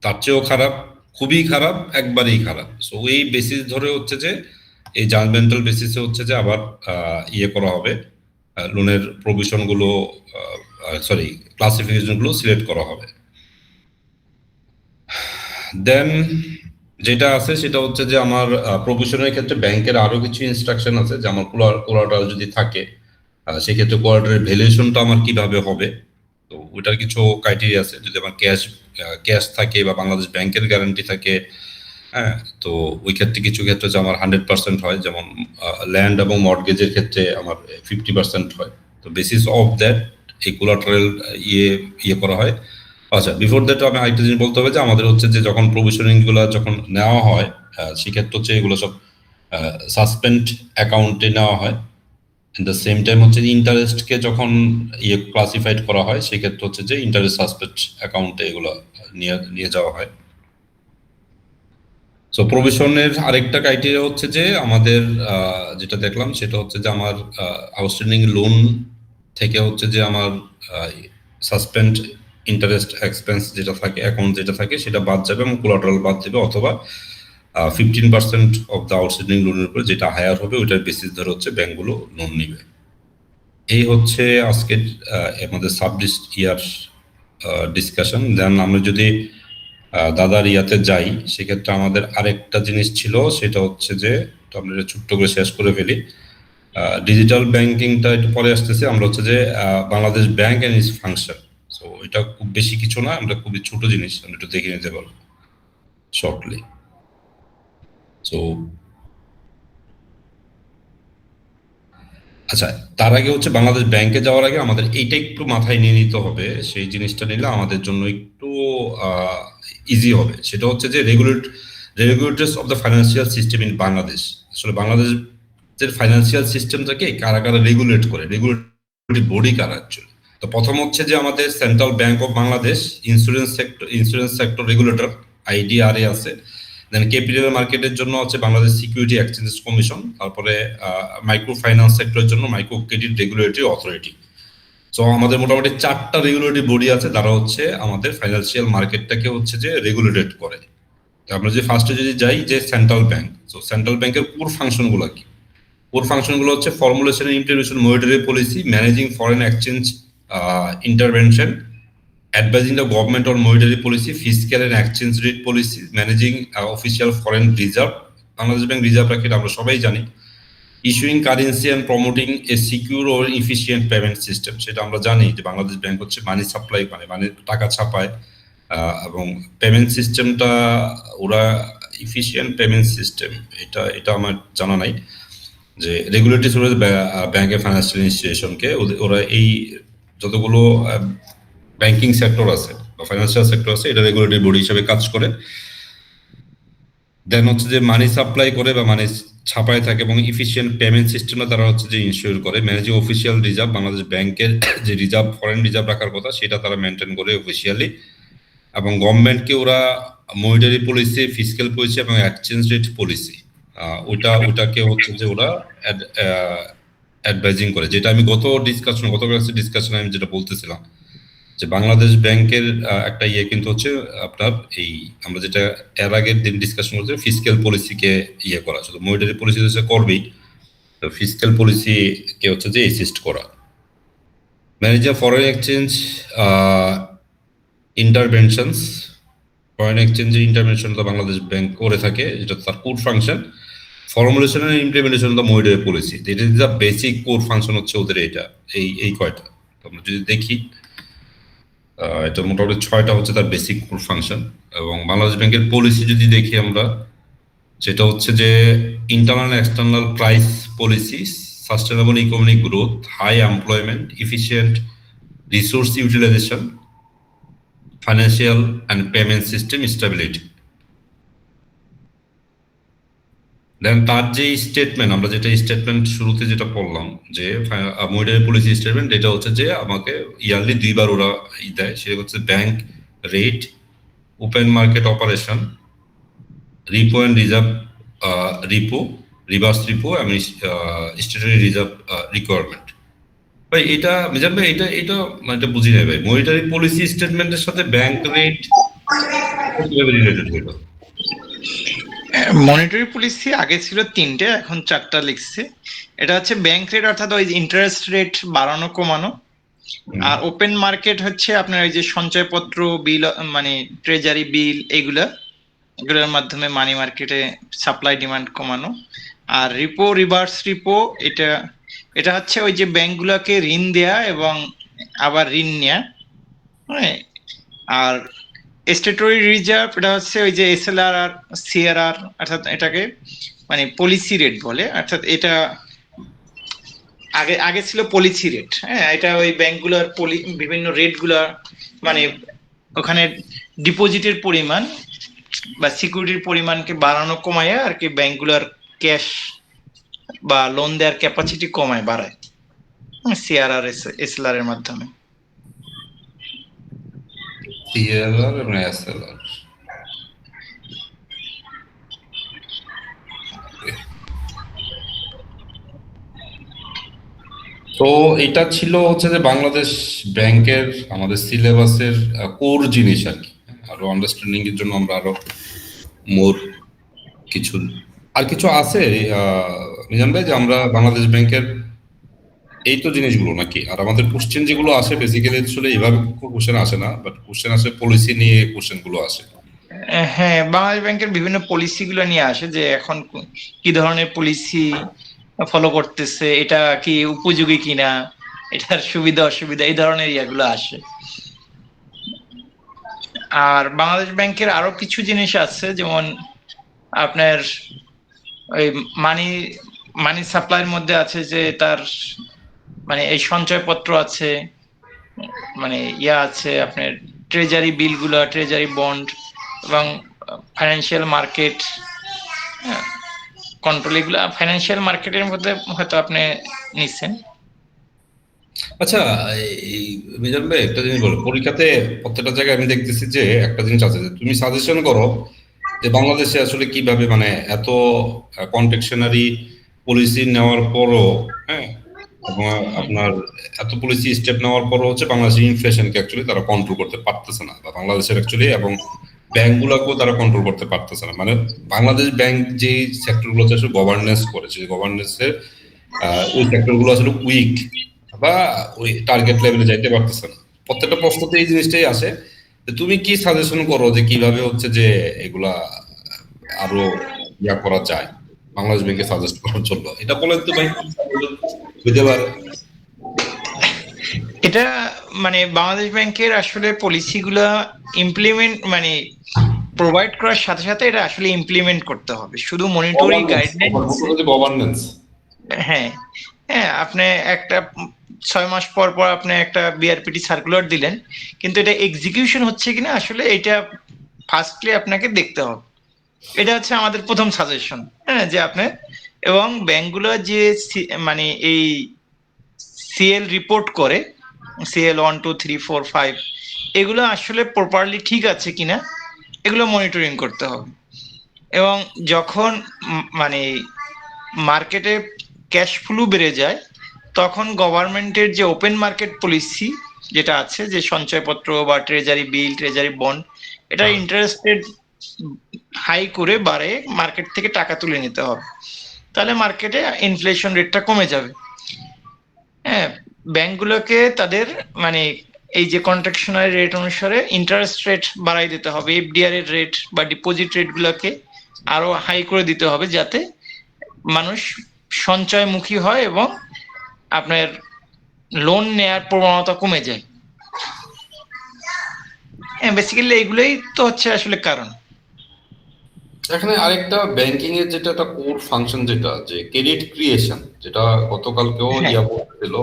তার চেয়েও খারাপ, খুবই খারাপ, একবারেই খারাপ। সো এই বেসিস ধরে হচ্ছে যে এই জাজমেন্টাল বেসিসে হচ্ছে যে আবার করা হবে, লোনের প্রভিশন গুলো, সরি ক্লাসিফিকেশন গুলো সিলেক্ট করা হবে। দেন যেটা আছে সেটা হচ্ছে যে আমার প্রভিশনের ক্ষেত্রে ব্যাংকের আরো কিছু ইনস্ট্রাকশন আছে, যে আমার কোলাটারাল যদি থাকে সেক্ষেত্রে কোলাটারের ভ্যালুয়েশনটা আমার কিভাবে হবে। তো ওইটার কিছু ক্রাইটেরিয়া আছে। যদি আমার ক্যাশ থাকে বা বাংলাদেশ ব্যাংকের গ্যারান্টি থাকে, হ্যাঁ, তো ওই ক্ষেত্রে কিছু ক্ষেত্রে যে আমার 100% হয়, যেমন ল্যান্ড এবং মর্টগেজের ক্ষেত্রে আমার 50% হয়। তো বেসিস অফ দ্যাট এই কোলাটারাল করা হয়। আচ্ছা, বিফোর দ্যাট আমি আরেকটা জিনিস বলতে হবে যে আমাদের হচ্ছে যে যখন প্রভিশনিং গুলো যখন নেওয়া হয়, সেক্ষেত্রে হচ্ছে এগুলো সব সাসপেন্ড অ্যাকাউন্টে নেওয়া হয়। এট দ্য সেম টাইম হচ্ছে ইন্টারেস্টকে যখন ক্লাসিফাইড করা হয়, সেক্ষেত্রে হচ্ছে যে ইন্টারেস্ট সাসপেন্ড অ্যাকাউন্টে এগুলো নিয়ে যাওয়া হয়। সো প্রভিশনের আরেকটা ক্রাইটেরিয়া হচ্ছে যে আমাদের যেটা দেখলাম সেটা হচ্ছে যে আমার আউটস্ট্যান্ডিং লোন থেকে হচ্ছে যে আমার সাসপেন্ড ইন্টারেস্ট এক্সপেন্স যেটা থাকে, অ্যাকাউন্ট যেটা থাকে, সেটা বাদ যাবে এবং কোলাটারাল বাদ দেবে, অথবা 15% অফ দ্য আউটস্ট্যান্ডিং লোনের উপরে যেটা হায়ার হবে ওইটার বেসিস ধরে হচ্ছে ব্যাংকগুলো লোন নিবে। এই হচ্ছে আজকের আমাদের ডিসকাশন। দেন আমরা যদি দাদার ইয়াতে যাই, সেক্ষেত্রে আমাদের আরেকটা জিনিস ছিল, সেটা হচ্ছে যে আমরা ছোট্ট করে শেষ করে ফেলি। ডিজিটাল ব্যাংকিংটা একটু পরে আসতেছে। আমরা হচ্ছে যে Bangladesh bank and it's function. So এটা খুব বেশি কিছু না, আমরা খুবই ছোট জিনিস, আমরা একটু দেখে নিতে পারবো শর্টলি। সো আচ্ছা, তার আগে হচ্ছে বাংলাদেশ ব্যাংকে যাওয়ার আগে আমাদের এইটা একটু মাথায় নিয়ে নিতে হবে। সেই জিনিসটা নিলে আমাদের জন্য একটু ইজি হবে। সেটা হচ্ছে যে regulators of the financial system in Bangladesh. আসলে বাংলাদেশের ফাইন্যান্সিয়াল সিস্টেমটাকে কারা রেগুলেট করে, রেগুলেটরি বডি কারা অ্যাকচুয়ালি। তো প্রথম হচ্ছে যে আমাদের central bank of Bangladesh, insurance sector regulator IDRA আছে। দেন ক্যাপিটাল মার্কেটের জন্য হচ্ছে বাংলাদেশ সিকিউরিটি এক্সচেঞ্জ কমিশন। তারপরে মাইক্রো ফাইন্যান্স সেক্টরের জন্য micro credit regulatory authority. So আমাদের মোটামুটি 4টা রেগুলেটরি বডি আছে, তারা হচ্ছে আমাদের ফাইন্যান্সিয়াল মার্কেটটাকে হচ্ছে যে রেগুলেটেড করে। তো আমরা যে ফার্স্টে যদি যাই যে সেন্ট্রাল ব্যাংক, সো সেন্ট্রাল ব্যাংকের কোর ফাংশনগুলো কি? কোর ফাংশনগুলো হচ্ছে formulation and implementation monetary policy, managing foreign exchange intervention, advising the government on monetary policy, fiscal and exchange rate policy, managing official foreign reserve, Bangladesh bank reserve রাখে এটা আমরা সবাই জানি, issuing currency and promoting a secure ও ইফিসিয়েন্ট পেমেন্ট সিস্টেম, সেটা আমরা জানি যে বাংলাদেশ ব্যাংক হচ্ছে মানি সাপ্লাই মানে টাকা ছাপায়, এবং পেমেন্ট সিস্টেমটা ওরা ইফিসিয়েন্ট পেমেন্ট সিস্টেম, এটা আমার জানা নাই, যে রেগুলেটরি সোর্স ব্যাংকের ফাইন্যান্সিয়াল ইনস্টিটিউশনকে ওরা এই যতগুলো ব্যাংকিং সেক্টর আছে বা ফাইন্যান্সিয়াল সেক্টর আছে এটা রেগুলেটরি বডি হিসেবে কাজ করে। দেন হচ্ছে যে মানি সাপ্লাই করে বা মানি ছাপায় থাকে এবং ইফিসিয়েন্ট পেমেন্ট সিস্টেমে তারা হচ্ছে যে ইনশিওর করে। ম্যানেজিং অফিসিয়াল রিজার্ভ, বাংলাদেশ ব্যাংকের যে রিজার্ভ ফরেন রিজার্ভ রাখার কথা সেটা তারা মেনটেন করে অফিসিয়ালি, এবং গভর্নমেন্টকে ওরা মনিটারি পলিসি, ফিসক্যাল পলিসি এবং এক্সচেঞ্জ রেট পলিসি ওটাকে হচ্ছে যে ওরা অ্যাডভাইজিং করে। যেটা আমি গত ডিসকাশনে আমি যেটা বলতেছিলাম যে বাংলাদেশ ব্যাংকের একটা কিন্তু হচ্ছে আপনার এই আমরা যেটা এর আগের দিন ডিসকাশন করছি ফিসক্যাল পলিসিকে করা, শুধু মনিটারি পলিসি হচ্ছে করবেই, তো ফিসক্যাল পলিসিকে হচ্ছে যে অ্যাসিস্ট করা। Manager foreign exchange interventions, foreign এক্সচেঞ্জের ইন্টারভেনশন তো বাংলাদেশ ব্যাংক করে থাকে, যেটা তার core function. Formulation and implementation of the monetary policy, this is the basic core function হচ্ছে ওদের এটা, এই কয়টা আমরা যদি দেখি এটা মোটামুটি 6টা হচ্ছে তার বেসিক কোর ফাংশন। এবং বাংলাদেশ ব্যাংকের পলিসি যদি দেখি আমরা, যেটা হচ্ছে যে internal external price policy, sustainable economic growth, high employment, efficient resource utilisation, financial and payment system stability. Then তার যে স্টেটমেন্ট, আমরা যেটা স্টেটমেন্ট শুরুতে যেটা পড়লাম যে মনিটারি পলিসি স্টেটমেন্ট, এটা হচ্ছে যে আমাকে ইয়ারলি 2বার ওরা দেয়, সেটা হচ্ছে bank rate, open market operation, repo and reserve repo, reverse repo এবং স্ট্যাটুটরি রিজার্ভ রিকোয়ারমেন্ট। ভাই এটা মিজান ভাই এটা মানে এটা বুঝি নাই ভাই, মনিটারি পলিসি স্টেটমেন্টের সাথে ব্যাংক রেট কিভাবে রিলেটেড হলো? মনিটারি পলিসি আগে ছিল 3টে, এখন 4টা লিখছে। এটা হচ্ছে ব্যাংক রেট, অর্থাৎ ওই ইন্টারেস্ট রেট বাড়ানো কমানো। আর ওপেন মার্কেট হচ্ছে আপনার ওই যে সঞ্চয়পত্র বিল, মানে ট্রেজারি বিল, এগুলোর মাধ্যমে মানি মার্কেটে সাপ্লাই ডিমান্ড কমানো। আর রিপো, রিভার্স রিপো, এটা হচ্ছে ওই যে ব্যাংকগুলোকে ঋণ দেয়া এবং আবার ঋণ নেয়া। হ্যাঁ, আর স্ট্যাটুটরি রিজার্ভ, এটা হচ্ছে ওই যে এসএলআর আর সিআরআর, অর্থাৎ এটাকে মানে পলিসি রেট বলে, অর্থাৎ এটা আগে ছিল পলিসি রেট। হ্যাঁ, এটা ওই ব্যাংকগুলোর বিভিন্ন রেটগুলো, মানে ওখানে ডিপোজিটের পরিমাণ বা সিকিউরিটির পরিমাণকে বাড়ানো কমায় আর কি, ব্যাংকগুলোর ক্যাশ বা লোন দেওয়ার ক্যাপাসিটি কমায়, বাড়ায় সিআরআর এসএলআর এর মাধ্যমে। সিএলআর এবং এসএলআর। তো এটা ছিল হচ্ছে যে বাংলাদেশ ব্যাংকের আমাদের সিলেবাসের কোর জিনিস আর কি। আরো আন্ডারস্ট্যান্ডিং এর জন্য আমরা আরো মোর কিছু আছে মিজান ভাই, যে আমরা বাংলাদেশ ব্যাংকের এই তো জিনিসগুলো নাকি? আর আমাদের কোশ্চেন যেগুলো আসে বেসিক্যালি আসলে এভাবে কোশ্চেন আসে না, বাট কোশ্চেন আসে পলিসি নিয়ে, কোশ্চেন গুলো আসে। হ্যাঁ, বাংলাদেশ ব্যাংকের বিভিন্ন পলিসি গুলো নিয়ে আসে, যে এখন কি ধরনের পলিসি ফলো করতেছে, এটা কি উপযোগী কিনা, এটার সুবিধা অসুবিধা, এই ধরনের ইয়াগুলো আসে। আর বাংলাদেশ ব্যাংকের আরো কিছু জিনিস আছে, যেমন আপনার ওই মানি সাপ্লাইয়ের মধ্যে আছে যে তার মানে এই সঞ্চয়পত্র আছে, মানে আছে আপনার ট্রেজারি বিলগুলো, ট্রেজারি বন্ড এবং ফাইন্যান্সিয়াল মার্কেট কন্ট্রোল, এগুলো ফাইন্যান্সিয়াল মার্কেটের মধ্যে হয়তো আপনি নিচ্ছেন। আচ্ছা, এই মিজান ভাই একটা জিনিস বলো, পরীক্ষাতে প্রত্যেকটা জায়গায় আমি দেখতেছি যে একটা জিনিস আছে, যে তুমি সাজেশন করো যে বাংলাদেশে আসলে কিভাবে মানে এত কনটেকশনারি পলিসি নেওয়ার পরও, হ্যাঁ, এবং আপনার এত পলিসি স্টেপ নেওয়ার পরও হচ্ছে বাংলাদেশের ইনফ্লেশনকে অ্যাকচুয়ালি তারা কন্ট্রোল করতে পারতেছে না, বা বাংলাদেশের অ্যাকচুয়ালি এবং ব্যাংকগুলোকেও তারা কন্ট্রোল করতে পারতেছে না। মানে বাংলাদেশ ব্যাংক যে সেক্টরগুলো আসলে গভর্নেন্স করেছে, গভর্নেন্সের ওই সেক্টরগুলো আসলে উইক বা ওই টার্গেট লেভেলে যাইতে পারতেছে না। প্রত্যেকটা প্রশ্নতে এই জিনিসটাই আসে। তুমি কি সাজেশন করো যে কিভাবে হচ্ছে যে এগুলা আরো করা যায় বাংলাদেশ ব্যাংকে সাজেস্ট করার জন্য? এটা বলেন তো ভাই, হইতে পারে। এটা মানে বাংলাদেশ ব্যাংকের আসলে পলিসিগুলা ইমপ্লিমেন্ট মানে প্রোভাইড করার সাথে সাথে এটা আসলে ইমপ্লিমেন্ট করতে হবে। শুধু মনিটরি গাইডলাইন, গভর্নেন্স। হ্যাঁ হ্যাঁ, আপনি একটা 6 মাস পর পর আপনি একটা বিআরপিটি সার্কুলার দিলেন, কিন্তু এটা এক্সিকিউশন হচ্ছে কিনা আসলে এটা ফার্স্টলি আপনাকে দেখতে হবে। এটা হচ্ছে আমাদের প্রথম সাজেশন, হ্যাঁ, যে আপনি এবং ব্যাংকগুলো যে মানে এই সিএল রিপোর্ট করে, সিএল 1 2 3 4 5, এগুলো আসলে প্রপারলি ঠিক আছে কিনা এগুলো মনিটরিং করতে হবে। এবং যখন মানে মার্কেটে ক্যাশ ফ্লো বেড়ে যায়, তখন গভর্নমেন্টের যে ওপেন মার্কেট পলিসি যেটা আছে, যে সঞ্চয়পত্র বা ট্রেজারি বিল, ট্রেজারি বন্ড, এটা ইন্টারেস্ট রেট হাই করে বাড়ে মার্কেট থেকে টাকা তুলে নিতে হবে, তাহলে মার্কেটে ইনফ্লেশন রেটটা কমে যাবে। হ্যাঁ, ব্যাংকগুলোকে তাদের মানে এই যে কন্ট্রাকশনারি রেট অনুসারে ইন্টারেস্ট রেট বাড়াই দিতে হবে, এফডিআর এর রেট বা ডিপোজিট রেট গুলোকে আরো হাই করে দিতে হবে, যাতে মানুষ সঞ্চয়মুখী হয় এবং আপনার লোন নেয়ার প্রবণতা কমে যায়। হ্যাঁ, বেসিক্যালি এগুলোই তো হচ্ছে আসলে কারণ। এখানে আরেকটা ব্যাংকিং এর যেটা একটা কোর ফাংশন, যেটা যে ক্রেডিট ক্রিয়েশন, যেটা গতকালকেও হ্যাঁ বলতেছিল,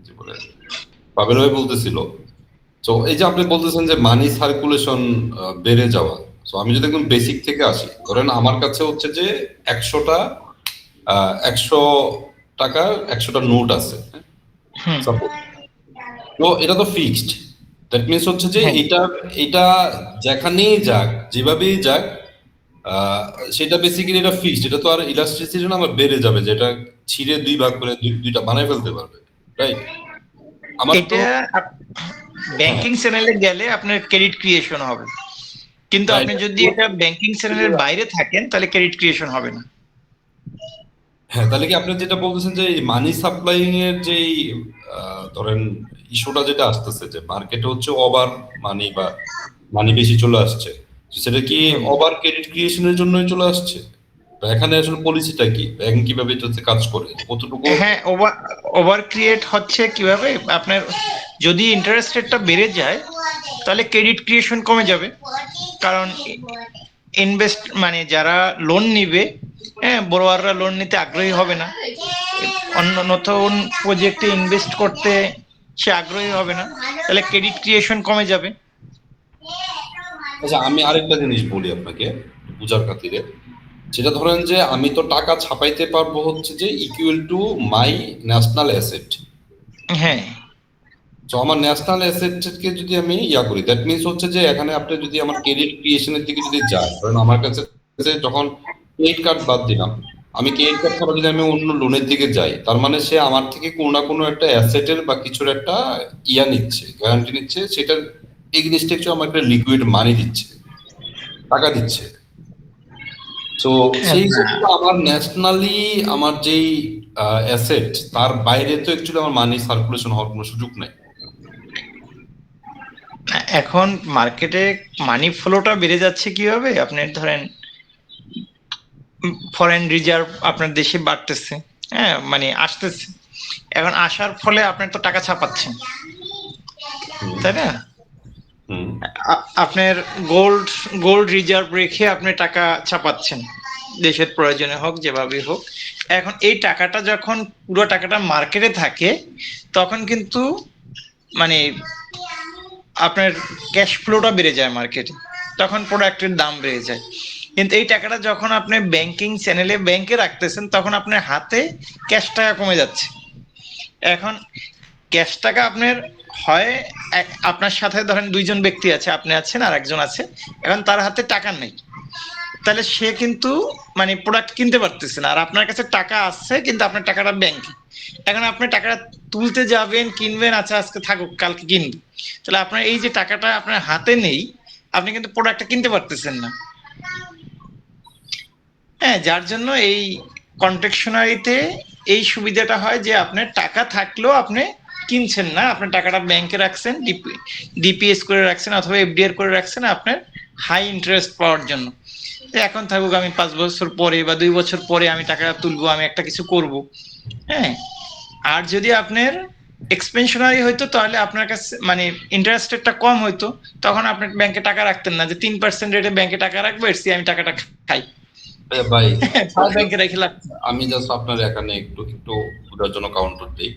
কি বলে, পাবেল ভাই বলতেছিল। তো এই যে আপনি বলতেছেন যে মানি সার্কুলেশন বেড়ে যাওয়া, তো আমি যদি একদম বেসিক থেকে আসি, ধরেন আমার কাছে হচ্ছে যে 100টা 100 টাকা 100টা নোট আছে, হুম সাপোজ। তো এটা তো ফিক্সড, দ্যাট মিনস হচ্ছে যে হ্যাঁ এটা এটা যেখানেই যাক, যেভাবেই যাক, আহ, সেটা বেসিক্যালি এটা ফিক্সড। এটা তো আর ইলাস্ট্রিসিটি না, আমার বেড়ে যাবে, যেটা ছিঁড়ে 2 ভাগ করে দুইটা বানায় ফেলতে পারবে, রাইট? আমার তো এটা ব্যাংকিং চ্যানেলে গেলে আপনার ক্রেডিট ক্রিয়েশন হবে, কিন্তু রাইট। আপনি যদি এটা ব্যাংকিং চ্যানেলের বাইরে থাকেন তাহলে ক্রেডিট ক্রিয়েশন হবে না। হ্যাঁ, তাহলে কি আপনি যেটা বলতেছেন যে মানি সাপ্লাইং এর যে ধরেন ইস্যুটা যেটা আসতেছে, যে মার্কেটে হচ্ছে ওভার মানি বা মানি বেশি চলে আসছে, তো সেটা কি ওভার ক্রেডিট ক্রিয়েশনের জন্যই চলে আসছে? বা এখানে আসলে পলিসিটা কি, ব্যাংক কিভাবে এটাতে কাজ করে, কতটুকু? হ্যাঁ, ওভার ওভার ক্রিয়েট হচ্ছে কিভাবে, আপনার যদি ইন্টারেস্ট রেটটা বেড়ে যায় তাহলে ক্রেডিট ক্রিয়েশন কমে যাবে, কারণ ইনভেস্ট মানে যারা লোন নিবে, হ্যাঁ, বড়োয়াররা লোন নিতে আগ্রহী হবে না, অন্য নতুন প্রজেক্টে ইনভেস্ট করতে সে আগ্রহী হবে না, তাহলে ক্রেডিট ক্রিয়েশন কমে যাবে। আচ্ছা, আমি আরেকটা জিনিস বলি আপনাকে বুঝার খাতিরে। যেটা ধরেন যে আমি তো টাকা ছাপাইতে পারবো হচ্ছে যে equal to my national asset. হ্যাঁ তো আমার ন্যাশনাল অ্যাসেটকে যদি আমি করি, দ্যাট মিনস হচ্ছে যে এখানে আপনি যদি আমার ক্রেডিট ক্রিয়েশনের দিকে যদি যান, ধরেন আমার কাছে যখন ক্রেডিট কার্ড বাদ দিলাম, আমি ক্রেডিট কার্ড ছাড়া যদি আমি অন্য লোনের দিকে যাই, তার মানে সে আমার থেকে কোনো না কোনো একটা অ্যাসেটের বা কিছুর একটা নিচ্ছে, গ্যারান্টি নিচ্ছে, সেটার এগেইনস্টে একটু আমার একটা লিকুইড মানি দিচ্ছে, টাকা দিচ্ছে। তো সেই হিসেবে আমার ন্যাশনালি আমার যেই অ্যাসেট, তার বাইরে তো অ্যাকচুয়ালি আমার মানি সার্কুলেশন হওয়ার কোনো সুযোগ নাই। এখন মার্কেটে মানি ফ্লোটা বেড়ে যাচ্ছে কিভাবে, আপনি ধরেন ফরেন রিজার্ভ আপনার দেশে বাড়তেছে, হ্যাঁ, মানে আসতেছে, এখন আসার ফলে আপনার তো টাকা ছাপাচ্ছেন, তাই না? হুম। আপনার গোল্ড গোল্ড রিজার্ভ রেখে আপনি টাকা ছাপাচ্ছেন, দেশের প্রয়োজনে হোক যেভাবে হোক। এখন এই টাকাটা যখন পুরো টাকাটা মার্কেটে থাকে, তখন কিন্তু মানে আপনার ক্যাশ ফ্লোটা বেড়ে যায় মার্কেটে, তখন প্রোডাক্টের দাম বেড়ে যায়। কিন্তু এই টাকাটা যখন আপনি ব্যাংকিং চ্যানেলে ব্যাংকে রাখতেছেন, তখন আপনার হাতে ক্যাশ টাকা কমে যাচ্ছে। এখন ক্যাশ টাকা আপনার হয় আপনার সাথে ধরেন 2জন ব্যক্তি আছে, আপনি আছেন আর একজন আছে, এখন তার হাতে টাকা নেই, তাহলে সে কিন্তু মানে প্রোডাক্ট কিনতে পারতেছে না, আর আপনার কাছে টাকা আছে কিন্তু আপনার টাকাটা ব্যাংকে। এখন আপনি টাকাটা তুলতে যাবেন, কিনবেন, আচ্ছা আজকে থাকুক কালকে কিনবো, তাহলে আপনার এই যে টাকাটা আপনার হাতে নেই, আপনি কিন্তু প্রোডাক্টটা কিনতে পারতেছেন না। হ্যাঁ, যার জন্য এই কন্ট্রাকশনারিতে এই সুবিধাটা হয় যে আপনার টাকা থাকলেও আপনি কিনছেন না, আপনার টাকাটা ব্যাংকে রাখছেন, ডিপিএস করে রাখছেন অথবা এফডিআর করে রাখছেন আপনার হাই ইন্টারেস্ট পাওয়ার জন্য। এখন থাকুক, আমি 5 বছর পরে বা 2 বছর পরে আমি টাকাটা তুলবো, আমি একটা কিছু করব। হ্যাঁ, আর যদি আপনার এক্সপেনশনারি হইতো তাহলে আপনার কাছে মানে ইন্টারেস্ট রেটটা কম হইতো, তখন আপনার ব্যাংকে টাকা রাখতেন না, যে 3% রেটে ব্যাংকে টাকা রাখবো, এর চেয়ে আমি টাকাটা খাই। ভাই ব্যাংকে রেখে লাভ। আমি জাস্ট আপনার এখানে একটু একটু বুঝার জন্য কাউন্টার দিই।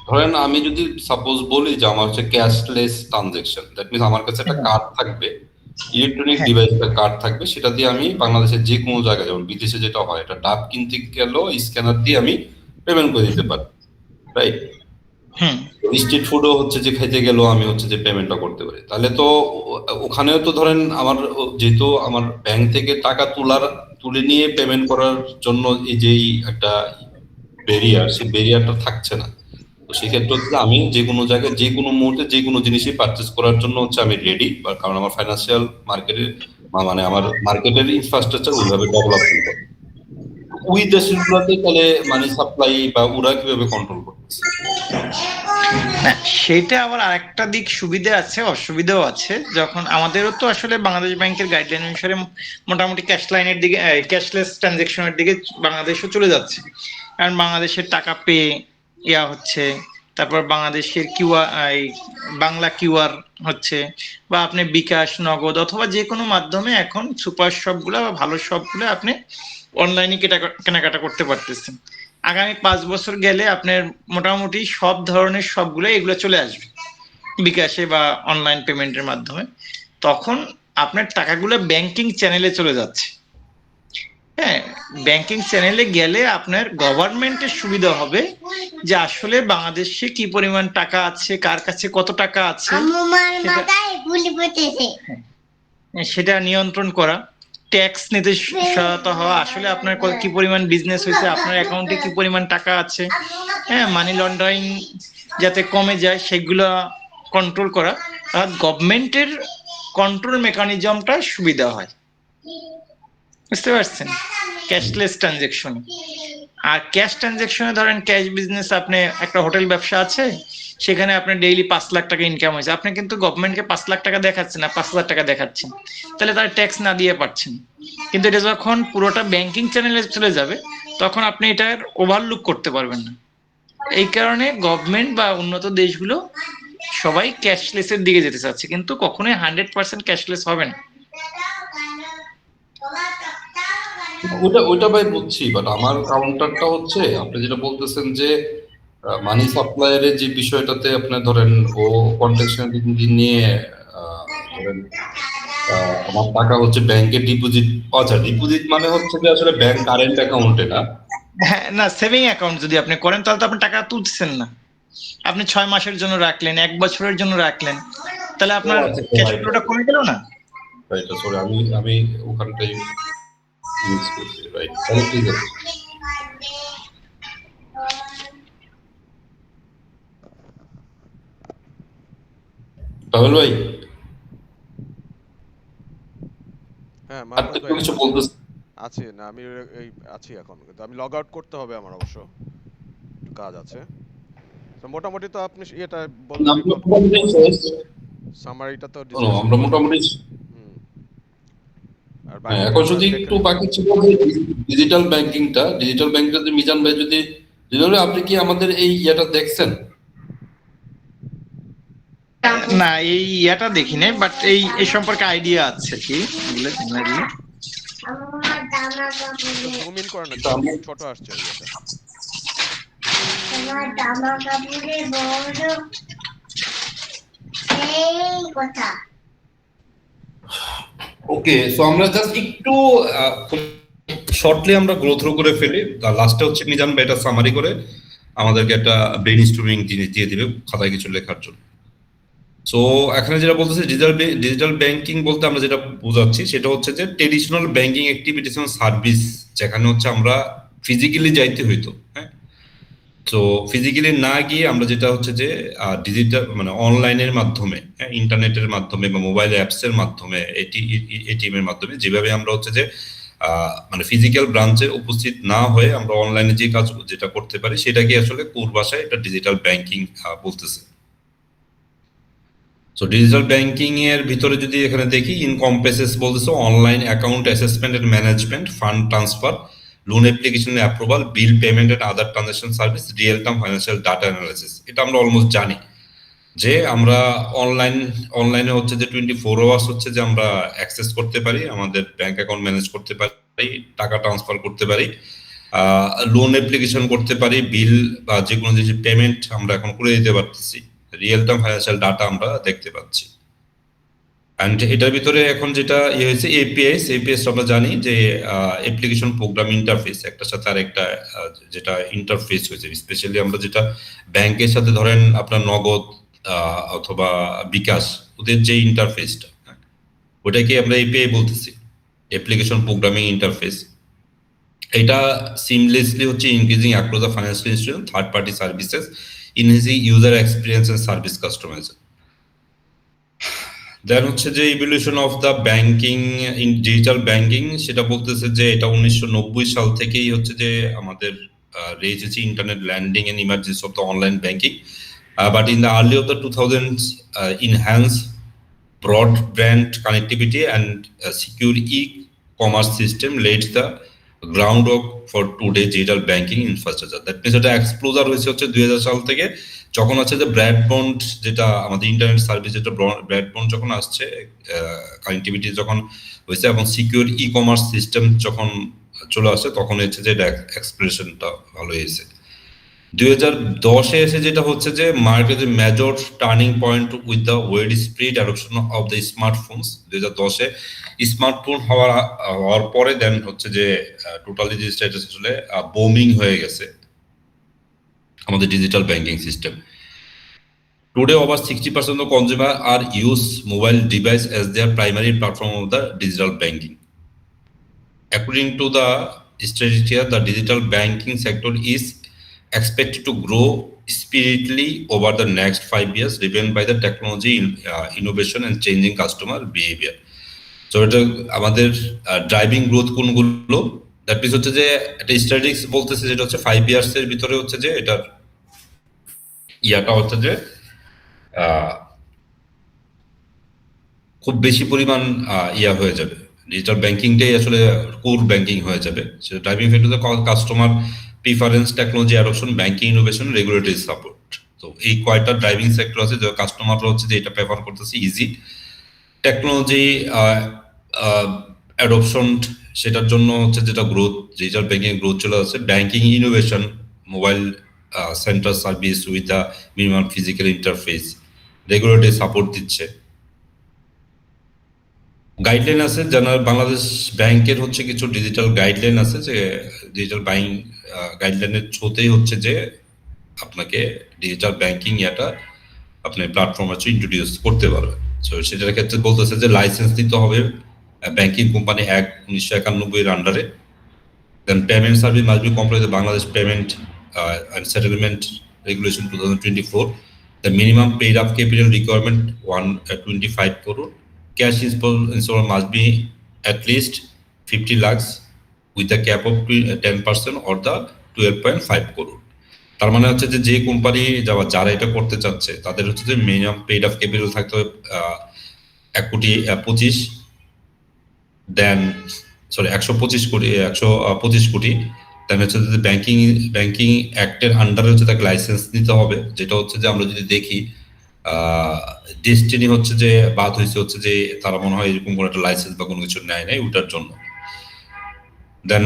ধরেন আমি যদি সাপোজ বলি যে আমার হচ্ছে ক্যাশলেস ট্রানজেকশন, দ্যাট মিনস আমার কাছে একটা কার্ড থাকবে, ইলেকট্রনিক ডিভাইসের কার্ড থাকবে, সেটা দিয়ে আমি বাংলাদেশের যে কোনো জায়গায়, যেমন বিদেশে যেটা হয়, এটা ডাব কিনতে গেল স্ক্যানার দিয়ে আমি পেমেন্ট করে দিতে পারি, রাইট? স্ট্রিট ফুডও হচ্ছে যে খেতে গেলেও আমি হচ্ছে যে পেমেন্টটা করতে পারি। তাহলে তো ওখানেও তো ধরেন আমার যেহেতু আমার ব্যাংক থেকে টাকা তুলে নিয়ে পেমেন্ট করার জন্য এই যে একটা ব্যারিয়ার, সেই ব্যারিয়ারটা থাকছে না। তো সেক্ষেত্রে হচ্ছে আমি যে কোনো জায়গায় যে কোনো মুহূর্তে যে কোনো জিনিসই পারচেস করার জন্য হচ্ছে আমি রেডি, কারণ আমার ফাইন্যান্সিয়াল মার্কেটের মানে আমার মার্কেটের ইনফ্রাস্ট্রাকচার ওইভাবে ডেভেলপমেন্ট করে। ওই দেশগুলোতে তাহলে মানি সাপ্লাই বা ওরা কিভাবে কন্ট্রোল করতেছে? না, সেটা আবার আরেকটা দিক সুবিধা আছে, অসুবিধাও আছে। যখন আমাদেরও তো আসলে বাংলাদেশ ব্যাংকের গাইডলাইন অনুসারে মোটামুটি ক্যাশ লাইনের দিকে, ক্যাশলেস ট্রানজেকশনের দিকে বাংলাদেশও চলে যাচ্ছে। কারণ বাংলাদেশের টাকা পে ইয়া হচ্ছে, তারপর বাংলাদেশের কিউআর, বাংলা কিউআর হচ্ছে, বা আপনি বিকাশ, নগদ অথবা যে কোনো মাধ্যমে এখন সুপার শপগুলো বা ভালো শপগুলো আপনি অনলাইনে কেনাকাটা করতে পারতেছেন। আগামী 5 বছর গেলে আপনার মোটামুটি সব ধরনের সবগুলো এগুলো চলে আসবে বিকাশে বা অনলাইন পেমেন্টের মাধ্যমে। তখন আপনার টাকাগুলো ব্যাংকিং চ্যানেলে চলে যাচ্ছে। হ্যাঁ, ব্যাংকিং চ্যানেলে গেলে আপনার গভর্নমেন্টের সুবিধা হবে যে আসলে বাংলাদেশে কি পরিমাণ টাকা আছে, কার কাছে কত টাকা আছে সেটা নিয়ন্ত্রণ করা, ট্যাক্স নিতে সহায়তা হওয়া, আসলে আপনার কি পরিমাণ বিজনেস হয়েছে, আপনার অ্যাকাউন্টে কি পরিমাণ টাকা আছে, হ্যাঁ, মানি লন্ডারিং যাতে কমে যায় সেগুলো কন্ট্রোল করা। আর গভর্নমেন্টের কন্ট্রোল মেকানিজমটা সুবিধা হয়, বুঝতে পারছেন, ক্যাশলেস ট্রানজেকশন। আর ক্যাশ ট্রানজেকশনে ধরেন ক্যাশ বিজনেস, আপনি একটা হোটেল ব্যবসা আছে, সেখানে আপনার ডেইলি 5 লাখ টাকা ইনকাম হয়েছে, আপনি কিন্তু গভর্নমেন্টকে 5 লাখ টাকা দেখাচ্ছেন না, 5,000 টাকা দেখাচ্ছেন, তাহলে তার ট্যাক্স না দিয়ে পারছেন। কিন্তু এটা যখন পুরোটা ব্যাংকিং চ্যানেলে চলে যাবে তখন আপনি এটার ওভারলুক করতে পারবেন না। এই কারণে গভর্নমেন্ট বা উন্নত দেশগুলো সবাই ক্যাশলেসের দিকে যেতে চাচ্ছে, কিন্তু কখনোই 100% ক্যাশলেস হবে না। ওইটা ভাই বুঝছি, বাট আমার কাউন্টারটা হচ্ছে আপনি যেটা বলতেছেন যে মানি সাপ্লায়ারের যে বিষয়টাতে আপনি ধরেন ও কন্ট্রাকশনালিটি নিয়ে ধরেন আমার টাকা হচ্ছে ব্যাংকে ডিপোজিট, আচ্ছা ডিপোজিট মানে হচ্ছে যে আসলে ব্যাংক কারেন্ট অ্যাকাউন্টে না। হ্যাঁ, না, সেভিং অ্যাকাউন্ট যদি আপনি করেন তাহলে তো আপনি টাকা তুলছেন না, আপনি 6 মাসের জন্য রাখলেন, 1 বছরের জন্য রাখলেন, তাহলে আপনার ক্যাশ ফ্লোটা কমে গেল না? রাইট, সরি আমি ওখানটাই ইউজ করছি, রাইট, তাহলে ঠিক আছে। তাহলে ভাই হ্যাঁ, আপনি কিছু বলতেছেন? আছে না, আমি এই আছি এখন, কিন্তু আমি লগ আউট করতে হবে আমার, অবশ্য একটু কাজ আছে। তো মোটামুটি তো আপনি এটা বললেন, সামারিটা তো আমরা মোটামুটি আর এখন যদি একটু বাকি ছিল ডিজিটাল ব্যাংকিংটা, ডিজিটাল ব্যাংকিং যদি মিজান ভাই যদি আপনি কি আমাদের এই ইয়েটা দেখছেন? না, এই ইয়াটা দেখি নাই, বাট এই সম্পর্কে আইডিয়া আছে কি জুম ইন করে না, ছোট আসছে এটা। তোমার জামা কাপড়ে বড় এই কথা। ওকে, সো আমরা জাস্ট একটু শর্টলি আমরা গ্রো থ্রু করে ফেলি, লাস্টে হচ্ছে মিজান ভাই এটা সামারি করে আমাদেরকে একটা ব্রেইনস্টর্মিং জিনিস দিয়ে দিবে খাতায় কিছু লেখার জন্য। সো এখানে যেটা বলতেছে ডিজিটাল ব্যাংকিং বলতে আমরা যেটা বোঝাচ্ছি সেটা হচ্ছে যে ট্রেডিশনাল ব্যাংকিং অ্যাক্টিভিটিস এবং সার্ভিস যেখানে হচ্ছে আমরা ফিজিক্যালি যাইতে হইতো, হ্যাঁ, তো ফিজিক্যালি না গিয়ে আমরা যেটা হচ্ছে যে ডিজিটাল মানে অনলাইনের মাধ্যমে, ইন্টারনেটের মাধ্যমে বা মোবাইল অ্যাপস এর মাধ্যমে, এটিএম এর মাধ্যমে যেভাবে আমরা হচ্ছে যে মানে ফিজিক্যাল ব্রাঞ্চে উপস্থিত না হয়ে আমরা অনলাইনে যে কাজ যেটা করতে পারি সেটাকে আসলে কোর ভাষায় এটা ডিজিটাল ব্যাংকিং বলতেছে। সো ডিজিটাল ব্যাংকিং এর ভিতরে যদি এখানে দেখি ইনকম্পেসেস বলতেছে online account assessment and management, fund transfer, loan application approval, bill payment and other transaction service, real time financial data analysis. এটা আমরা অলমোস্ট জানি যে আমরা অনলাইনে হচ্ছে যে 24 আওয়ার্স হচ্ছে যে আমরা অ্যাক্সেস করতে পারি, আমাদের ব্যাংক অ্যাকাউন্ট ম্যানেজ করতে পারি, টাকা ট্রান্সফার করতে পারি, লোন অ্যাপ্লিকেশন করতে পারি, বিল বা যে কোনো জিনিসের পেমেন্ট আমরা এখন করে দিতে পারতেছি, রিয়েল টাইম ফাইন্যান্সিয়াল ডাটা আমরা দেখতে পাচ্ছি। অ্যান্ড এটার ভিতরে এখন যেটা হয়েছে এপিএস আমরা জানি যে অ্যাপ্লিকেশন প্রোগ্রাম ইন্টারফেস, একটার সাথে আরেকটা যেটা ইন্টারফেস হয়েছে, স্পেশালি আমরা যেটা ব্যাংকের সাথে ধরেন আপনার নগদ অথবা বিকাশ, ওদের যে ইন্টারফেসটা ওটাকে আমরা এপিআই বলতেছি, অ্যাপ্লিকেশন প্রোগ্রামিং ইন্টারফেস। এটা সিমলেসলি হচ্ছে increasing across the financial institution third party services, enhancing user experience and service customisation. Then হচ্ছে যে evolution of the banking in digital banking, সেটা বলতেছে যে এটা 1990 সাল থেকেই হচ্ছে যে আমাদের রয়েছে internet landing and emergence of the online banking, but in the early of the 2000s enhanced broadband connectivity and secure e-commerce system laid the groundwork for today digital banking infrastructure. That means এটা এক্সপ্লোজার হয়েছে হচ্ছে 2000 সাল থেকে, যখন হচ্ছে যে ব্রডব্যান্ড যেটা আমাদের ইন্টারনেট সার্ভিস যেটা ব্রডব্যান্ড যখন আসছে, কানেক্টিভিটি যখন হয়েছে এবং সিকিউর ই কমার্স সিস্টেম যখন চলে আসে, তখন হচ্ছে যে এটা এক্সপ্রেশনটা ভালো হয়েছে। 2010-এ এসে যেটা হচ্ছে যে মার্কেটের major turning point with the widespread adoption of the smartphones. 2010-এ স্মার্টফোন হওয়ার পরে দেন হচ্ছে যে টোটালি যে স্ট্যাটাস আসলে বুমিং হয়ে গেছে আমাদের digital banking system. Today, over 60% of consumers are use mobile device as their primary platform of the digital banking. According to the strategy here, the digital banking sector is expected to grow speedily over the next 5 years, driven by the technology innovation and changing customer behavior. So, এটা আমাদের ড্রাইভিং গ্রোথ কোনগুলো, দ্যাট মিনস হচ্ছে যে একটা স্ট্যাটিস্টিক্স বলতেছে যেটা হচ্ছে 5 ইয়ার্স এর ভিতরে হচ্ছে যে এটার ইয়াটা হচ্ছে যে খুব বেশি পরিমাণ ইয়া হয়ে যাবে, ডিজিটাল ব্যাংকিংটাই আসলে কোর ব্যাংকিং হয়ে যাবে। সেটা driving factor customer preference, technology adoption, banking innovation, regulatory support. তো এই কয়টা ড্রাইভিং সেক্টর আছে যে কাস্টমাররা হচ্ছে যে এটা প্রেফার করতেছে ইজি। টেকনোলজি অ্যাডপশন, সেটার জন্য হচ্ছে যেটা গ্রোথ, ডিজিটাল ব্যাংকিং গ্রোথ চলে আসছে। Banking innovation, mobile centre service with the minimum physical interface, regulatory support দিচ্ছে। গাইডলাইন আছে জানার, বাংলাদেশ ব্যাংকের হচ্ছে কিছু ডিজিটাল গাইডলাইন আছে যে ডিজিটাল ব্যাংক গাইডলাইনের থ্রুতেই হচ্ছে যে আপনাকে ডিজিটাল ব্যাংকিং ইয়াটা আপনি প্ল্যাটফর্ম হচ্ছে ইন্ট্রোডিউস করতে পারবেন। সো সেটার ক্ষেত্রে বলতেছে যে লাইসেন্স নিতে হবে ব্যাংকিং কোম্পানি অ্যাক্ট 1991 এর আন্ডারে। Then payment service must be comply with Bangladesh payment and settlement regulation 2024. The minimum paid up capital requirement 125 crore. Cash installment must be at least 50 lakhs with the cap of 10% or the 12.5 crore. তার মানে হচ্ছে যে যে কোম্পানি যারা এটা করতে চাচ্ছে তাদের হচ্ছে যে মিনিমাম পেড আপ ক্যাপিটাল থাকতে হবে 125 দেন 125 কোটি। দেন হচ্ছে যে ব্যাংকিং অ্যাক্টের আন্ডারে হচ্ছে তাকে লাইসেন্স নিতে হবে, যেটা হচ্ছে যে আমরা যদি দেখি ডেস্টিনি হচ্ছে যে বাদ হয়েছে হচ্ছে যে তারা মনে হয় এরকম কোনো একটা লাইসেন্স বা কোনো কিছু নেয় নাই ওটার জন্য। দেন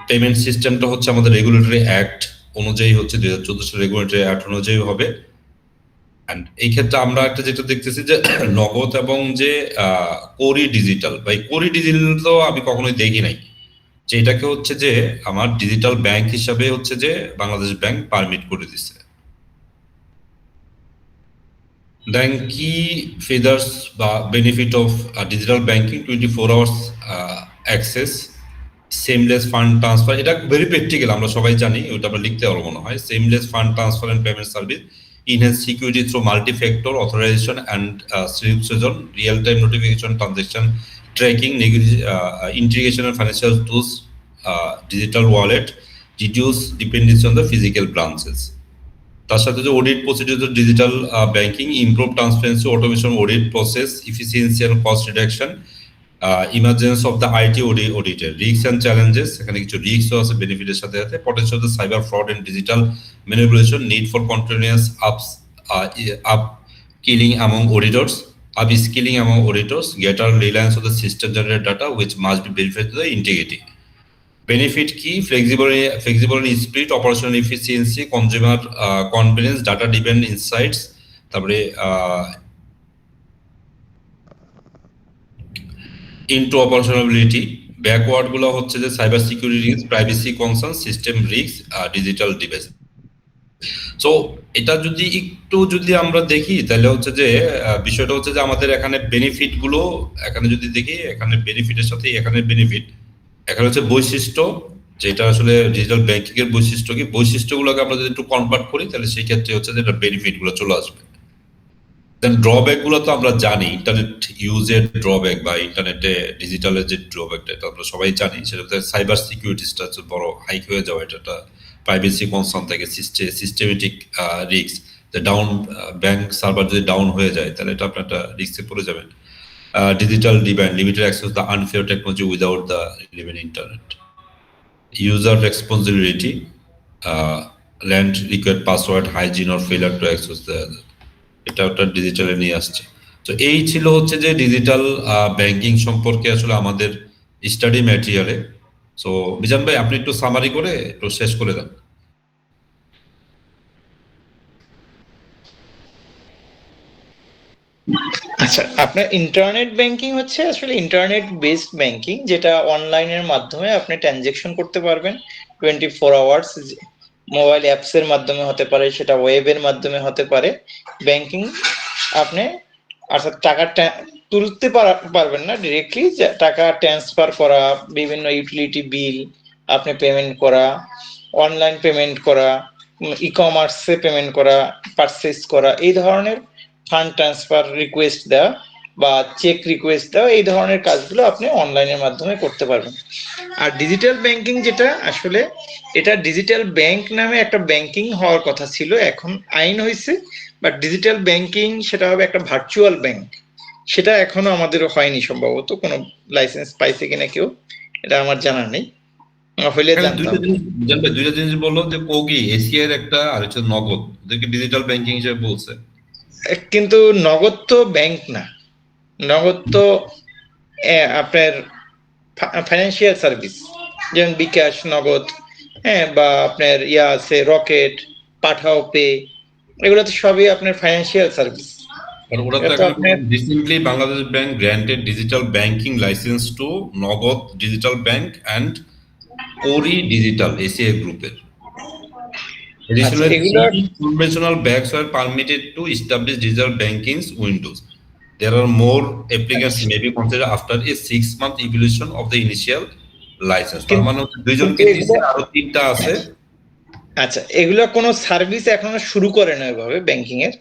পেমেন্ট সিস্টেমটা হচ্ছে আমাদের রেগুলেটরি অ্যাক্ট অনুযায়ী হচ্ছে 2014 সালের রেগুলেটরি অ্যাক্ট অনুযায়ী হবে। অ্যান্ড এই ক্ষেত্রে আমরা একটা যেটা দেখতেছি যে নগদ এবং যে কোরি ডিজিটাল, বা এই কোরি ডিজিটাল তো আমি কখনোই দেখি নাই, যে এটাকে হচ্ছে যে আমার ডিজিটাল ব্যাংক হিসাবে হচ্ছে যে বাংলাদেশ ব্যাংক পারমিট করে দিচ্ছে। দেন কি ফিচার্স বা benefit of digital banking, 24 hours access, seamless fund transfer, এটা ভেরি প্র্যাকটিক্যাল, আমরা সবাই জানি, ওটা আমরা লিখতে পারবো মনে হয়। Seamless fund transfer and payment service, enhance security through multi-factor authorization and real-time notification, transaction tracking, integration of financial tools, digital wallet, reduce dependency on the physical branches. তার সাথে যে audit procedure, digital banking, improve transparency, automation, audit process, efficiency and cost reduction, emergence of the IT অডিটের রিস্ক অ্যান্ড চ্যালেঞ্জেস, এখানে কিছু রিস্কও আছে বেনিফিটের সাথে সাথে, potential of cyber fraud and digital manipulation, need for continuous upskilling among auditors, upskilling among auditors, greater reliance on the system generated data which must be verified to the integrity. Benefit key, flexible in spirit, operational efficiency, consumer confidence, data driven insights, তারপরে into operationality, ব্যাকওয়ার্ড গুলো হচ্ছে যে cyber security risk, privacy concern, system risk, digital device. So এটা যদি আমরা দেখি তাহলে হচ্ছে যে বিষয়টা হচ্ছে যে আমাদের এখানে বেনিফিট গুলো এখানে যদি দেখি, এখানে বেনিফিটের সাথে এখানে বেনিফিট, এখানে হচ্ছে বৈশিষ্ট্য, যেটা আসলে ডিজিটাল ব্যাংকিং এর বৈশিষ্ট্য কি, বৈশিষ্ট্যগুলোকে আমরা যদি একটু কনভার্ট করি তাহলে সেই ক্ষেত্রে হচ্ছে যে এটা বেনিফিট গুলো চলে আসবে। দেন ড্রব্যাক গুলো তো আমরা জানি, ইন্টারনেট ইউজের ড্রব্যাক বা ইন্টারনেটে ডিজিটালের যে ড্রব্যাকটা এটা আমরা সবাই জানি, সেটা হচ্ছে সাইবার সিকিউরিটিটা হচ্ছে বড় হাইক হয়ে যাওয়া, এটা প্রাইভেসি কনসার্ন থাকে, সিস্টেমেটিক রিস্ক, যে ডাউন ব্যাংক সার্ভার যদি ডাউন হয়ে যায় তাহলে এটা আপনার একটা রিস্কে পড়ে যাবেন। Digital divide, limited access the unfair technology without the limited internet, user responsibility, land required password, hygiene or ফেলার টু অ্যাক্সেস দ্য, এটা ওটা ডিজিটালে নিয়ে আসছে। তো এই ছিল হচ্ছে যে ডিজিটাল ব্যাংকিং সম্পর্কে আসলে আমাদের স্টাডি ম্যাটেরিয়ালে। সো বিজান ভাই আপনি একটু সামারি করে একটু শেষ করে দেন। আচ্ছা, আপনার ইন্টারনেট ব্যাংকিং হচ্ছে আসলে ইন্টারনেট বেসড ব্যাংকিং, যেটা অনলাইনের মাধ্যমে আপনি ট্রানজেকশন করতে পারবেন 24 আওয়ার্স। মোবাইল অ্যাপস এর মাধ্যমে হতে পারে, সেটা ওয়েবের মাধ্যমে হতে পারে। ব্যাংকিং আপনি অর্থাৎ টাকা তুলতে পারবেন না ডিরেক্টলি, টাকা ট্রান্সফার করা, বিভিন্ন ইউটিলিটি বিল আপনি পেমেন্ট করা, অনলাইন পেমেন্ট করা, ই কমার্সে পেমেন্ট করা, পারচেজ করা, এই ধরনের ফান্ড ট্রান্সফার রিকোয়েস্ট দেওয়া বা চেক রিকোয়েস্ট দেওয়া, এই ধরনের কাজগুলো আপনি অনলাইনের মাধ্যমে করতে পারবেন। আর ডিজিটাল ব্যাংকিং যেটা আসলে, এটা ডিজিটাল ব্যাংক নামে একটা ব্যাংকিং হওয়ার কথা ছিল, এখন আইন হয়েছে, বাট ডিজিটাল ব্যাংকিং সেটা হবে একটা ভার্চুয়াল ব্যাংক, সেটা এখনো আমাদের হয়নি, সম্ভবত কোনো লাইসেন্স পাইছে কিনা কেউ, এটা আমার জানা নেই, হইলে জানতাম। দুইটা জিনিস বললো যে কোগি এশিয়ার একটা আর হচ্ছে নগদ, ওদেরকে ডিজিটাল ব্যাংকিং হিসেবে বলছে, কিন্তু নগদ তো ব্যাংক না, নগদ তো আপনার ফাইন্যান্সিয়াল সার্ভিস, যেমন বিকাশ, নগদ, হ্যাঁ, বা আপনার ইয়া আছে রকেট, পাঠাও পে, এগুলো তো সবই আপনার ফাইন্যান্সিয়াল সার্ভিস। আর ওরা তো এখন recently Bangladesh bank granted digital banking licence to Nagad digital bank and Kori digital ACI গ্রুপের। Additionally, conventional banks are permitted to establish digital banking windows. There are more applicants may be considered after a 6-month evolution of the initial license. তার মানে দুইজনকে দিয়েছে, আরো তিনটা আছে। আচ্ছা, এগুলো কোনো সার্ভিস এখনো শুরু করে না এভাবে ব্যাংকিং এর,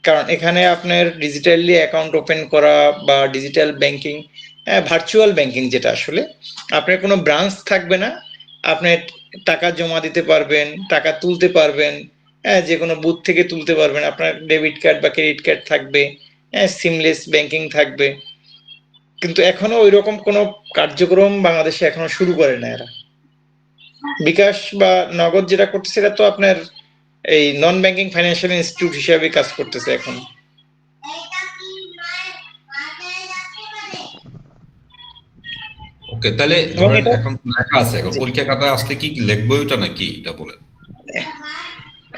কারণ এখানে আপনার ডিজিটালি অ্যাকাউন্ট ওপেন করা বা ডিজিটাল ব্যাংকিং, ভার্চুয়াল ব্যাংকিং, যেটা আসলে আপনার কোনো ব্রাঞ্চ থাকবে না, আপনি টাকা জমা দিতে পারবেন, টাকা তুলতে পারবেন, যে কোনো বুথ থেকে তুলতে পারবেন, আপনার ডেবিট কার্ড বা ক্রেডিট কার্ড থাকবে, সিমলেস ব্যাংকিং থাকবে, কিন্তু এখনো ওই রকম কোনো কার্যক্রম বাংলাদেশে এখনো শুরু করে না এরা। বিকাশ বা নগদ যেটা করতেছে সেটা তো আপনার এই নন ব্যাংকিং ফাইন্যান্সিয়াল ইনস্টিটিউট হিসেবে কাজ করতেছে এখন। ওকে, তাহলে এখন লেখা আছে, এখন পরীক্ষা খাতায় আসলে কি লিখবো ওটা নাকি এটা বলেন?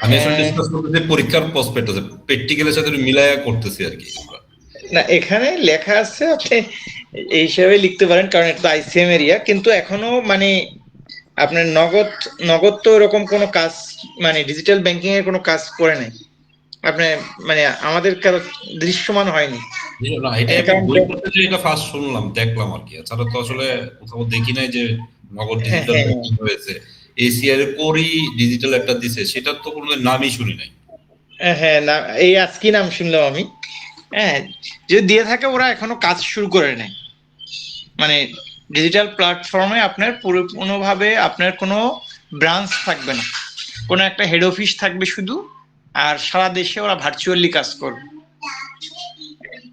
আমি আসলে ডিসকাস করতেছি পরীক্ষার প্রসপেক্ট আছে, প্র্যাকটিক্যালের সাথে মিলায়া করতেছি আর কি। না, এখানে লেখা আছে, আপনি এই হিসাবে লিখতে পারেন, কারণ এটা তো আইসিএম এরিয়া, কিন্তু এখনো মানে আপনার নগদ তো এরকম কোনো কাজ, মানে ডিজিটাল ব্যাংকিং এর কোনো কাজ করে নাই, আপনার মানে আমাদের কারো দৃশ্যমান হয়নি। না, এটা বই পড়তে যে এটা ফার্স্ট শুনলাম, দেখলাম আর কি, এছাড়া তো আসলে কোথাও দেখি নাই যে নগদ ডিজিটাল ব্যাংকিং হয়েছে। এশিয়ার কোরি ডিজিটাল একটা দিছে, সেটা তো কোনো নামই শুনি নাই। হ্যাঁ, না, এই আজকে নাম শুনলাম আমি, হ্যাঁ, যদি দিয়ে থাকে ওরা এখনো কাজ শুরু করে নেয়। মানে ডিজিটাল প্ল্যাটফর্মে আপনার পরিপূর্ণভাবে আপনার কোনো ব্রাঞ্চ থাকবে না, কোনো একটা হেড অফিস থাকবে শুধু, আর সারা দেশে ওরা ভার্চুয়ালি কাজ করবে।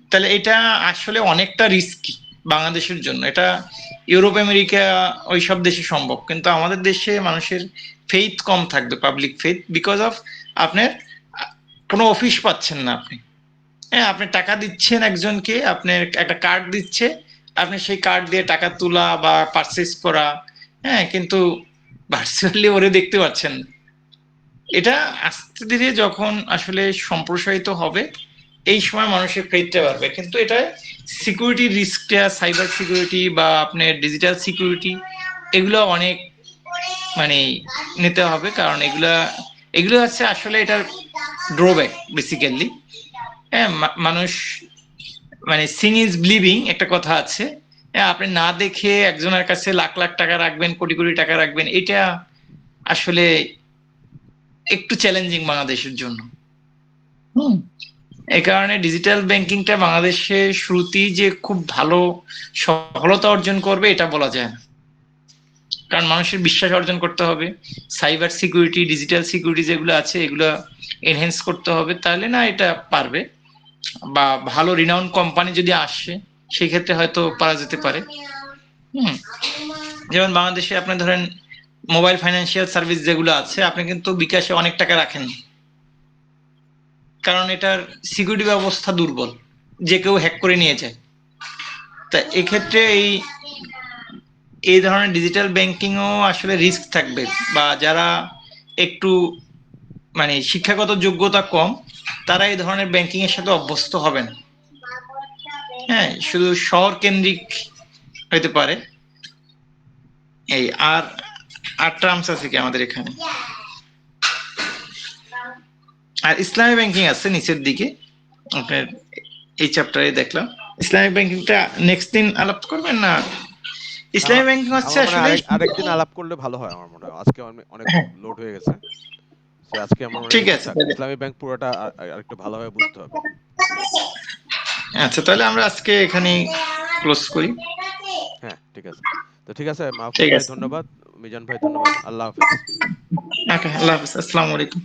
তাহলে এটা আসলে অনেকটা রিস্কি বাংলাদেশের জন্য। এটা ইউরোপ আমেরিকা ওইসব দেশে সম্ভব, কিন্তু আমাদের দেশে মানুষের ফেইথ কম থাকবে, পাবলিক ফেইথ, বিকজ অফ আপনার কোনো অফিস পাচ্ছেন না আপনি। হ্যাঁ, আপনি টাকা দিচ্ছেন একজনকে, আপনার একটা কার্ড দিচ্ছে, আপনি সেই কার্ড দিয়ে টাকা তোলা বা পারচেস করা, হ্যাঁ, কিন্তু ভার্চুয়ালি ওরে দেখতে পাচ্ছেন না। এটা আস্তে ধীরে যখন আসলে সম্প্রসারিত হবে এই সময় মানুষের ফেইথটা বাড়বে, কিন্তু এটা সিকিউরিটি রিস্কটা, সাইবার সিকিউরিটি বা আপনার ডিজিটাল সিকিউরিটি, এগুলো অনেক মানে নিতে হবে, কারণ এগুলো হচ্ছে আসলে এটার ড্রব্যাক বেসিক্যালি। হ্যাঁ, মানুষ মানে সিং ইজ বিলিভিং একটা কথা আছে। হ্যাঁ, আপনি না দেখে একজনের কাছে লাখ লাখ টাকা রাখবেন, কোটি কোটি টাকা রাখবেন, এটা আসলে একটু চ্যালেঞ্জিং বাংলাদেশের জন্য। হুম, এই কারণে ডিজিটাল ব্যাংকিংটা বাংলাদেশে শুরুতেই যে খুব ভালো সফলতা অর্জন করবে এটা বলা যায় না, কারণ মানুষের বিশ্বাস অর্জন করতে হবে, সাইবার সিকিউরিটি, ডিজিটাল সিকিউরিটি যেগুলো আছে এগুলো এনহ্যান্স করতে হবে, তাহলে না এটা পারবে। বা ভালো রিনাউন্ড কোম্পানি যদি আসে সেক্ষেত্রে হয়তো পারা যেতে পারে। হুম, যেমন বাংলাদেশে আপনি ধরেন মোবাইল ফাইন্যান্সিয়াল সার্ভিস যেগুলো আছে, আপনি কিন্তু বিকাশে অনেক টাকা রাখেন, কারণ এটার সিকিউরিটি ব্যবস্থা দুর্বল, যে কেউ হ্যাক করে নিয়ে যায়। তা এক্ষেত্রে এই ধরনের ডিজিটাল ব্যাংকিংও আসলে রিস্ক থাকবে, বা যারা একটু মানে শিক্ষাগত যোগ্যতা কম তারা এই ধরনের ব্যাংকিং এর সাথে অভ্যস্ত হবেন। হ্যাঁ, শুধু শহর কেন্দ্রিক হইতে পারে। এই আর আর টার্মস আছে কি আমাদের এখানে, আর ইসলামী ব্যাংকিং আছে নিচের দিকে আপনার এই চ্যাপ্টারে দেখলাম। ইসলামিক ব্যাংকিংটা নেক্সট দিন আলাপ করবেন না? ইসলামী ব্যাংকিং হচ্ছে আমার মনে আসলে হয় আরেকদিন আলাপ করলে ভালো হয়। আমার মনে হয় আজকে অনেক হ্যাঁ, লোড হয়ে গেছে। সো আজকে আমার মনে হয় ঠিক আছে তাহলে। ইসলামী ব্যাংক পুরোটা আরেকটু ভালোভাবে বুঝতে হবে। আচ্ছা, তাহলে আমরা আজকে এখানেই ক্লোজ করি। হ্যাঁ, ঠিক আছে। তো ঠিক আছে, মাহফুজ ঠিক ভাই আছে, ধন্যবাদ, মিজান ভাই ধন্যবাদ। আল্লাহ হাফেজ। ওকে, আল্লাহ হাফেজ, আসসালামু আলাইকুম।